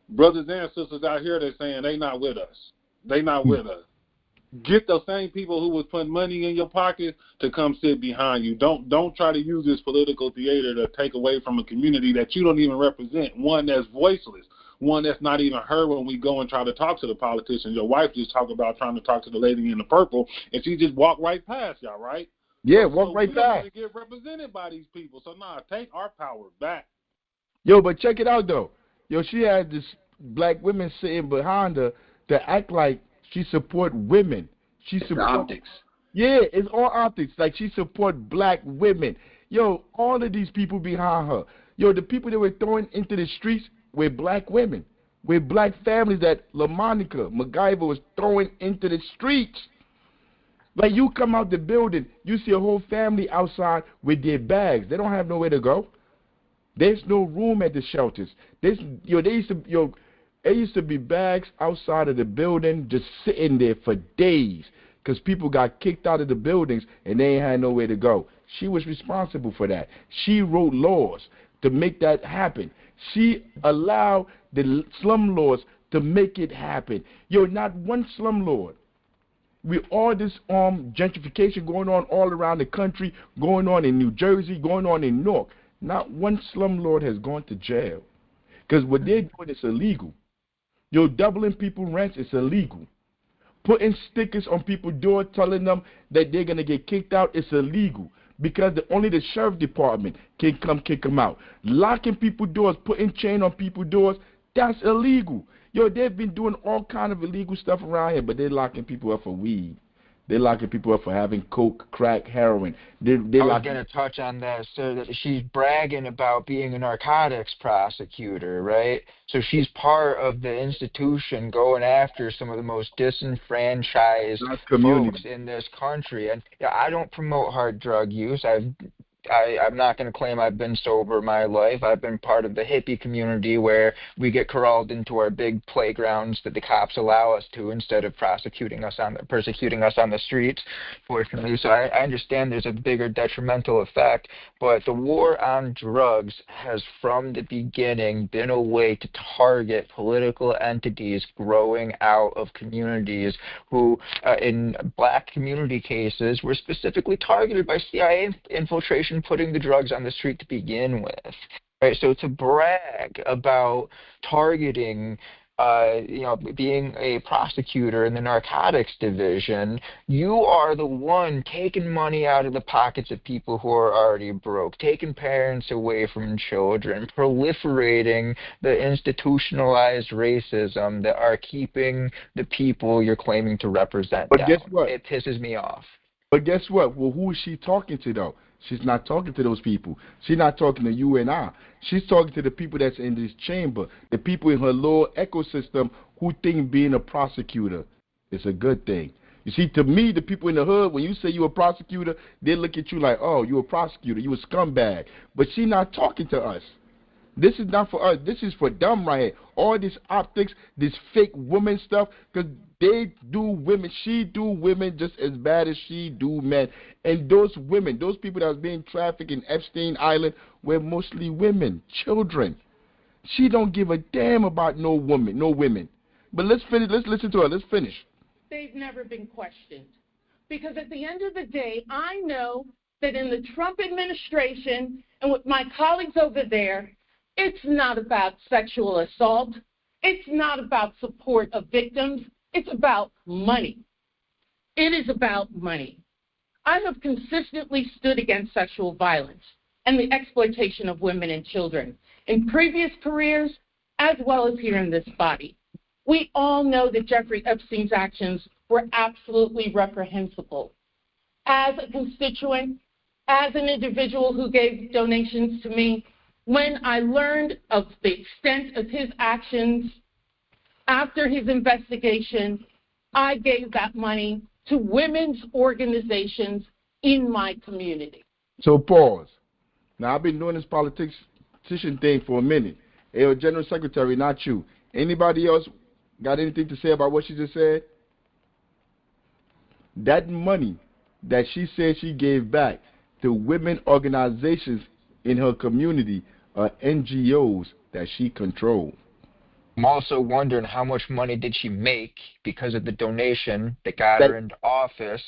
brothers and sisters out here, they're saying they not with us. They not with us. Get those same people who was putting money in your pocket to come sit behind you. Don't try to use this political theater to take away from a community that you don't even represent, one that's voiceless, one that's not even heard when we go and try to talk to the politicians. Your wife just talked about trying to talk to the lady in the purple, and she just walked right past y'all, right? Yeah, walk right we don't want past. to get represented by these people. So, take our power back. Yo, but check it out, though. Yo, she had this black women sitting behind her to act like she support women. She support optics. Yeah, it's all optics. Like, she support black women. Yo, all of these people behind her. Yo, the people that were throwing into the streets were black women. Were black families that LaMonica MacGyver was throwing into the streets. Like, you come out the building, you see a whole family outside with their bags. They don't have nowhere to go. There's no room at the shelters. It used to be bags outside of the building just sitting there for days because people got kicked out of the buildings and they ain't had nowhere to go. She was responsible for that. She wrote laws to make that happen. She allowed the slum lords to make it happen. Yo, not one slumlord. With all this gentrification going on all around the country, going on in New Jersey, going on in Newark, not one slumlord has gone to jail. Because what they're doing is illegal. You're doubling people's rents, it's illegal. Putting stickers on people's doors telling them that they're going to get kicked out, it's illegal. Because only the sheriff department can come kick them out. Locking people's doors, putting chain on people's doors, that's illegal. Yo, they've been doing all kind of illegal stuff around here, but they're locking people up for weed. They're locking people up for having coke, crack, heroin. I was going to touch on that. So that she's bragging about being a narcotics prosecutor, right? So she's part of the institution going after some of the most disenfranchised folks in this country. And I don't promote hard drug use. I'm not going to claim I've been sober my life. I've been part of the hippie community where we get corralled into our big playgrounds that the cops allow us to instead of persecuting us on the streets, fortunately. So I understand there's a bigger detrimental effect, but the war on drugs has from the beginning been a way to target political entities growing out of communities who, in black community cases, were specifically targeted by CIA infiltration, putting the drugs on the street to begin with. Right, so to brag about targeting, being a prosecutor in the narcotics division, you are the one taking money out of the pockets of people who are already broke, taking parents away from children, proliferating the institutionalized racism that are keeping the people you're claiming to represent down. Guess what? It pisses me off. But guess what? Well, who is she talking to, though? She's not talking to those people. She's not talking to you and I. She's talking to the people that's in this chamber, the people in her little ecosystem who think being a prosecutor is a good thing. You see, to me, the people in the hood, when you say you're a prosecutor, they look at you like, oh, you're a prosecutor, you're a scumbag. But she's not talking to us. This is not for us. This is for them right here. All this optics, this fake woman stuff, because they do women. She do women just as bad as she do men. And those women, those people that was being trafficked in Epstein Island were mostly women, children. She don't give a damn about no women. But let's finish. Let's listen to her. Let's finish. They've never been questioned. Because at the end of the day, I know that in the Trump administration and with my colleagues over there, it's not about sexual assault. It's not about support of victims. It's about money. It is about money. I have consistently stood against sexual violence and the exploitation of women and children in previous careers as well as here in this body. We all know that Jeffrey Epstein's actions were absolutely reprehensible. As a constituent, as an individual who gave donations to me, when I learned of the extent of his actions after his investigation, I gave that money to women's organizations in my community. So pause. Now, I've been doing this politics politician thing for a minute. Hey, General Secretary, not you. Anybody else got anything to say about what she just said? That money that she said she gave back to women organizations in her community are NGOs that she controlled. I'm also wondering how much money did she make because of the donation that got her into office.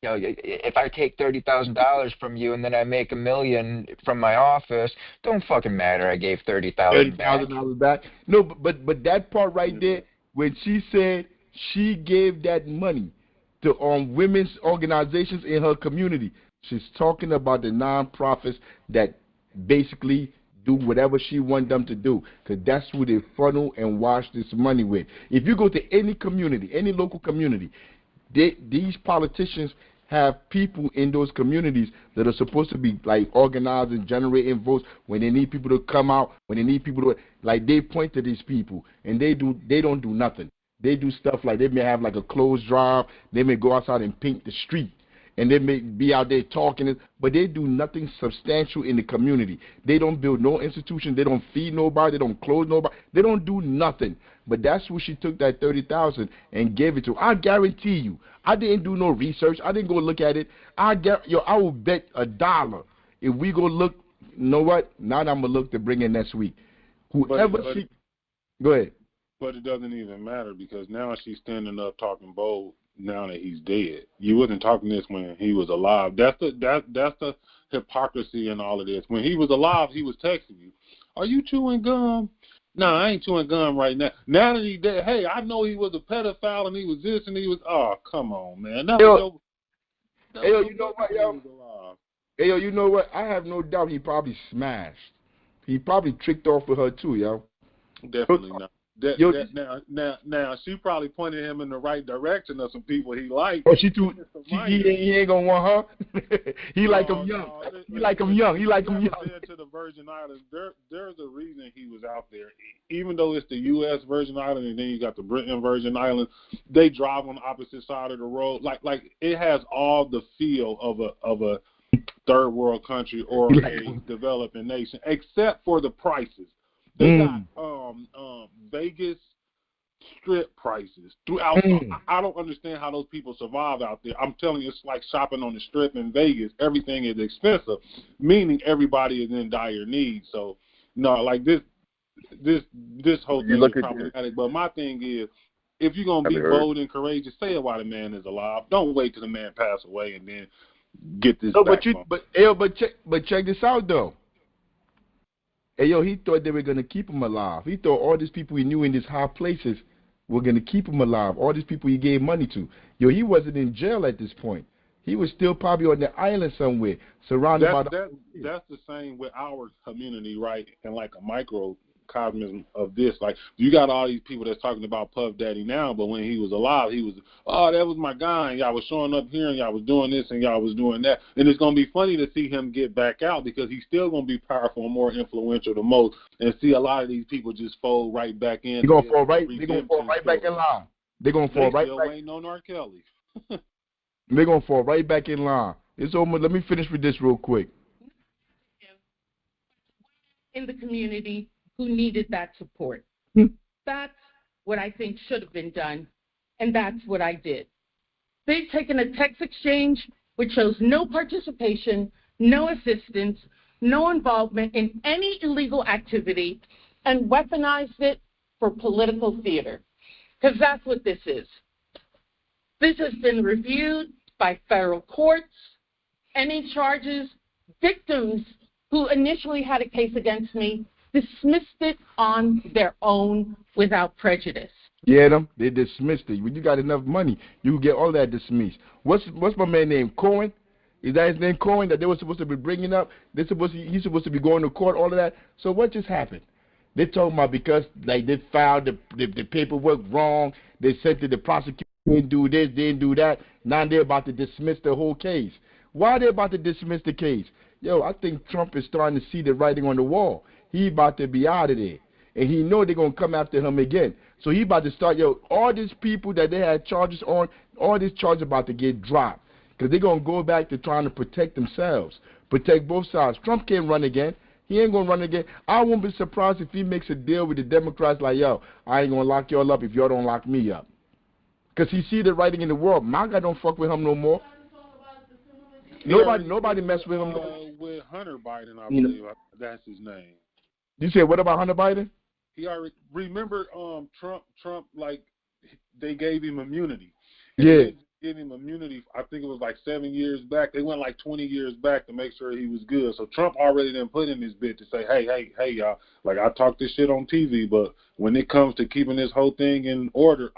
You know, if I take $30,000 from you and then I make $1 million from my office, don't fucking matter. I gave $30,000 back. $30,000 back. No, but that part right there, when she said she gave that money to women's organizations in her community, she's talking about the nonprofits that basically do whatever she wants them to do, because that's who they funnel and wash this money with. If you go to any community, any local community, these politicians have people in those communities that are supposed to be like organizing, generating votes when they need people to come out, when they need people to, like, they point to these people and they don't do nothing. They do stuff like they may have like a clothes drive, they may go outside and paint the street, and they may be out there talking, but they do nothing substantial in the community. They don't build no institution. They don't feed nobody. They don't clothe nobody. They don't do nothing. But that's where she took that $30,000 and gave it to. I guarantee you, I didn't do no research. I didn't go look at it. I will bet $1 if we go look. You know what? Now I'm gonna look to bring in next week. Whoever she, go ahead. But it doesn't even matter because now she's standing up talking bold. Now that he's dead, you wasn't talking this when he was alive. That's the hypocrisy in all of this. When he was alive, he was texting you, "Are you chewing gum?" No, I ain't chewing gum right now. Now that he's dead, hey, I know he was a pedophile and he was this and he was. Oh, come on, man. You know what, yo? Hey, yo, you know what? I have no doubt he probably smashed. He probably tricked off with her too, yo. Definitely not. Now, she probably pointed him in the right direction of some people he liked. Oh, he ain't gonna want her. He like him young. He like him young. To the Virgin Islands, there's a reason he was out there. Even though it's the U.S. Virgin Islands and then you got the Britain Virgin Islands, they drive on the opposite side of the road. Like it has all the feel of a third world country or a developing nation, except for the prices. They got Vegas Strip prices throughout. I don't understand how those people survive out there. I'm telling you, it's like shopping on the Strip in Vegas. Everything is expensive, meaning everybody is in dire need. So, no, like this whole thing is problematic. But my thing is, if you're gonna be bold and courageous, say it while the man is alive. Don't wait till the man pass away and then get this. But check this out though. Hey, yo, he thought they were going to keep him alive. He thought all these people he knew in these high places were going to keep him alive, all these people he gave money to. Yo, he wasn't in jail at this point. He was still probably on the island somewhere, surrounded by the... That's the same with our community, right? And like a microcosm of this. Like, you got all these people that's talking about Puff Daddy now, but when he was alive, he was, oh, that was my guy, and y'all was showing up here, and y'all was doing this, and y'all was doing that. And it's going to be funny to see him get back out because he's still going to be powerful and more influential than most, and see a lot of these people just fold right back in. They're going to fall right back in line. They're going to fall right back. They still ain't no R. Kelly. They're going to fall right back in line. It's almost, let me finish with this real quick. In the community who needed that support. That's what I think should have been done, and that's what I did. They've taken a text exchange which shows no participation, no assistance, no involvement in any illegal activity, and weaponized it for political theater, because that's what this is. This has been reviewed by federal courts. Any charges, victims who initially had a case against me dismissed it on their own without prejudice. Yeah, they dismissed it. When you got enough money, you can get all that dismissed. What's my man name? Cohen? Is that his name, Cohen, that they were supposed to be bringing up? He's supposed to be going to court, all of that. So what just happened? They're talking about because like they filed the paperwork wrong, they said that the prosecutor didn't do this, didn't do that. Now they're about to dismiss the whole case. Why are they about to dismiss the case? Yo, I think Trump is starting to see the writing on the wall. He about to be out of there. And he know they're going to come after him again. So he about to start, all these people that they had charges on, all these charges about to get dropped. Because they're going to go back to trying to protect themselves, protect both sides. Trump can't run again. He ain't gonna run again. I won't be surprised if he makes a deal with the Democrats like, yo, I ain't gonna lock y'all up if y'all don't lock me up. Because he see the writing in the world. MAGA don't fuck with him no more. Nobody mess with him. With Hunter Biden, I You know. believe that's his name. You said what about Hunter Biden? He already remember Trump like they gave him immunity. Yeah. They gave him immunity. I think it was like 7 years back. They went like 20 years back to make sure he was good. So Trump already then put in his bid to say, hey, y'all. Like I talk this shit on TV, but when it comes to keeping this whole thing in order,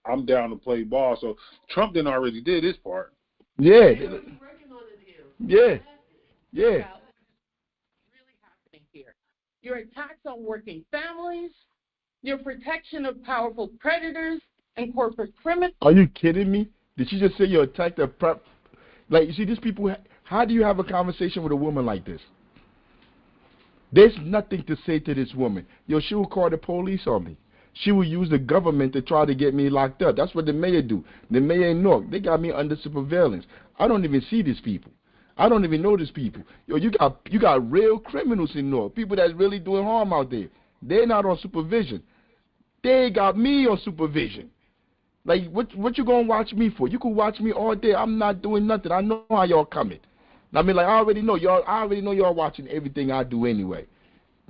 I'm down to play ball. So Trump then already did his part. Yeah. Yeah. Yeah. Really happening here. Your attacks on working families, your protection of powerful predators and corporate criminals. Are you kidding me? Did she just say you attacked a prep? Like, you see, these people, how do you have a conversation with a woman like this? There's nothing to say to this woman. Yo, she will call the police on me. She will use the government to try to get me locked up. That's what the mayor do. The mayor in Newark, they got me under surveillance. I don't even see these people. I don't even know these people. Yo, you got real criminals in Newark, people that's really doing harm out there. They're not on supervision. They got me on supervision. Like, what you gonna watch me for? You can watch me all day. I'm not doing nothing. I know how y'all coming. I mean, like, I already know y'all watching everything I do anyway.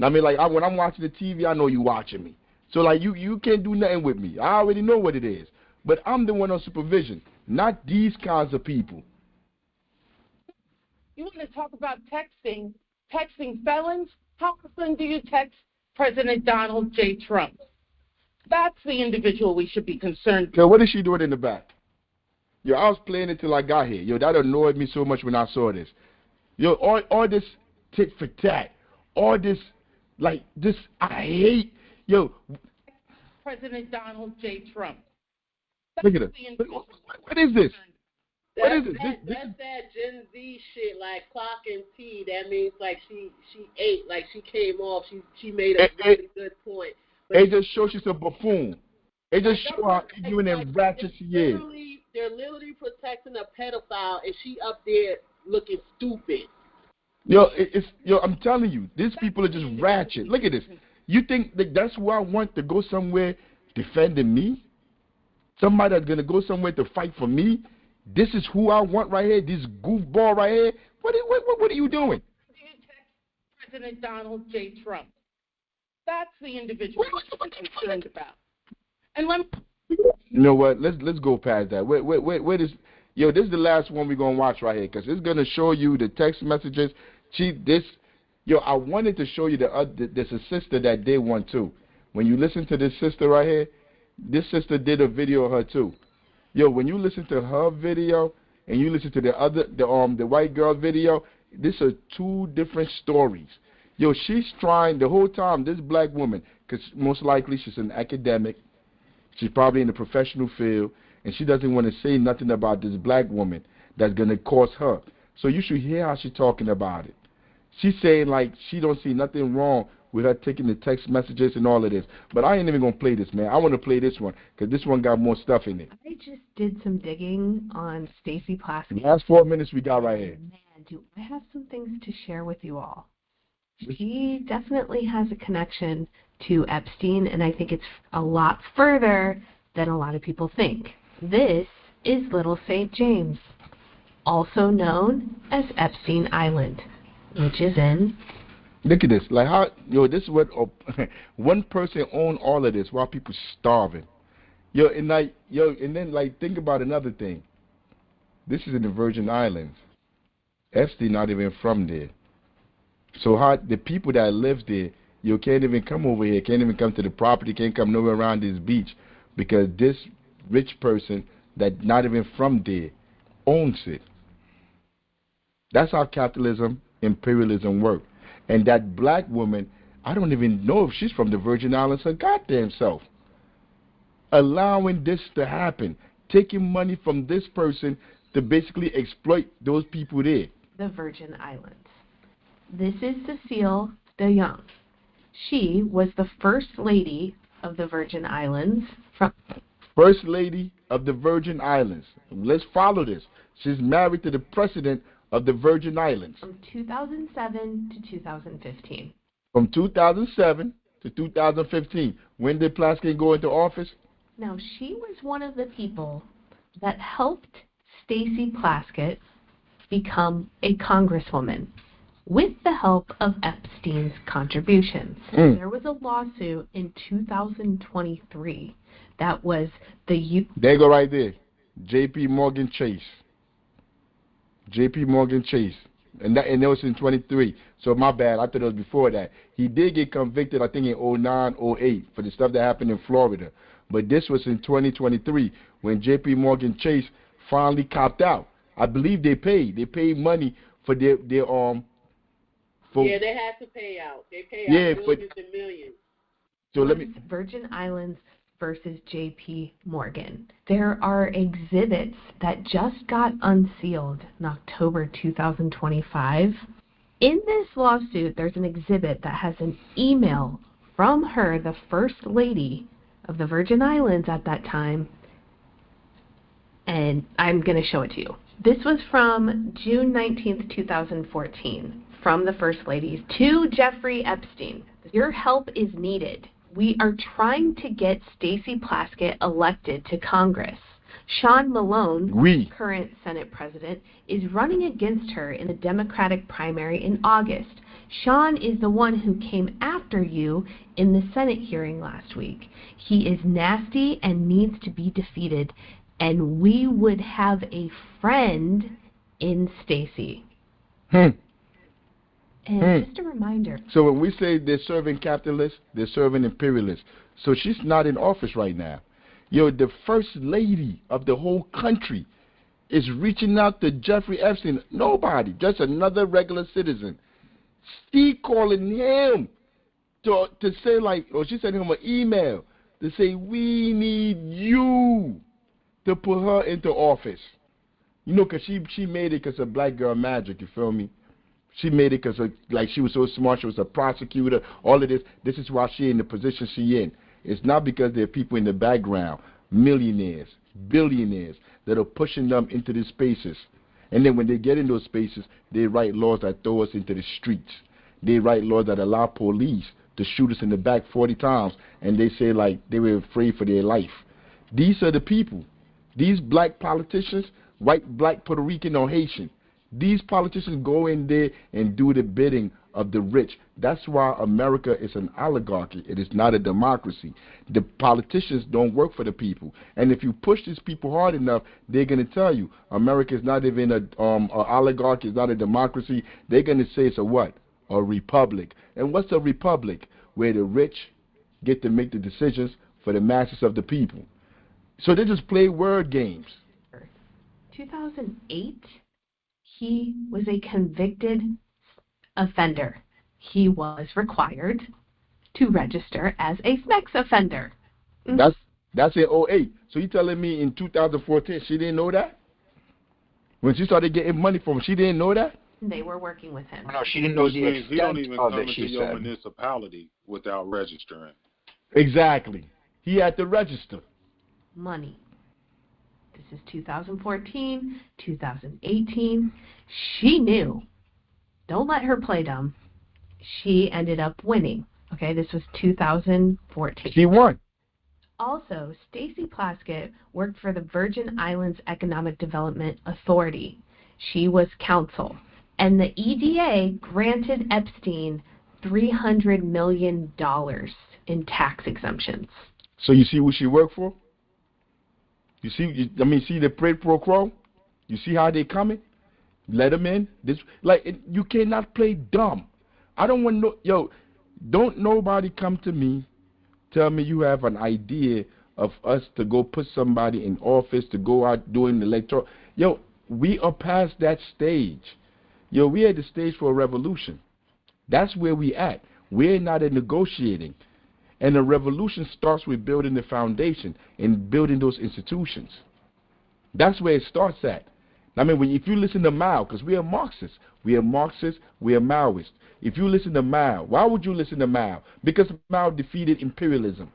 I mean, like, when I'm watching the TV, I know you watching me. So, like, you can't do nothing with me. I already know what it is. But I'm the one on supervision, not these kinds of people. You want to talk about texting felons? How often do you text President Donald J. Trump? That's the individual we should be concerned with. Yo, what is she doing in the back? Yo, I was playing it till I got here. Yo, that annoyed me so much when I saw this. Yo, all this tit for tat, all this, like, this, I hate, yo. President Donald J. Trump. Look at it. What is this? What is it? That's that Gen Z shit, like clock and tea. That means like she ate, like she came off. She made a really good point. But it just shows she's a buffoon. It just shows how ignorant and ratchet she is. They're literally protecting a pedophile, and she up there looking stupid. Yo, I'm telling you, these people are just ratchet. Look at this. You think that's who I want to go somewhere defending me? Somebody that's gonna go somewhere to fight for me? This is who I want right here. This goofball right here. What are you doing? Do you text President Donald J. Trump? That's the individual we're concerned about. And you know what? Let's go past that. Where this? Yo, this is the last one we're gonna watch right here because it's gonna show you the text messages. I wanted to show you there's a sister that did one too. When you listen to this sister right here, this sister did a video of her too. Yo, when you listen to her video and you listen to the white girl video, these are two different stories. Yo, she's trying the whole time, this black woman, because most likely she's an academic, she's probably in the professional field, and she doesn't want to say nothing about this black woman that's going to cost her. So you should hear how she's talking about it. She's saying like she don't see nothing wrong with her taking the text messages and all of this. But I ain't even going to play this, man. I want to play this one because this one got more stuff in it. I just did some digging on Stacey Plaskett. Last 4 minutes we got right here. Man, do I have some things to share with you all. She definitely has a connection to Epstein, and I think it's a lot further than a lot of people think. This is Little St. James, also known as Epstein Island, which is in... Look at this. Like how, this is what one person owned all of this while people starving. And then like think about another thing. This is in the Virgin Islands. Epstein not even from there. So how the people that live there, can't even come over here, can't even come to the property, can't come nowhere around this beach because this rich person that not even from there owns it. That's how capitalism, imperialism work. And that black woman, I don't even know if she's from the Virgin Islands her goddamn self. Allowing this to happen, taking money from this person to basically exploit those people there. The Virgin Islands. This is Cecile de Jong. She was the First Lady of the Virgin Islands. First Lady of the Virgin Islands. Let's follow this. She's married to the President of the Virgin Islands. From 2007 to 2015. From 2007 to 2015. When did Plaskett go into office? Now, she was one of the people that helped Stacey Plaskett become a congresswoman with the help of Epstein's contributions. There was a lawsuit in 2023 that was the There you go right there. J.P. Morgan Chase. J.P. Morgan Chase. And that was in 23. So my bad. I thought it was before that. He did get convicted, I think, in 09, 08 for the stuff that happened in Florida. But this was in 2023 when J.P. Morgan Chase finally copped out. I believe they paid. They paid money for their yeah, they had to pay out. They pay out millions and millions. So let me. Virgin Islands versus J.P. Morgan. There are exhibits that just got unsealed in October 2025. In this lawsuit, there's an exhibit that has an email from her, the First Lady of the Virgin Islands at that time, and I'm going to show it to you. This was from June 19th, 2014, from the First Lady to Jeffrey Epstein. Your help is needed. We are trying to get Stacey Plaskett elected to Congress. Sean Malone, current Senate president, is running against her in the Democratic primary in August. Sean is the one who came after you in the Senate hearing last week. He is nasty and needs to be defeated, and we would have a friend in Stacey. And just a reminder. So when we say they're serving capitalists, they're serving imperialists. So she's not in office right now. The First Lady of the whole country is reaching out to Jeffrey Epstein. Nobody, just another regular citizen. She calling him to say she sent him an email to say, we need you to put her into office. Because she made it because of Black Girl Magic, you feel me? She made it because she was so smart, she was a prosecutor, all of this. This is why she in the position she in. It's not because there are people in the background, millionaires, billionaires, that are pushing them into these spaces. And then when they get in those spaces, they write laws that throw us into the streets. They write laws that allow police to shoot us in the back 40 times, and they say they were afraid for their life. These are the people. These black politicians, white, black, Puerto Rican, or Haitian, these politicians go in there and do the bidding of the rich. That's why America is an oligarchy. It is not a democracy. The politicians don't work for the people. And if you push these people hard enough, they're going to tell you America is not even an oligarchy, it's not a democracy. They're going to say it's a what? A republic. And what's a republic? Where the rich get to make the decisions for the masses of the people. So they just play word games. 2008, he was a convicted offender. He was required to register as a sex offender. That's in 08. So you telling me in 2014 she didn't know that? When she started getting money from him, she didn't know that? They were working with him. No, she didn't know the extent he don't even of come it, into your municipality without registering. Exactly. He had to register. Money. This is 2014, 2018. She knew. Don't let her play dumb. She ended up winning. Okay, this was 2014. She won. Also, Stacey Plaskett worked for the Virgin Islands Economic Development Authority. She was counsel. And the EDA granted Epstein $300 million in tax exemptions. So you see who she worked for? You see, see the quid pro quo? You see how they coming? Let them in. You cannot play dumb. I don't want don't nobody come to me, tell me you have an idea of us to go put somebody in office, to go out doing the electoral. We are past that stage. We at the stage for a revolution. That's where we at. We're not in negotiating. And a revolution starts with building the foundation and building those institutions. That's where it starts at. If you listen to Mao, because we are Marxists, we are Maoists. If you listen to Mao, why would you listen to Mao? Because Mao defeated imperialism.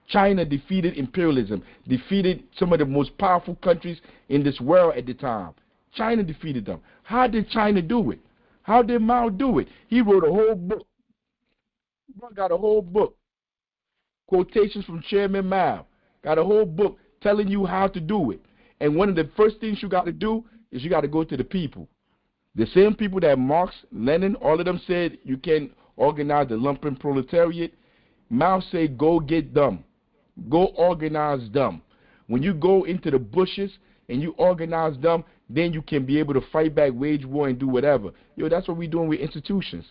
China defeated imperialism, defeated some of the most powerful countries in this world at the time. China defeated them. How did China do it? How did Mao do it? He wrote a whole book. Got a whole book. Quotations from Chairman Mao. Got a whole book telling you how to do it. And one of the first things you got to do is you got to go to the people. The same people that Marx, Lenin, all of them said you can organize the lumpen proletariat. Mao said, go get them. Go organize them. When you go into the bushes and you organize them, then you can be able to fight back, wage war, and do whatever. Yo, that's what we're doing with institutions.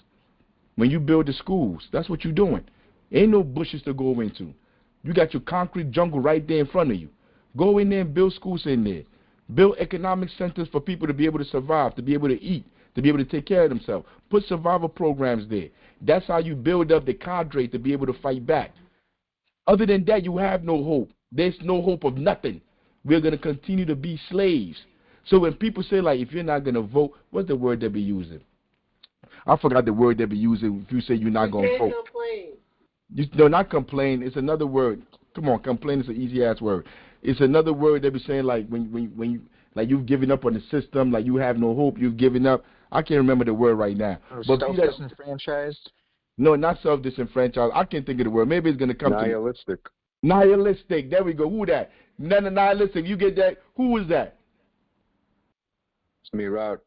When you build the schools, that's what you're doing. Ain't no bushes to go into. You got your concrete jungle right there in front of you. Go in there and build schools in there. Build economic centers for people to be able to survive, to be able to eat, to be able to take care of themselves. Put survival programs there. That's how you build up the cadre to be able to fight back. Other than that, you have no hope. There's no hope of nothing. We're going to continue to be slaves. So when people say, like, if you're not going to vote, what's the word they be using? I forgot the word they be using if you say you're not going to vote. Complain. No, not complain. It's another word. Come on, complain is an easy-ass word. It's another word they be saying, like, when you, like, you've given up on the system, like you have no hope, you've given up. I can't remember the word right now. But self-disenfranchised? No, not self-disenfranchised. I can't think of the word. Maybe it's going to come nihilistic. to me. Nihilistic. There we go. Who that? None of nihilistic. You get that? Who was that? It's me, Rod.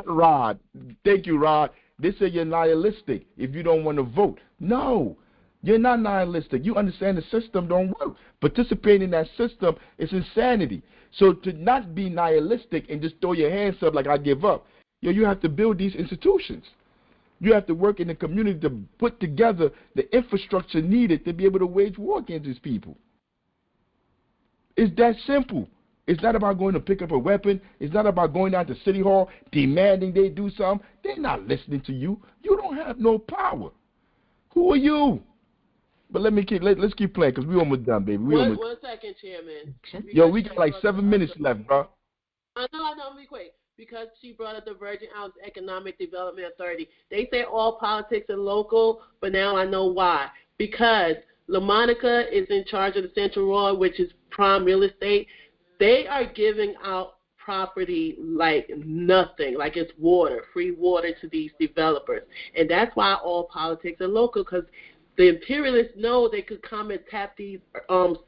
Rod. Thank you, Rod. They say you're nihilistic if you don't want to vote. No, you're not nihilistic. You understand the system don't work. Participating in that system is insanity. So to not be nihilistic and just throw your hands up like I give up, you have to build these institutions. You have to work in the community to put together the infrastructure needed to be able to wage war against these people. It's that simple. It's not about going to pick up a weapon. It's not about going down to City Hall demanding they do something. They're not listening to you. You don't have no power. Who are you? But let's keep playing because we almost done, baby. One second, Chairman. Yo, we got like 7 minutes left, bro. I know, be quick. Because she brought up the Virgin Islands Economic Development Authority. They say all politics are local, but now I know why. Because LaMonica is in charge of the Central Road, which is prime real estate. They are giving out property like nothing, like it's water, free water to these developers. And that's why all politics are local, because the imperialists know they could come and tap these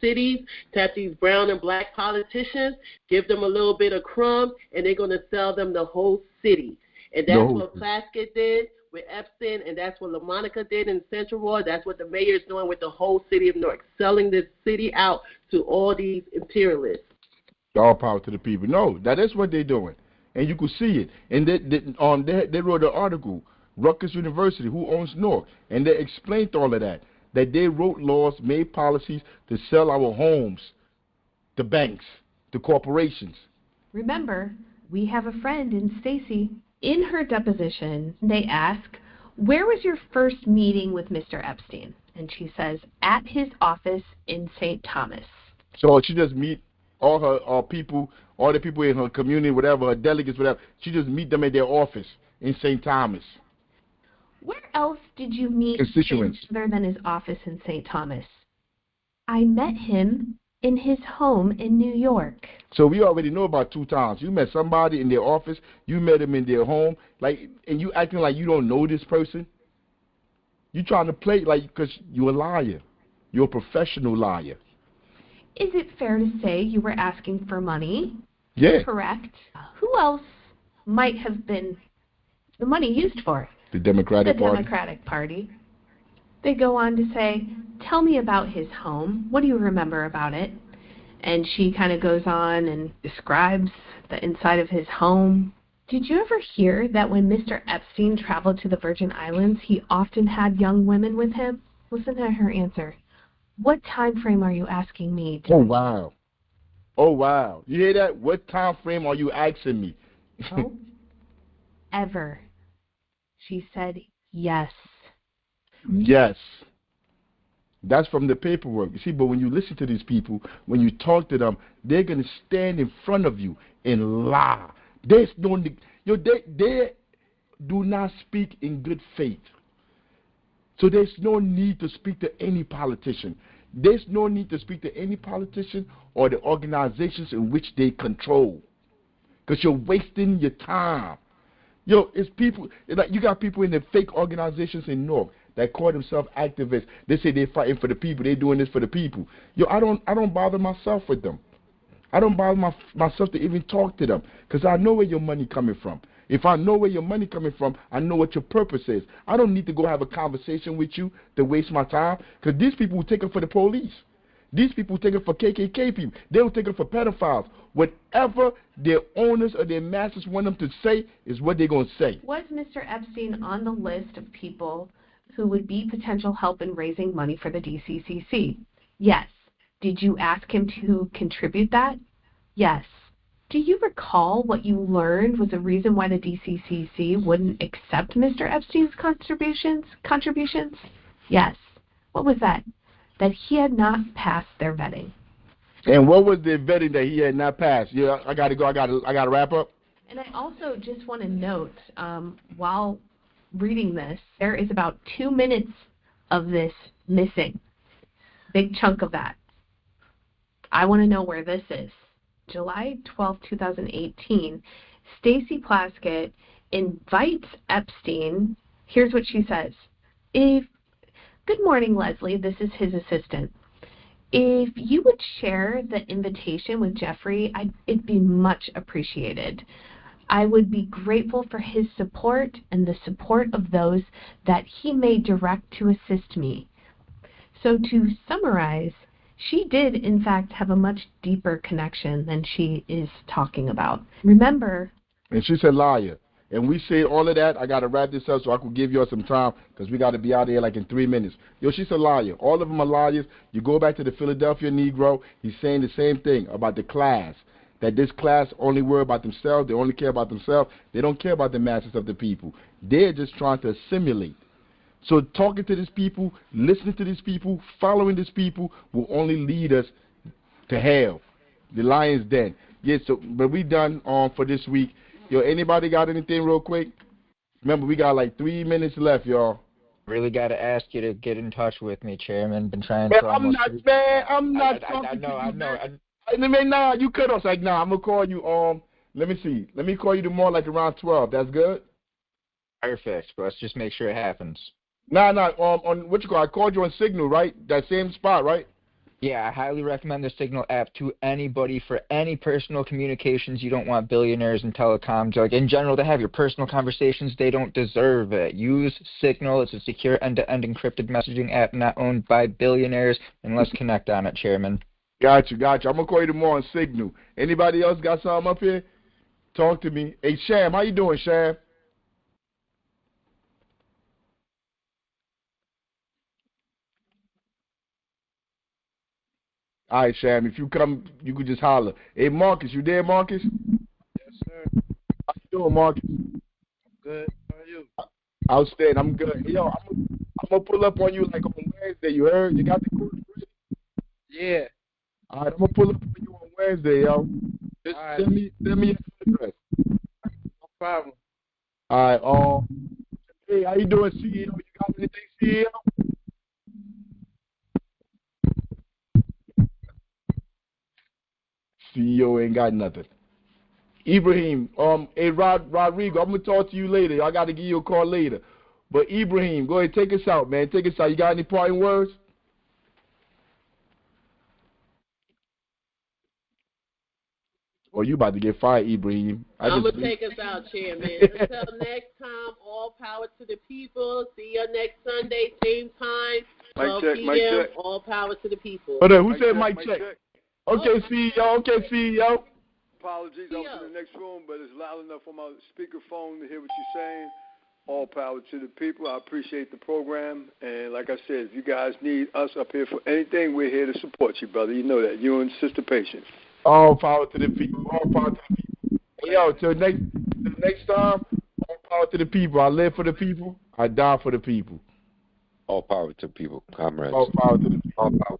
cities, tap these brown and black politicians, give them a little bit of crumbs, and they're going to sell them the whole city. And that's what Plaskett did with Epstein, and that's what LaMonica did in Central Ward. That's what the mayor is doing with the whole city of Newark, selling this city out to all these imperialists. All power to the people. No, that is what they're doing. And you could see it. And they wrote an article, Rutgers University, who owns Newark, and they explained all of that they wrote laws, made policies to sell our homes to banks, to corporations. Remember, we have a friend in Stacy. In her deposition, they ask, where was your first meeting with Mr. Epstein? And she says, at his office in St. Thomas. So she just meet all her people, all the people in her community, whatever, her delegates, whatever. She just meet them at their office in St. Thomas. Where else did you meet constituents other than his office in St. Thomas? I met him in his home in New York. So we already know about 2 times. You met somebody in their office, you met him in their home, like, and you acting like you don't know this person. You trying to play like, because you're a liar. You're a professional liar. Is it fair to say you were asking for money? Yeah. Correct. Who else might have been the money used for? The Democratic Party. The Democratic Party. They go on to say, tell me about his home. What do you remember about it? And she kind of goes on and describes the inside of his home. Did you ever hear that when Mr. Epstein traveled to the Virgin Islands, he often had young women with him? Listen to her answer. What time frame are you asking me? Oh, wow. Oh, wow. You hear that? What time frame are you asking me? Oh, ever. She said, yes. Yes. That's from the paperwork. You see, but when you listen to these people, when you talk to them, they're going to stand in front of you and lie. They do not speak in good faith. So there's no need to speak to any politician. There's no need to speak to any politician or the organizations in which they control. because you're wasting your time. Yo, it's people, like you got people in the fake organizations in North that call themselves activists. They say they're fighting for the people. They're doing this for the people. Yo, I don't bother myself with them. I don't bother myself to even talk to them because I know where your money coming from. If I know where your money coming from, I know what your purpose is. I don't need to go have a conversation with you to waste my time because these people will take it for the police. These people take it for KKK people. They will take it for pedophiles. Whatever their owners or their masters want them to say is what they're going to say. Was Mr. Epstein on the list of people who would be potential help in raising money for the DCCC? Yes. Did you ask him to contribute that? Yes. Do you recall what you learned was a reason why the DCCC wouldn't accept Mr. Epstein's contributions? Yes. What was that? That he had not passed their vetting. And what was the vetting that he had not passed? Yeah, I got to go. I got to wrap up. And I also just want to note, while reading this, there is about 2 minutes of this missing. Big chunk of that. I want to know where this is. July 12, 2018, Stacey Plaskett invites Epstein. Here's what she says. Good morning, Leslie. This is his assistant. If you would share the invitation with Jeffrey, it'd be much appreciated. I would be grateful for his support and the support of those that he may direct to assist me. So to summarize, she did, in fact, have a much deeper connection than she is talking about. Remember... And she said liar. And we said all of that. I got to wrap this up so I could give you all some time because we got to be out of here like in 3 minutes. Yo, she's a liar. All of them are liars. You go back to the Philadelphia Negro, he's saying the same thing about the class, that this class only worry about themselves. They only care about themselves. They don't care about the masses of the people. They're just trying to assimilate. So talking to these people, listening to these people, following these people will only lead us to hell, the lion's den. Yeah, so, but we done for this week. Yo, anybody got anything real quick? Remember, we got like 3 minutes left, y'all. Really got to ask you to get in touch with me, Chairman. Been trying Man, for almost... I'm not talking to you. Nah, you cut off. Like, nah, I'm going to call you, let me see. Let me call you tomorrow like around 12. That's good? Perfect, but let's just make sure it happens. Nah, on what you call? I called you on Signal, right? That same spot, right? Yeah, I highly recommend the Signal app to anybody for any personal communications. You don't want billionaires and telecoms, like in general, to have your personal conversations. They don't deserve it. Use Signal. It's a secure end-to-end encrypted messaging app not owned by billionaires. And let's connect on it, Chairman. Got you. I'm going to call you tomorrow on Signal. Anybody else got something up here? Talk to me. Hey, Sham, how you doing, Sham? All right, Sham, if you come, you could just holler. Hey, Marcus, you there, Marcus? Yes, sir. How you doing, Marcus? Good. How are you? Outstanding. I'm good. Hey, yo, I'm going to pull up on you like on Wednesday. You heard? You got the course ready? Yeah. All right, I'm going to pull up on you on Wednesday, yo. Just right. send me your address. No problem. All right, hey, how you doing, CEO? You got anything, CEO? CEO ain't got nothing. Ibrahim, hey, Rodrigo, I'm going to talk to you later. I got to give you a call later. But Ibrahim, go ahead, take us out, man. Take us out. You got any parting words? Or you about to get fired, Ibrahim. I'm going to take us out, Chairman. Until next time, all power to the people. See you next Sunday, same time, 12 p.m. All power to the people. Hold on, who said mic check? Okay, CEO. Okay, CEO. Apologies, I was in the next room, but it's loud enough on my speakerphone to hear what you're saying. All power to the people. I appreciate the program. And like I said, if you guys need us up here for anything, we're here to support you, brother. You know that. You and Sister Patience. All power to the people. All power to the people. Hey, yo, till next time, all power to the people. I live for the people. I die for the people. All power to people, comrades. All power to the people. All power.